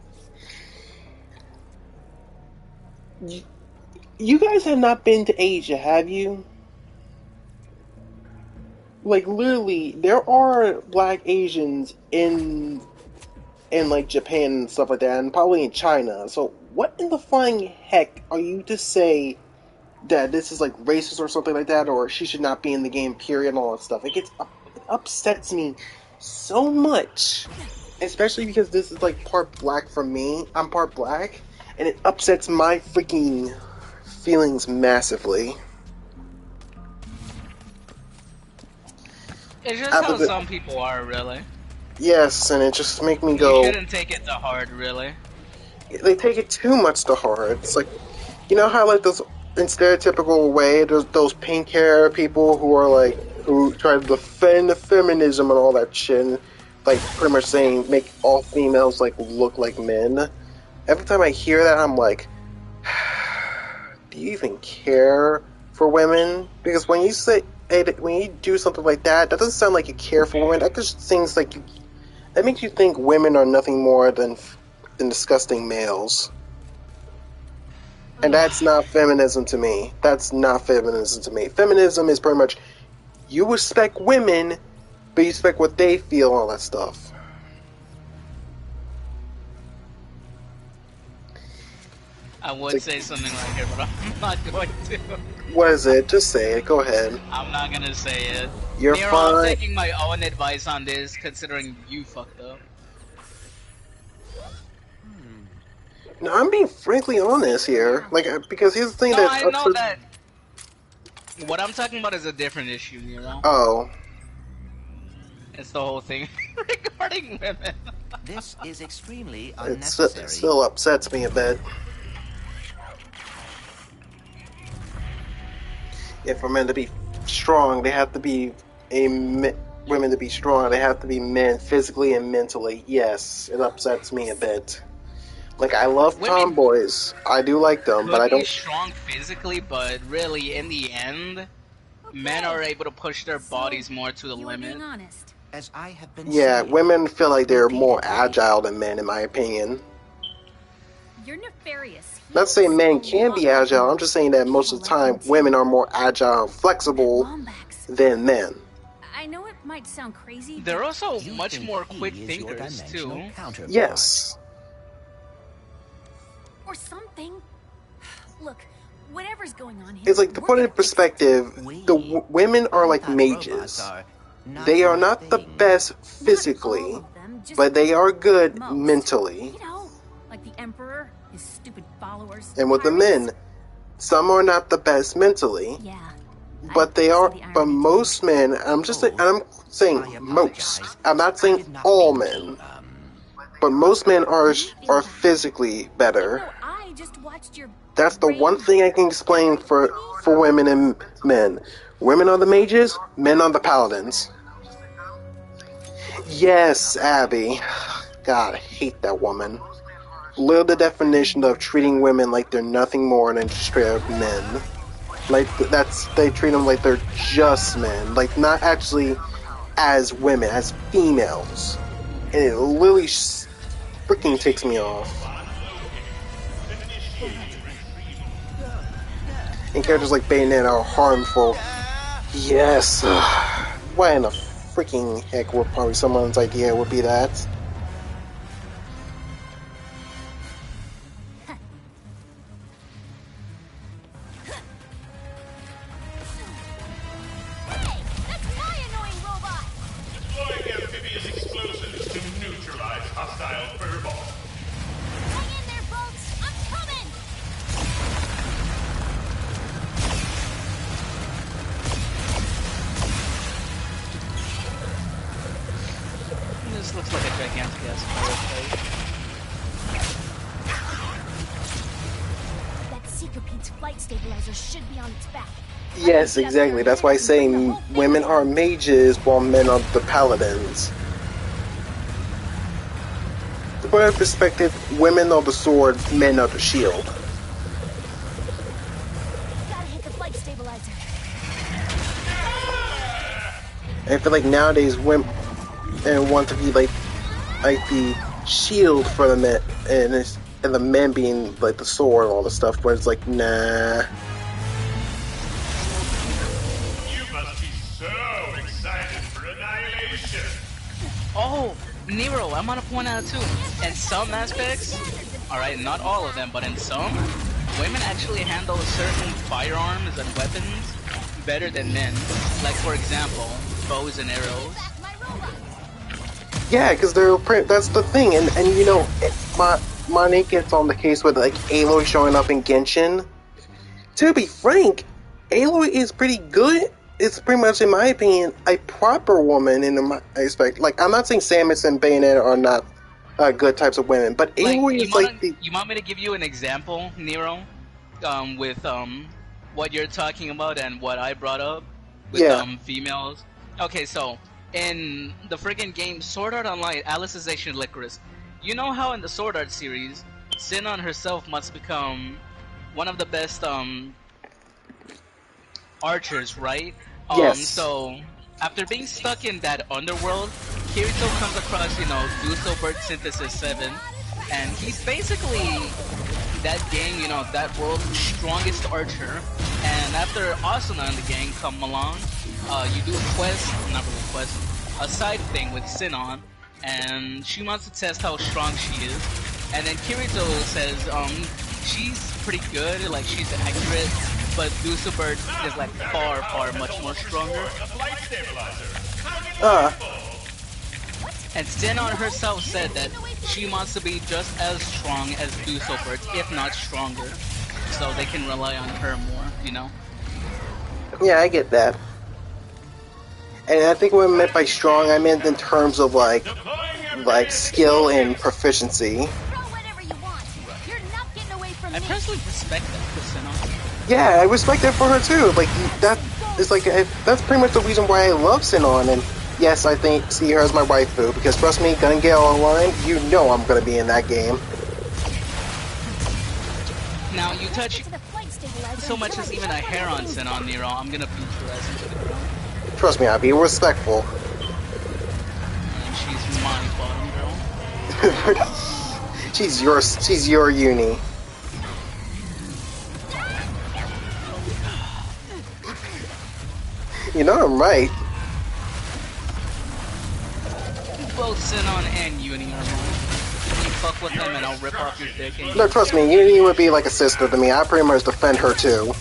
B: you guys have not been to Asia, have you? Like, literally, there are black Asians in like Japan and stuff like that, and probably in China. So what in the flying heck are you to say that this is like racist or something like that, or she should not be in the game, period, and all that stuff? It upsets me so much, especially because this is like part black for me. I'm part black, and it upsets my freaking feelings massively.
A: It's just how some people are, really.
B: Yes, and it just make me go...
A: You shouldn't take it to heart, really.
B: They take it too much to heart. It's like, you know how like those, in stereotypical way, there's those pink hair people who are like, who try to defend the feminism and all that shit, and like pretty much saying make all females like look like men. Every time I hear that, I'm like, do you even care for women? Because when you do something like that, that doesn't sound like you care for women. That just seems like that makes you think women are nothing more than disgusting males. And that's not feminism to me. That's not feminism to me. Feminism is pretty much, you respect women, but you respect what they feel, all that stuff.
A: I would say something right here, but I'm not going to.
B: What is it? Just say it. Go ahead.
A: I'm not gonna say it.
B: You're
A: Nero,
B: fine.
A: I'm taking my own advice on this, considering you fucked up.
B: No, I'm being frankly honest here. Like, because here's the thing that...
A: I know that... What I'm talking about is a different issue, Nero.
B: Oh.
A: It's the whole thing regarding women.
C: This is extremely unnecessary.
B: It still upsets me a bit. If for men to be strong, they have to be women to be strong, they have to be men physically and mentally. Yes, it upsets me a bit. Like, I love tomboys. I do like them, but I don't...
A: be strong physically, but really, in the end, men are able to push their bodies more to the limit.
C: As I have been
B: saying, women feel like they're more agile than men, in my opinion.
N: You're nefarious.
B: Not saying men can be agile, I'm just saying that most of the time, women are more agile and flexible than men.
N: I know it might sound crazy.
A: They're
N: but
A: also
C: You
A: much
C: think
A: more
C: he
A: quick
C: is your
A: thinkers
C: dimensional
A: too.
C: counterpart.
B: Yes.
N: or something. Look, whatever's going on here.
B: It's like, to
N: we're
B: put it
N: gonna
B: in
N: fix it.
B: perspective, the women are
C: I
B: like
C: thought
B: mages.
C: robots are not
B: They are
C: your
B: not the
C: thing.
B: best
N: Not all
B: physically,
N: of them, just
B: but they are good
N: most.
B: mentally.
N: You know, like the Emperor, his stupid followers.
B: And with the
N: pirates.
B: men, some are not the best mentally,
N: Yeah.
B: but they are. But most men, I'm saying
C: I
B: most.
C: apologize.
B: I'm not
C: I
B: saying
C: did not
B: all
C: mean
B: men,
C: to,
B: but most men are physically better.
N: No, I just watched your
B: That's the one thing I can explain for women and men. Women are the mages, men are the paladins. Yes, Abby. God, I hate that woman. Literally the definition of treating women like they're nothing more than straight up men. Like, they treat them like they're just men. Like, not actually as women, as females. And it literally freaking takes me off. And characters like Bayonetta are harmful. Yes. Why in the freaking heck would probably someone's idea would be that?
N: Hey, that's my annoying robot.
Q: Deploying amphibious explosives to neutralize hostile furball.
N: Hang in there, folks. I'm coming.
A: This looks like a gigantic ass firefight.
N: That Seekerpete's flight stabilizer should be on its back.
B: Yes, exactly. That's why I say women are mages while men are the paladins. To put it in perspective, women are the sword, men are the shield.
N: Gotta hit the flight stabilizer.
B: I feel like nowadays women want to be like the shield for the men, and the men being like the sword and all the stuff. Where it's like, nah.
Q: You must be so excited for annihilation.
A: Oh, Nero, I'm gonna point out too. In some aspects, alright, not all of them, but in some, women actually handle certain firearms and weapons better than men. Like, for example, bows and arrows.
B: Yeah, because that's the thing, and you know, my gets on the case with like Aloy showing up in Genshin. To be frank, Aloy is pretty good. It's pretty much, in my opinion, a proper woman in my aspect. Like, I'm not saying Samus and Bayonetta are not good types of women, but Aloy is like the...
A: You want me to give you an example, Nero? With what you're talking about and what I brought up with females. Okay, so in the friggin' game Sword Art Online, Alice's Ancient Licorice, you know how in the Sword Art series, Sinon herself must become one of the best archers, right?
B: Yes.
A: So after being stuck in that underworld, Kirito comes across, you know, Dusselbert Synthesis 7, and he's basically that game, you know, that world's strongest archer. And after Asuna and the gang come along, you do a quest, not really a quest, a side thing with Sinon, and she wants to test how strong she is. And then Kirito says, she's pretty good, like she's accurate, but Dusselbert is like far much more stronger. And Sinon herself said that she wants to be just as strong as Dusselbert, if not stronger, so they can rely on her more, you know?
B: Yeah, I get that. And I think what I meant by strong, I meant in terms of like skill and proficiency.
A: I personally respect that for Sinon.
B: Yeah, I respect that for her too. Like that is like that's pretty much the reason why I love Sinon. And yes, I see her as my waifu because trust me, Gun Gale Online, you know I'm gonna be in that game.
A: Now you touch so much as even a hair on Sinon, Nero, I'm gonna beat your ass into the ground.
B: Trust me, I'll be respectful.
A: And she's my bottom girl.
B: She's your uni. You know I'm right.
A: both Sinon and Uni are mine. You fuck with them and I'll rip off your dick and
B: No, trust me, Unity would be like a sister to me. I pretty much defend her too.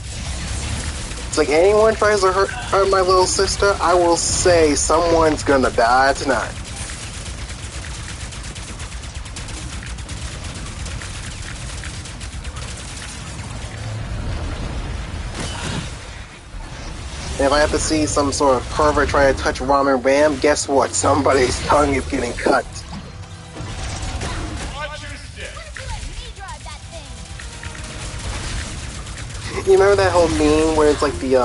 B: It's like anyone tries to hurt my little sister, I will say someone's gonna die tonight. And if I have to see some sort of pervert try to touch Ramen Ram, guess what? Somebody's tongue is getting cut. You remember that whole meme where it's like the,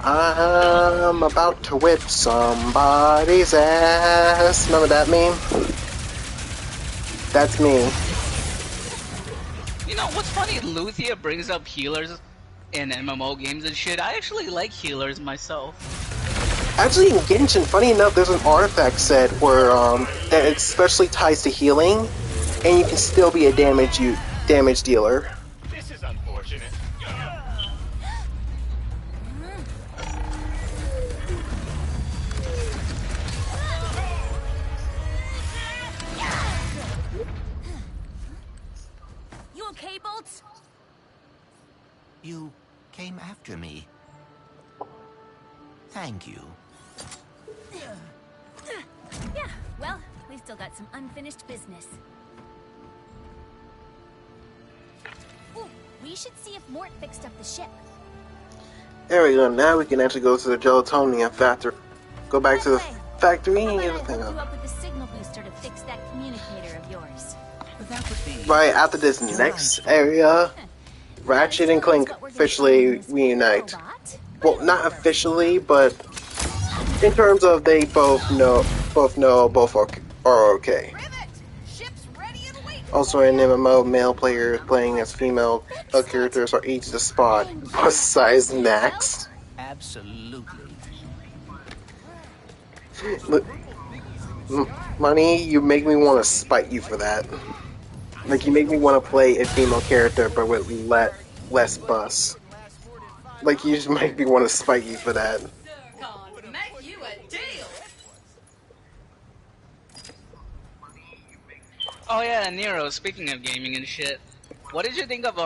B: I'm about to whip somebody's ass? Remember that meme? That's me.
A: You know, what's funny, Luthia brings up healers in MMO games and shit. I actually like healers myself.
B: Actually, in Genshin, funny enough, there's an artifact set where that especially ties to healing, and you can still be a damage dealer.
Q: This is unfortunate.
N: You okay, Bolts?
C: You came after me. Thank you.
N: Yeah, well, we still got some unfinished business. Ooh, we should see if Mort fixed up the ship.
B: There we go, now we can actually go to the Gelatonia factory. Go back to the factory and get the thing
N: Hook you
B: up.
N: up with the signal booster to fix that communicator of yours.
C: That would be...
B: Right after this next area, Ratchet and Clank officially reunite. Well, not officially, but in terms of they both are okay. Also in MMO, male players playing as female characters are easy to spot, besides Max.
C: Absolutely.
B: Look, Money, you make me want to spite you for that. Like, you make me want to play a female character, but with less bus. Like, you just make me want to spite you for that.
K: Make you a deal.
A: Oh yeah, Nero, speaking of gaming and shit, what did you think of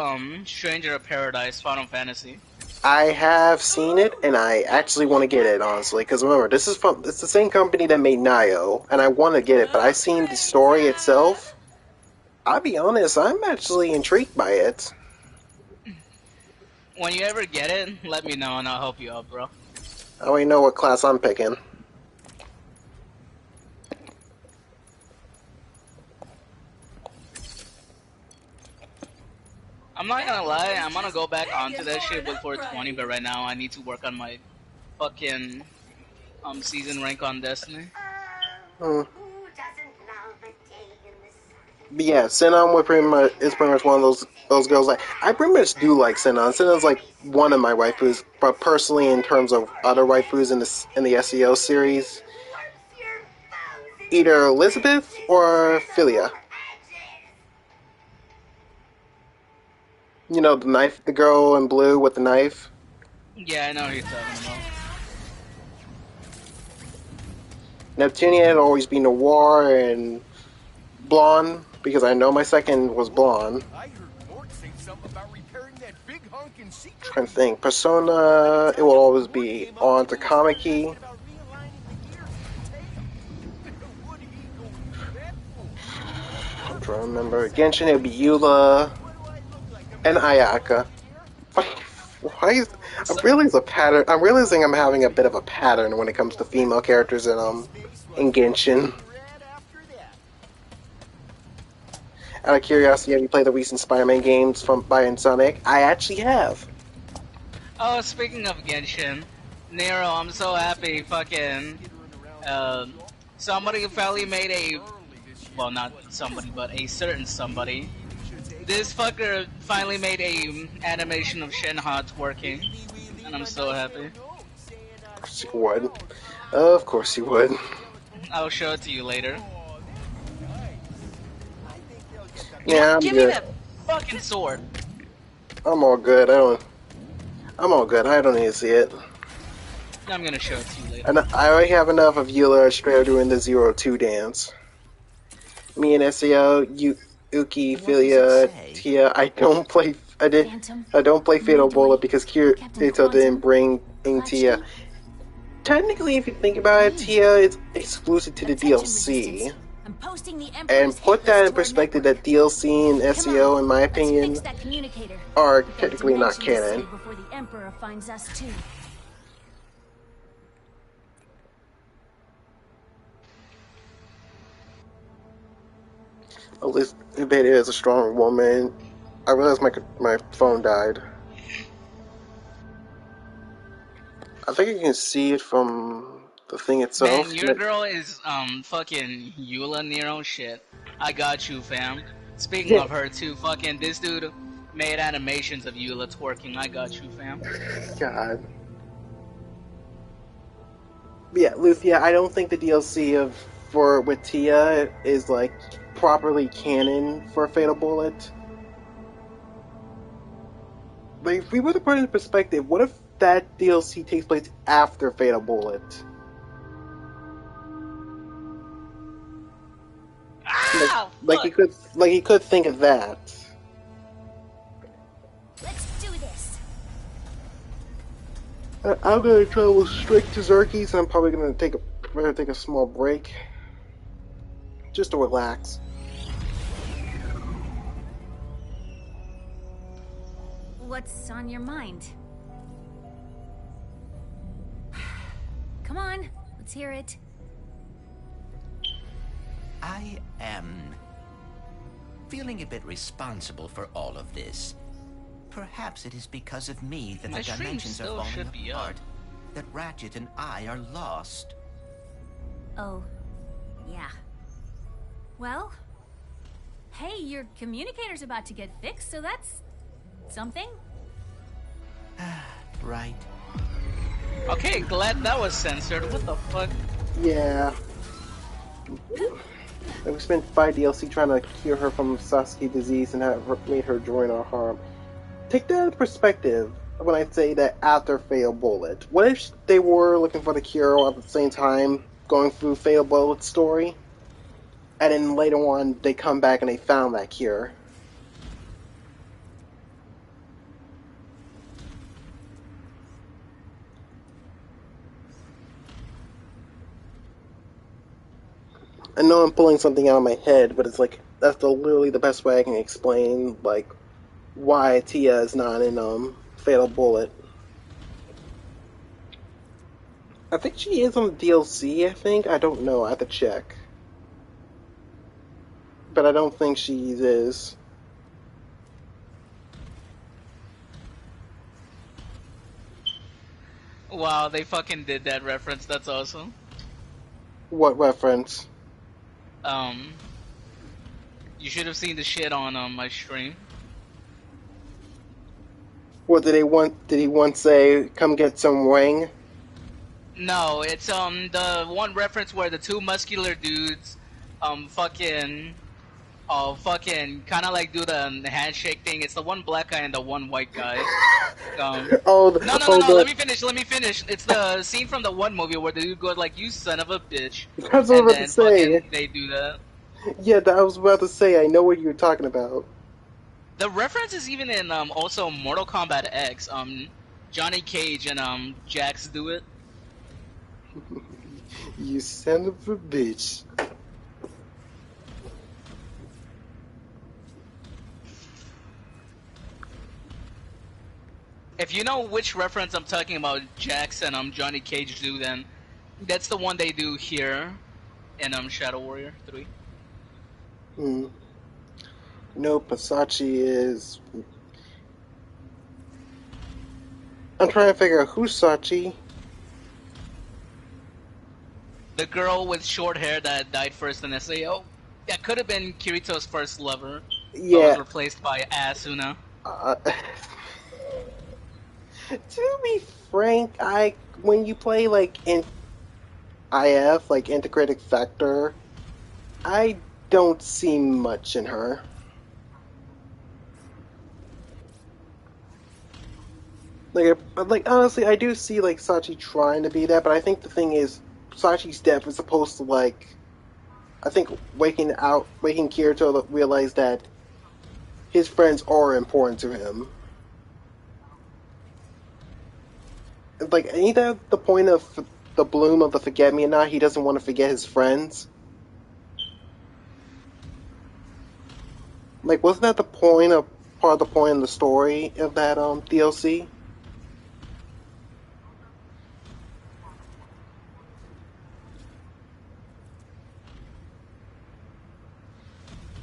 A: Stranger of Paradise Final Fantasy?
B: I have seen it, and I actually want to get it, honestly. Because remember, it's the same company that made Nioh, and I want to get it, but I've seen the story itself. I'll be honest, I'm actually intrigued by it.
A: When you ever get it, let me know and I'll help you out, bro.
B: I already know what class I'm picking.
A: I'm not gonna lie, I'm gonna go back onto that shit with 420, but right now I need to work on my fucking season rank on Destiny.
B: But yeah, Sinon is pretty much one of those girls. Like, I pretty much do like Sinon. Sinon's like one of my waifus, but personally, in terms of other waifus in the SEO series, either Elizabeth or Philia. You know, the girl in blue with the knife.
A: Yeah, I know who you're talking about.
B: Neptunia had always been noir and blonde, because I know my second was blonde.
O: I heard Mort say something about repairing that big honkin' secret.
B: Trying to think. Persona, it will always be on to Kamiki. I'm trying to remember. Genshin, it would be Eula and Ayaka. Why is, I'm realizing I'm having a bit of a pattern when it comes to female characters in Genshin. Out of curiosity, have you played the recent Spider-Man games from Sonic? I actually have.
A: Oh, speaking of Genshin, Nero, I'm so happy fucking somebody finally made well, not somebody, but a certain somebody. This fucker finally made a animation of Shenhe twerking, and I'm so happy.
B: Of course you would. Of course you would.
A: I'll show it to you later.
B: Yeah, I'm
A: Give
B: good.
A: me that fucking sword.
B: I'm all good. I'm all good. I don't need to see it.
A: I'm gonna show it to you later.
B: And I already have enough of Eula Estrella doing the 0-2 dance. Me and SEO, Uki,
C: What does it
B: Philia,
C: say?
B: Tia. I don't play.
N: Phantom,
B: I don't play Fatal Bullet because
N: Captain
B: Kirito didn't
N: Quantum,
B: bring Tia.
N: Clutchy,
B: Technically, if you think about it, Tia is exclusive to the
N: Attention
B: DLC.
N: Resistance. I'm posting the
B: And
N: Emperor's
B: put
N: hit
B: that
N: list
B: in
N: to our
B: perspective,
N: network.
B: that DLC and
N: Come
B: SEO,
N: on,
B: in my
N: let's
B: opinion,
N: fix that communicator.
B: are
N: We've got a
B: technically not
N: dimension to
B: canon.
N: save before the Emperor finds us too.
B: At least Beta is a strong woman. I realized my phone died. I think you can see it from the thing itself.
A: Man, your girl is fucking Eula Nero shit. I got you, fam. Speaking
B: Yeah.
A: of her too, fucking this dude made animations of Eula twerking. I got you, fam.
B: God. But yeah, Luthia, I don't think the DLC with Tia is like properly canon for Fatal Bullet. Like, if we were to put it in perspective, what if that DLC takes place after Fatal Bullet? Like you could think of that.
N: Let's do this.
B: I'm gonna travel straight to Xerxes, and I'm probably gonna take a small break, just to relax.
N: What's on your mind? Come on, let's hear it.
C: I am feeling a bit responsible for all of this. Perhaps it is because of me that
A: My
C: the
A: stream
C: dimensions are
A: still
C: falling
A: should be
C: apart,
A: up.
C: that Ratchet and I are lost.
N: Oh, yeah. Well, hey, your communicator's about to get fixed, so that's something.
C: Right.
A: Okay, glad that was censored. What the fuck?
B: Yeah. We spent 5 DLC trying to cure her from Sasuke disease and have made her join our harm. Take that in perspective when I say that after Fatal Bullet. What if they were looking for the cure at the same time going through Fatal Bullet's story? And then later on they come back and they found that cure. I know I'm pulling something out of my head, but it's like that's literally the best way I can explain like why Tia is not in Fatal Bullet. I think she is on the DLC, I don't know, I have to check. But I don't think she is.
A: Wow, they fucking did that reference. That's awesome.
B: What reference?
A: You should have seen the shit on my stream.
B: What did he once say, come get some wang?
A: No, it's the one reference where the two muscular dudes fucking kind of like do the handshake thing. It's the one black guy and the one white guy. No, let me finish. It's the scene from the one movie where the dude goes like, "You son of a bitch,"
B: That's what I was about to say.
A: They do that.
B: Yeah, I was about to say, I know what you're talking about.
A: The reference is even in also Mortal Kombat X. Johnny Cage and Jax do it.
B: You son of a bitch.
A: If you know which reference I'm talking about, Jax and Johnny Cage do, then that's the one they do here in Shadow Warrior 3.
B: No, Pasachi is... I'm trying to figure out who's Sachi.
A: The girl with short hair that died first in SAO. That could have been Kirito's first lover.
B: Yeah.
A: But was replaced by Asuna.
B: To be frank, when you play like in IF, like Integrated Factor, I don't see much in her. Like honestly, I do see like Sachi trying to be that, but I think the thing is, Sachi's death is supposed to like I think waking Kirito to realize that his friends are important to him. Like, ain't that the point of the bloom of the Forget-Me-Not? He doesn't want to forget his friends. Like, wasn't that the point of part of the point in the story of that DLC?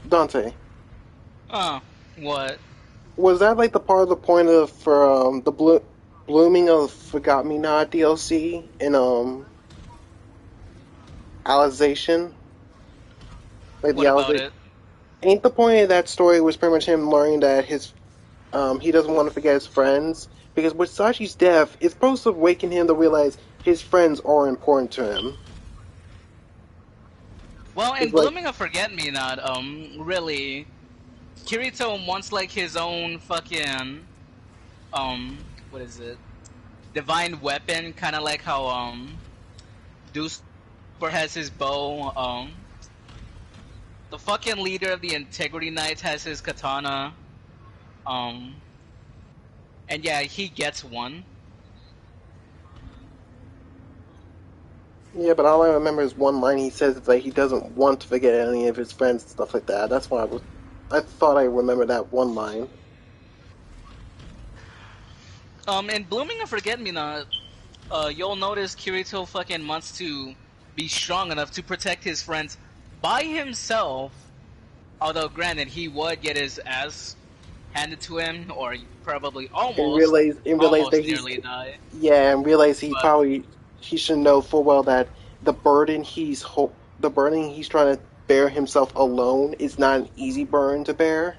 B: Dante,
A: Oh, what?
B: was that like the part of the point of the blooming of Forgot Me Not DLC in Alization? Like the
A: What about
B: Alization?
A: it?
B: Ain't the point of that story was pretty much him learning that he doesn't want to forget his friends, because with Sachi's death, it's supposed to awaken him to realize his friends are important to him.
A: Well, in
B: It's like,
A: Blooming of Forget Me Not, really, Kirito wants like his own fucking, what is it? Divine weapon, kind of like how Deuce has his bow. The fucking leader of the Integrity Knights has his katana. Um, and yeah, he gets one.
B: yeah, but all I remember is one line he says it's like he doesn't want to forget any of his friends and stuff like that. That's why I thought I remembered that one line.
A: In Blooming of Forget Me Not, you'll notice Kirito fucking wants to be strong enough to protect his friends by himself. Although, granted, he would get his ass handed to him, or probably almost
B: And realize that he's
A: nearly die.
B: and realize
A: But
B: he should know full well that the burden he's trying to bear himself alone is not an easy burden to bear.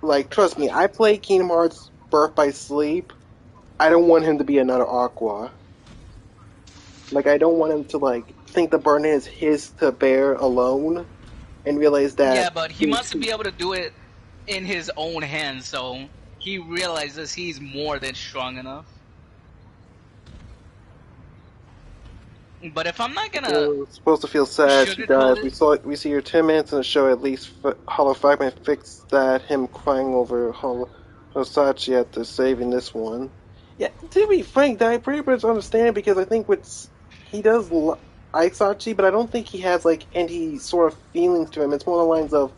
B: Like, trust me, I play Kingdom Hearts Birth by Sleep. I don't want him to be another Aqua. Like, I don't want him to like think the burden is his to bear alone, and realize
A: yeah,
B: that
A: but he must be able to do it in his own hands, so he realizes he's more than strong enough. But if I'm not gonna
B: you're supposed to feel sad she
A: sugarcoat
B: dies.
A: it,
B: We see her 10 minutes in the show. At least Hollow Fragment fixed that. Him crying over Hosachi after saving this one. Yeah, to be frank, that I pretty much understand because I think he does like Sachi, but I don't think he has like any sort of feelings to him. It's more the lines of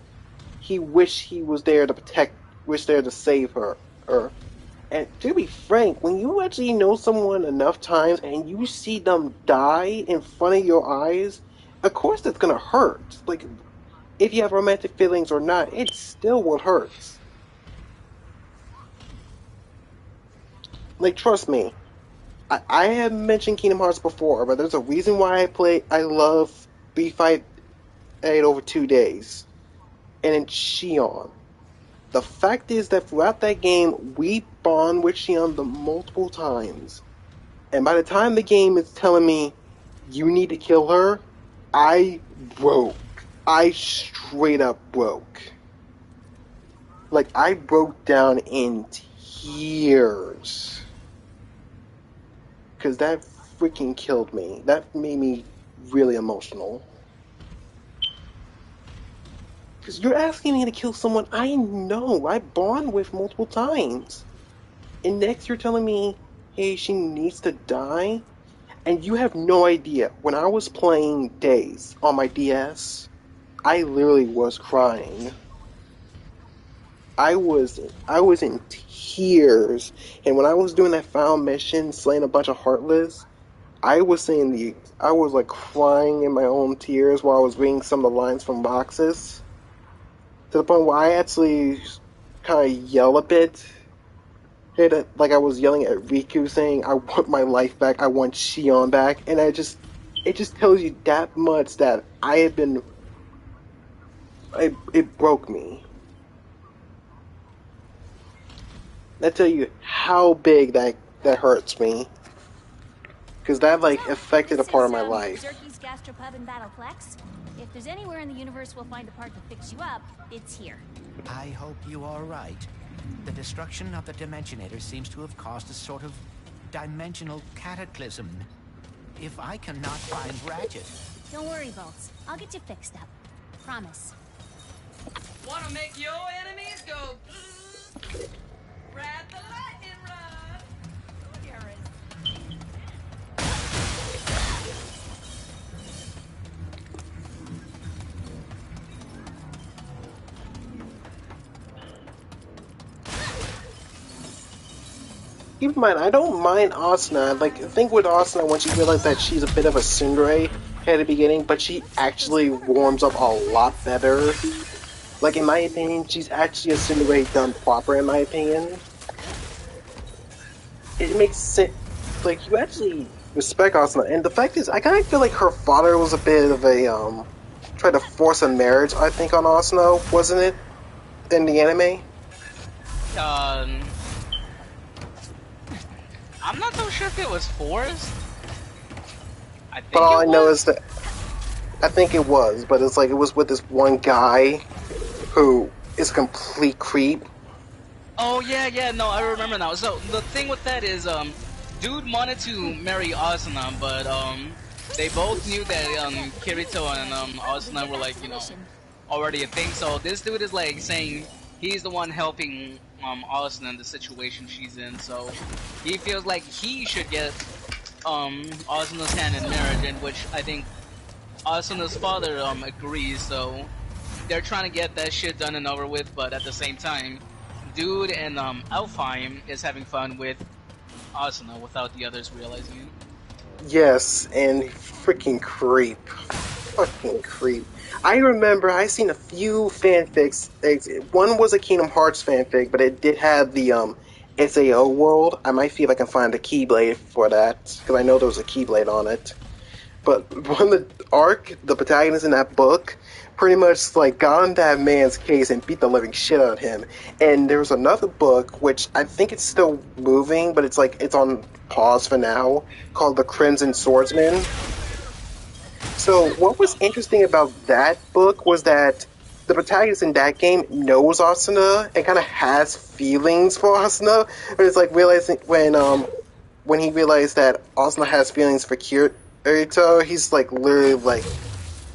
B: he wish he was there to wish there to save her. And to be frank, when you actually know someone enough times and you see them die in front of your eyes, of course that's gonna hurt. Like, if you have romantic feelings or not, it still will hurt. Like, trust me, I have mentioned Kingdom Hearts before, but there's a reason why I love B-Fight 8 over 2 days. And in Shion. The fact is that throughout that game, we bond with Shion the multiple times. And by the time the game is telling me, you need to kill her, I broke. I straight up broke. Like, I broke down in tears. Because that freaking killed me. That made me really emotional. Because you're asking me to kill someone I know, I bond with multiple times. And next you're telling me, hey, she needs to die? And you have no idea. When I was playing Days on my DS, I literally was crying. I was in tears. And when I was doing that final mission, slaying a bunch of Heartless, I was like crying in my own tears while I was reading some of the lines from boxes. To the point where I actually kind of yell a bit. Like I was yelling at Riku saying, I want my life back, I want Shion back, and it just tells you that much that it broke me. That tell you how big that hurts me. Because that like affected a part of my life.
N: Zerky's Gastropub in Battleplex. If there's anywhere in the universe we'll find a part to fix you up, it's here.
C: I hope you are right. The destruction of the Dimensionator seems to have caused a sort of dimensional cataclysm. If I cannot find Ratchet,
N: Don't worry, Bolts. I'll get you fixed up. Promise.
K: Wanna make your enemies go bzzz? Ride the lightning rod.
B: Keep in mind, I don't mind Asuna. Like, the thing with Asuna, once you realize that she's a bit of a tsundere at the beginning, but she actually warms up a lot better. Like, in my opinion, she's actually a tsundere done proper, in my opinion. It makes sense. Like, you actually respect Asuna. And the fact is, I kind of feel like her father was a bit of a, tried to force a marriage, I think, on Asuna, wasn't it? In the anime?
A: I'm not so sure if it was forced.
B: But all I know is that I think it was, but it's like it was with this one guy who is a complete creep.
A: Oh yeah, no, I remember now. So the thing with that is, dude wanted to marry Asuna, but they both knew that Kirito and Asuna were like, you know, already a thing. So this dude is like saying he's the one helping Asuna in the situation she's in. So he feels like he should get Asuna's hand in marriage, in which I think Asuna's father agrees. So they're trying to get that shit done and over with, but at the same time, dude and Alfheim is having fun with Asuna without the others realizing it.
B: Yes, and freaking creep. Fucking creep. I remember I seen a few fanfics. One was a Kingdom Hearts fanfic, but it did have the SAO world. I might see if I can find the Keyblade for that, because I know there was a Keyblade on it. But when the the protagonist in that book, pretty much like got on that man's case and beat the living shit out of him. And there was another book, which I think it's still moving, but it's like it's on pause for now, called The Crimson Swordsman. So what was interesting about that book was that the protagonist in that game knows Asuna and kind of has feelings for Asuna, but it's like realizing when he realized that Asuna has feelings for Kirito, he's like literally like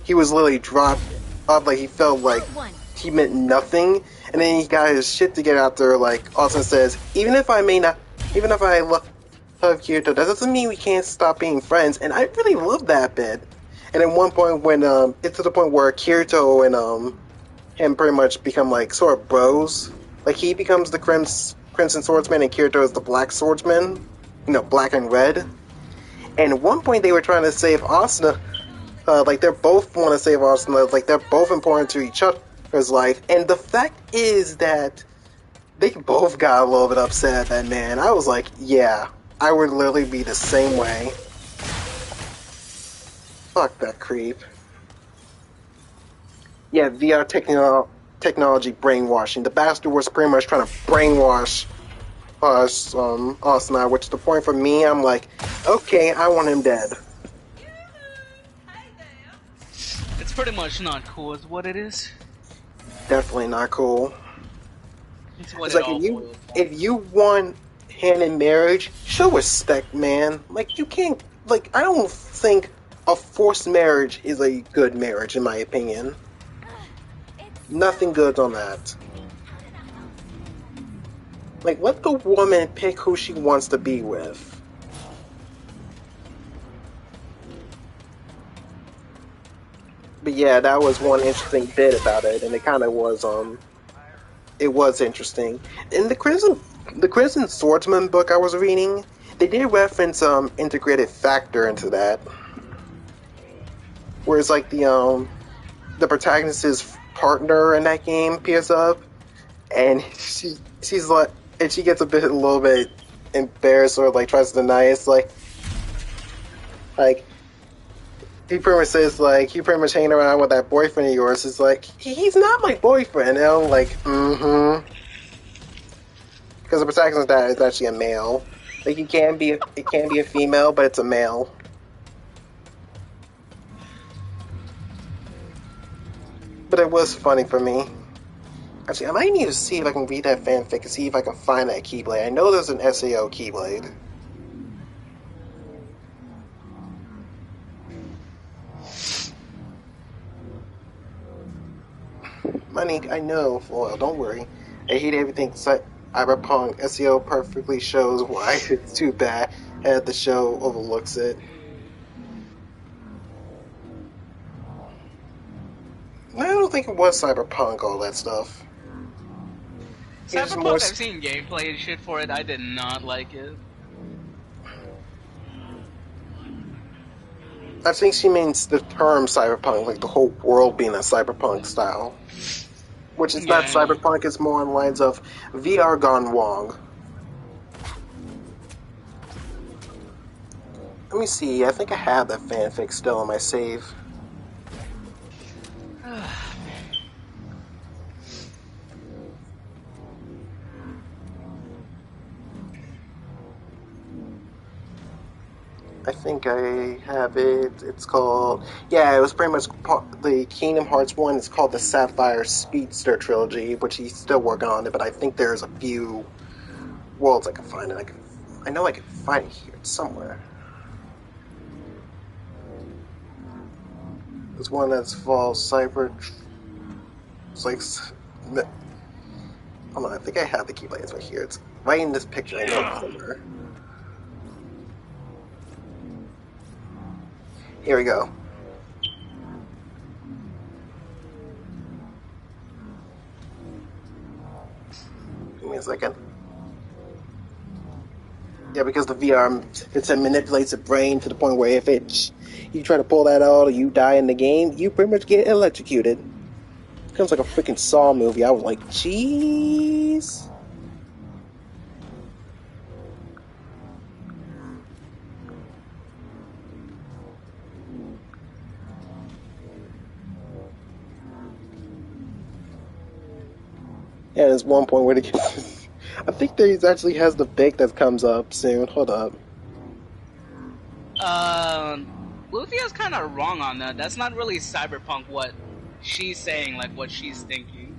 B: he was literally dropped up, like he felt like he meant nothing, and then he got his shit together after like Asuna says, even if I love Kirito, that doesn't mean we can't stop being friends, and I really love that bit. And at one point when it's to the point where Kirito and him pretty much become like sort of bros, like he becomes the Crimson Swordsman and Kirito is the Black Swordsman, you know, black and red. And at one point they were trying to save Asuna, like they both want to save Asuna, like they're both important to each other's life. And the fact is that they both got a little bit upset at that man. I was like, yeah, I would literally be the same way. Fuck that creep. Yeah, VR technology brainwashing. The bastard was pretty much trying to brainwash us, Asuna, which to the point for me, I'm like, okay, I want him dead.
A: It's pretty much not cool, is what it is.
B: Definitely not cool.
A: It's
B: like if you want hand in marriage, show respect, man. Like you can't. Like I don't think a forced marriage is a good marriage, in my opinion. Nothing good on that. Like, let the woman pick who she wants to be with. But yeah, that was one interesting bit about it, and it kind of was, it was interesting. In the Crimson Swordsman book I was reading, they did reference, integrated factor into that. Whereas, like, the protagonist's partner in that game appears up, and she's like, and she gets a little bit embarrassed or like tries to deny it. It's like he pretty much says like you pretty much hanging around with that boyfriend of yours. It's like he's not my boyfriend. And I'm like, because the protagonist of that is actually a male. Like it can be a female, but it's a male. But it was funny for me. Actually, I might need to see if I can read that fanfic and see if I can find that Keyblade. I know there's an SAO Keyblade. I know. Well, don't worry. I hate everything Cyberpunk. SEO perfectly shows why it's too bad, and the show overlooks it. I don't think it was Cyberpunk, all that stuff. It's more.
A: Cyberpunk, I've seen gameplay and shit for it. I did not like it.
B: I think she means the term cyberpunk, like the whole world being a cyberpunk style. Which is not cyberpunk, it's more on the lines of VR gone wrong. Let me see, I think I have that fanfic still in my save. I think I have it. It's called... Yeah, it was pretty much the Kingdom Hearts one. It's called the Sapphire Speedster Trilogy, which he's still working on it, but I think there's a few worlds I can find it. I know I can find it here somewhere. There's one that's called Cyber... It's like... Hold on, I think I have the Keyblade. It's right here. It's right in this picture. I know it's somewhere. Here we go. Give me a second. Yeah, because the VR, it manipulates the brain to the point where if you try to pull that out or you die in the game, you pretty much get electrocuted. It becomes like a freaking Saw movie. I was like, jeez. Yeah, there's one point where they get... I think there actually has the pic that comes up soon. Hold up.
A: Luthier's kind of wrong on that. That's not really cyberpunk what she's saying, like what she's thinking.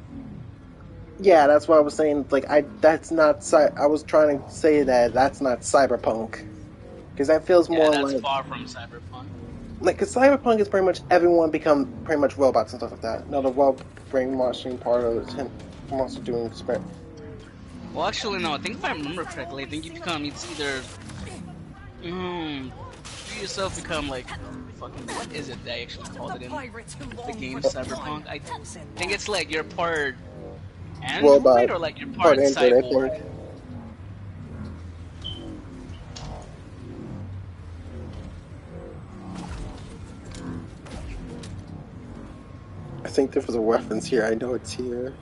B: Yeah, that's what I was saying. Like, that's not... I was trying to say that that's not cyberpunk. Because that feels more
A: that's
B: like...
A: far from cyberpunk.
B: Like, because cyberpunk is pretty much everyone become pretty much robots and stuff like that. No, the robot brainwashing part of it. I'm also doing experiment.
A: Well, actually, no. I think if I remember correctly, I think you become either you yourself become like fucking what is it they actually called it in the game Cyberpunk? I think it's like you're part android or like you're part cyborg.
B: I think there was a reference here. I know it's here.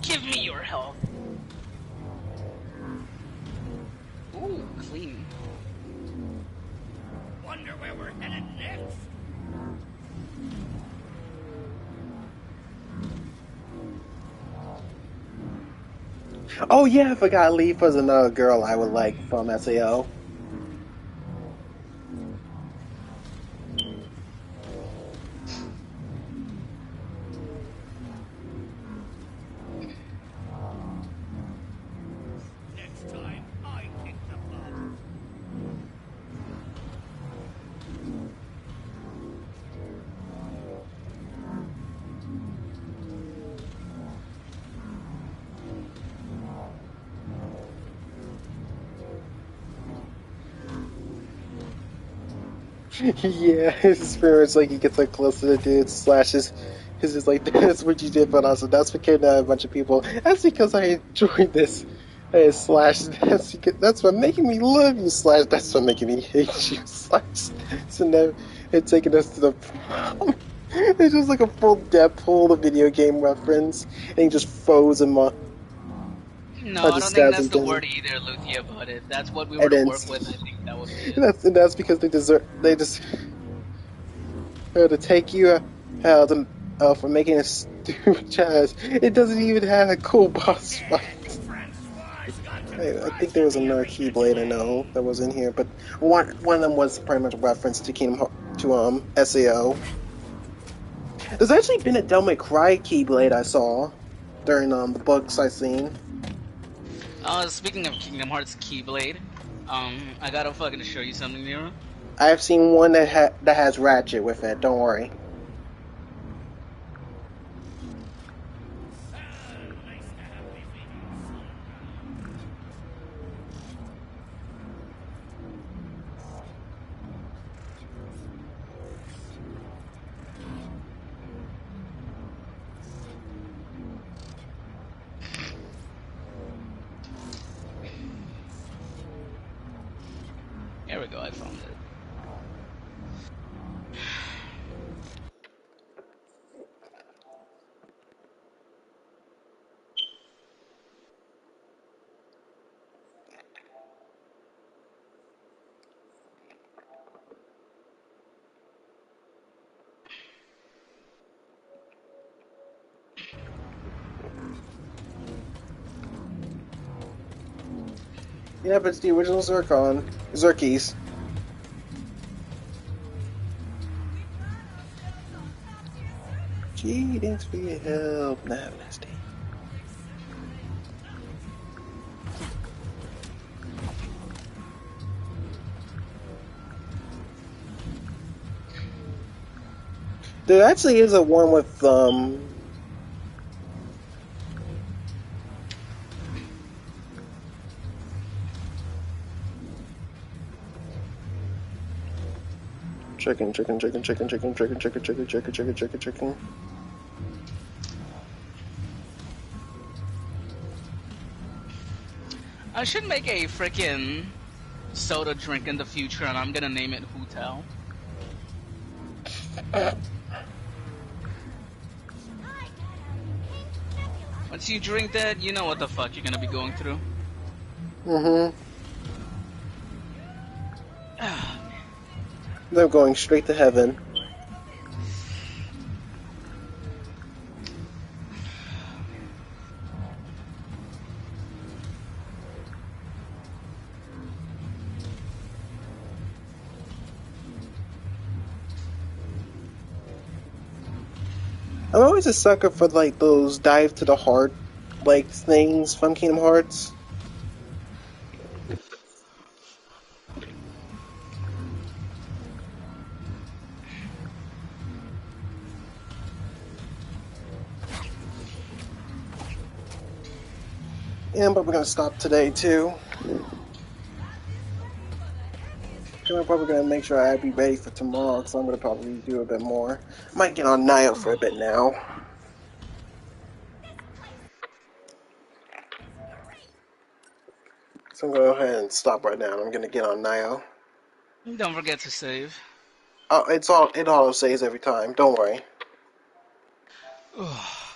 A: Give me your health. Ooh, clean.
D: Wonder where we're headed next.
B: Oh yeah, I forgot Leaf was another girl I would like from SAO. Yeah, his experience, like, he gets like close to the dude, slashes. He's just like, that's what you did, but also that's what killed a bunch of people. That's because I enjoyed this. I slash. That's what making me love you, slash. That's what making me hate you, slash. So now it's taking us to the prom. It's just like a full depth, full video game reference, and he just froze him up.
A: No, I don't think that's the word either, Luthia, but if that's what we were to work with, I think that would be it.
B: That's because they just to take you out for making a stupid challenge. It doesn't even have a cool boss fight. I think there was another Keyblade I know that was in here, but one of them was pretty much a reference to SAO. There's actually been a Devil May Cry Keyblade I saw during the books I seen.
A: Speaking of Kingdom Hearts Keyblade, I gotta fucking show you something, Nero.
B: I've seen one that has Ratchet with it. Don't worry.
A: Here we go, I found it.
B: Yeah, but it's the original Zerkies. Gee, thanks for your help. Nah, nasty. There actually is a one with chicken.
A: I should make a freaking soda drink in the future, and I'm gonna name it Hotel. Once you drink that, you know what the fuck you're gonna be going through.
B: They're going straight to heaven. I'm always a sucker for like those dive to the heart like things from Kingdom Hearts. Yeah, but we're gonna stop today too. I'm probably gonna make sure I be ready for tomorrow, because I'm gonna probably do a bit more. I might get on Nio for a bit now. So I'm gonna go ahead and stop right now. I'm gonna get on Nio.
A: Don't forget to save.
B: Oh, it auto saves every time. Don't worry.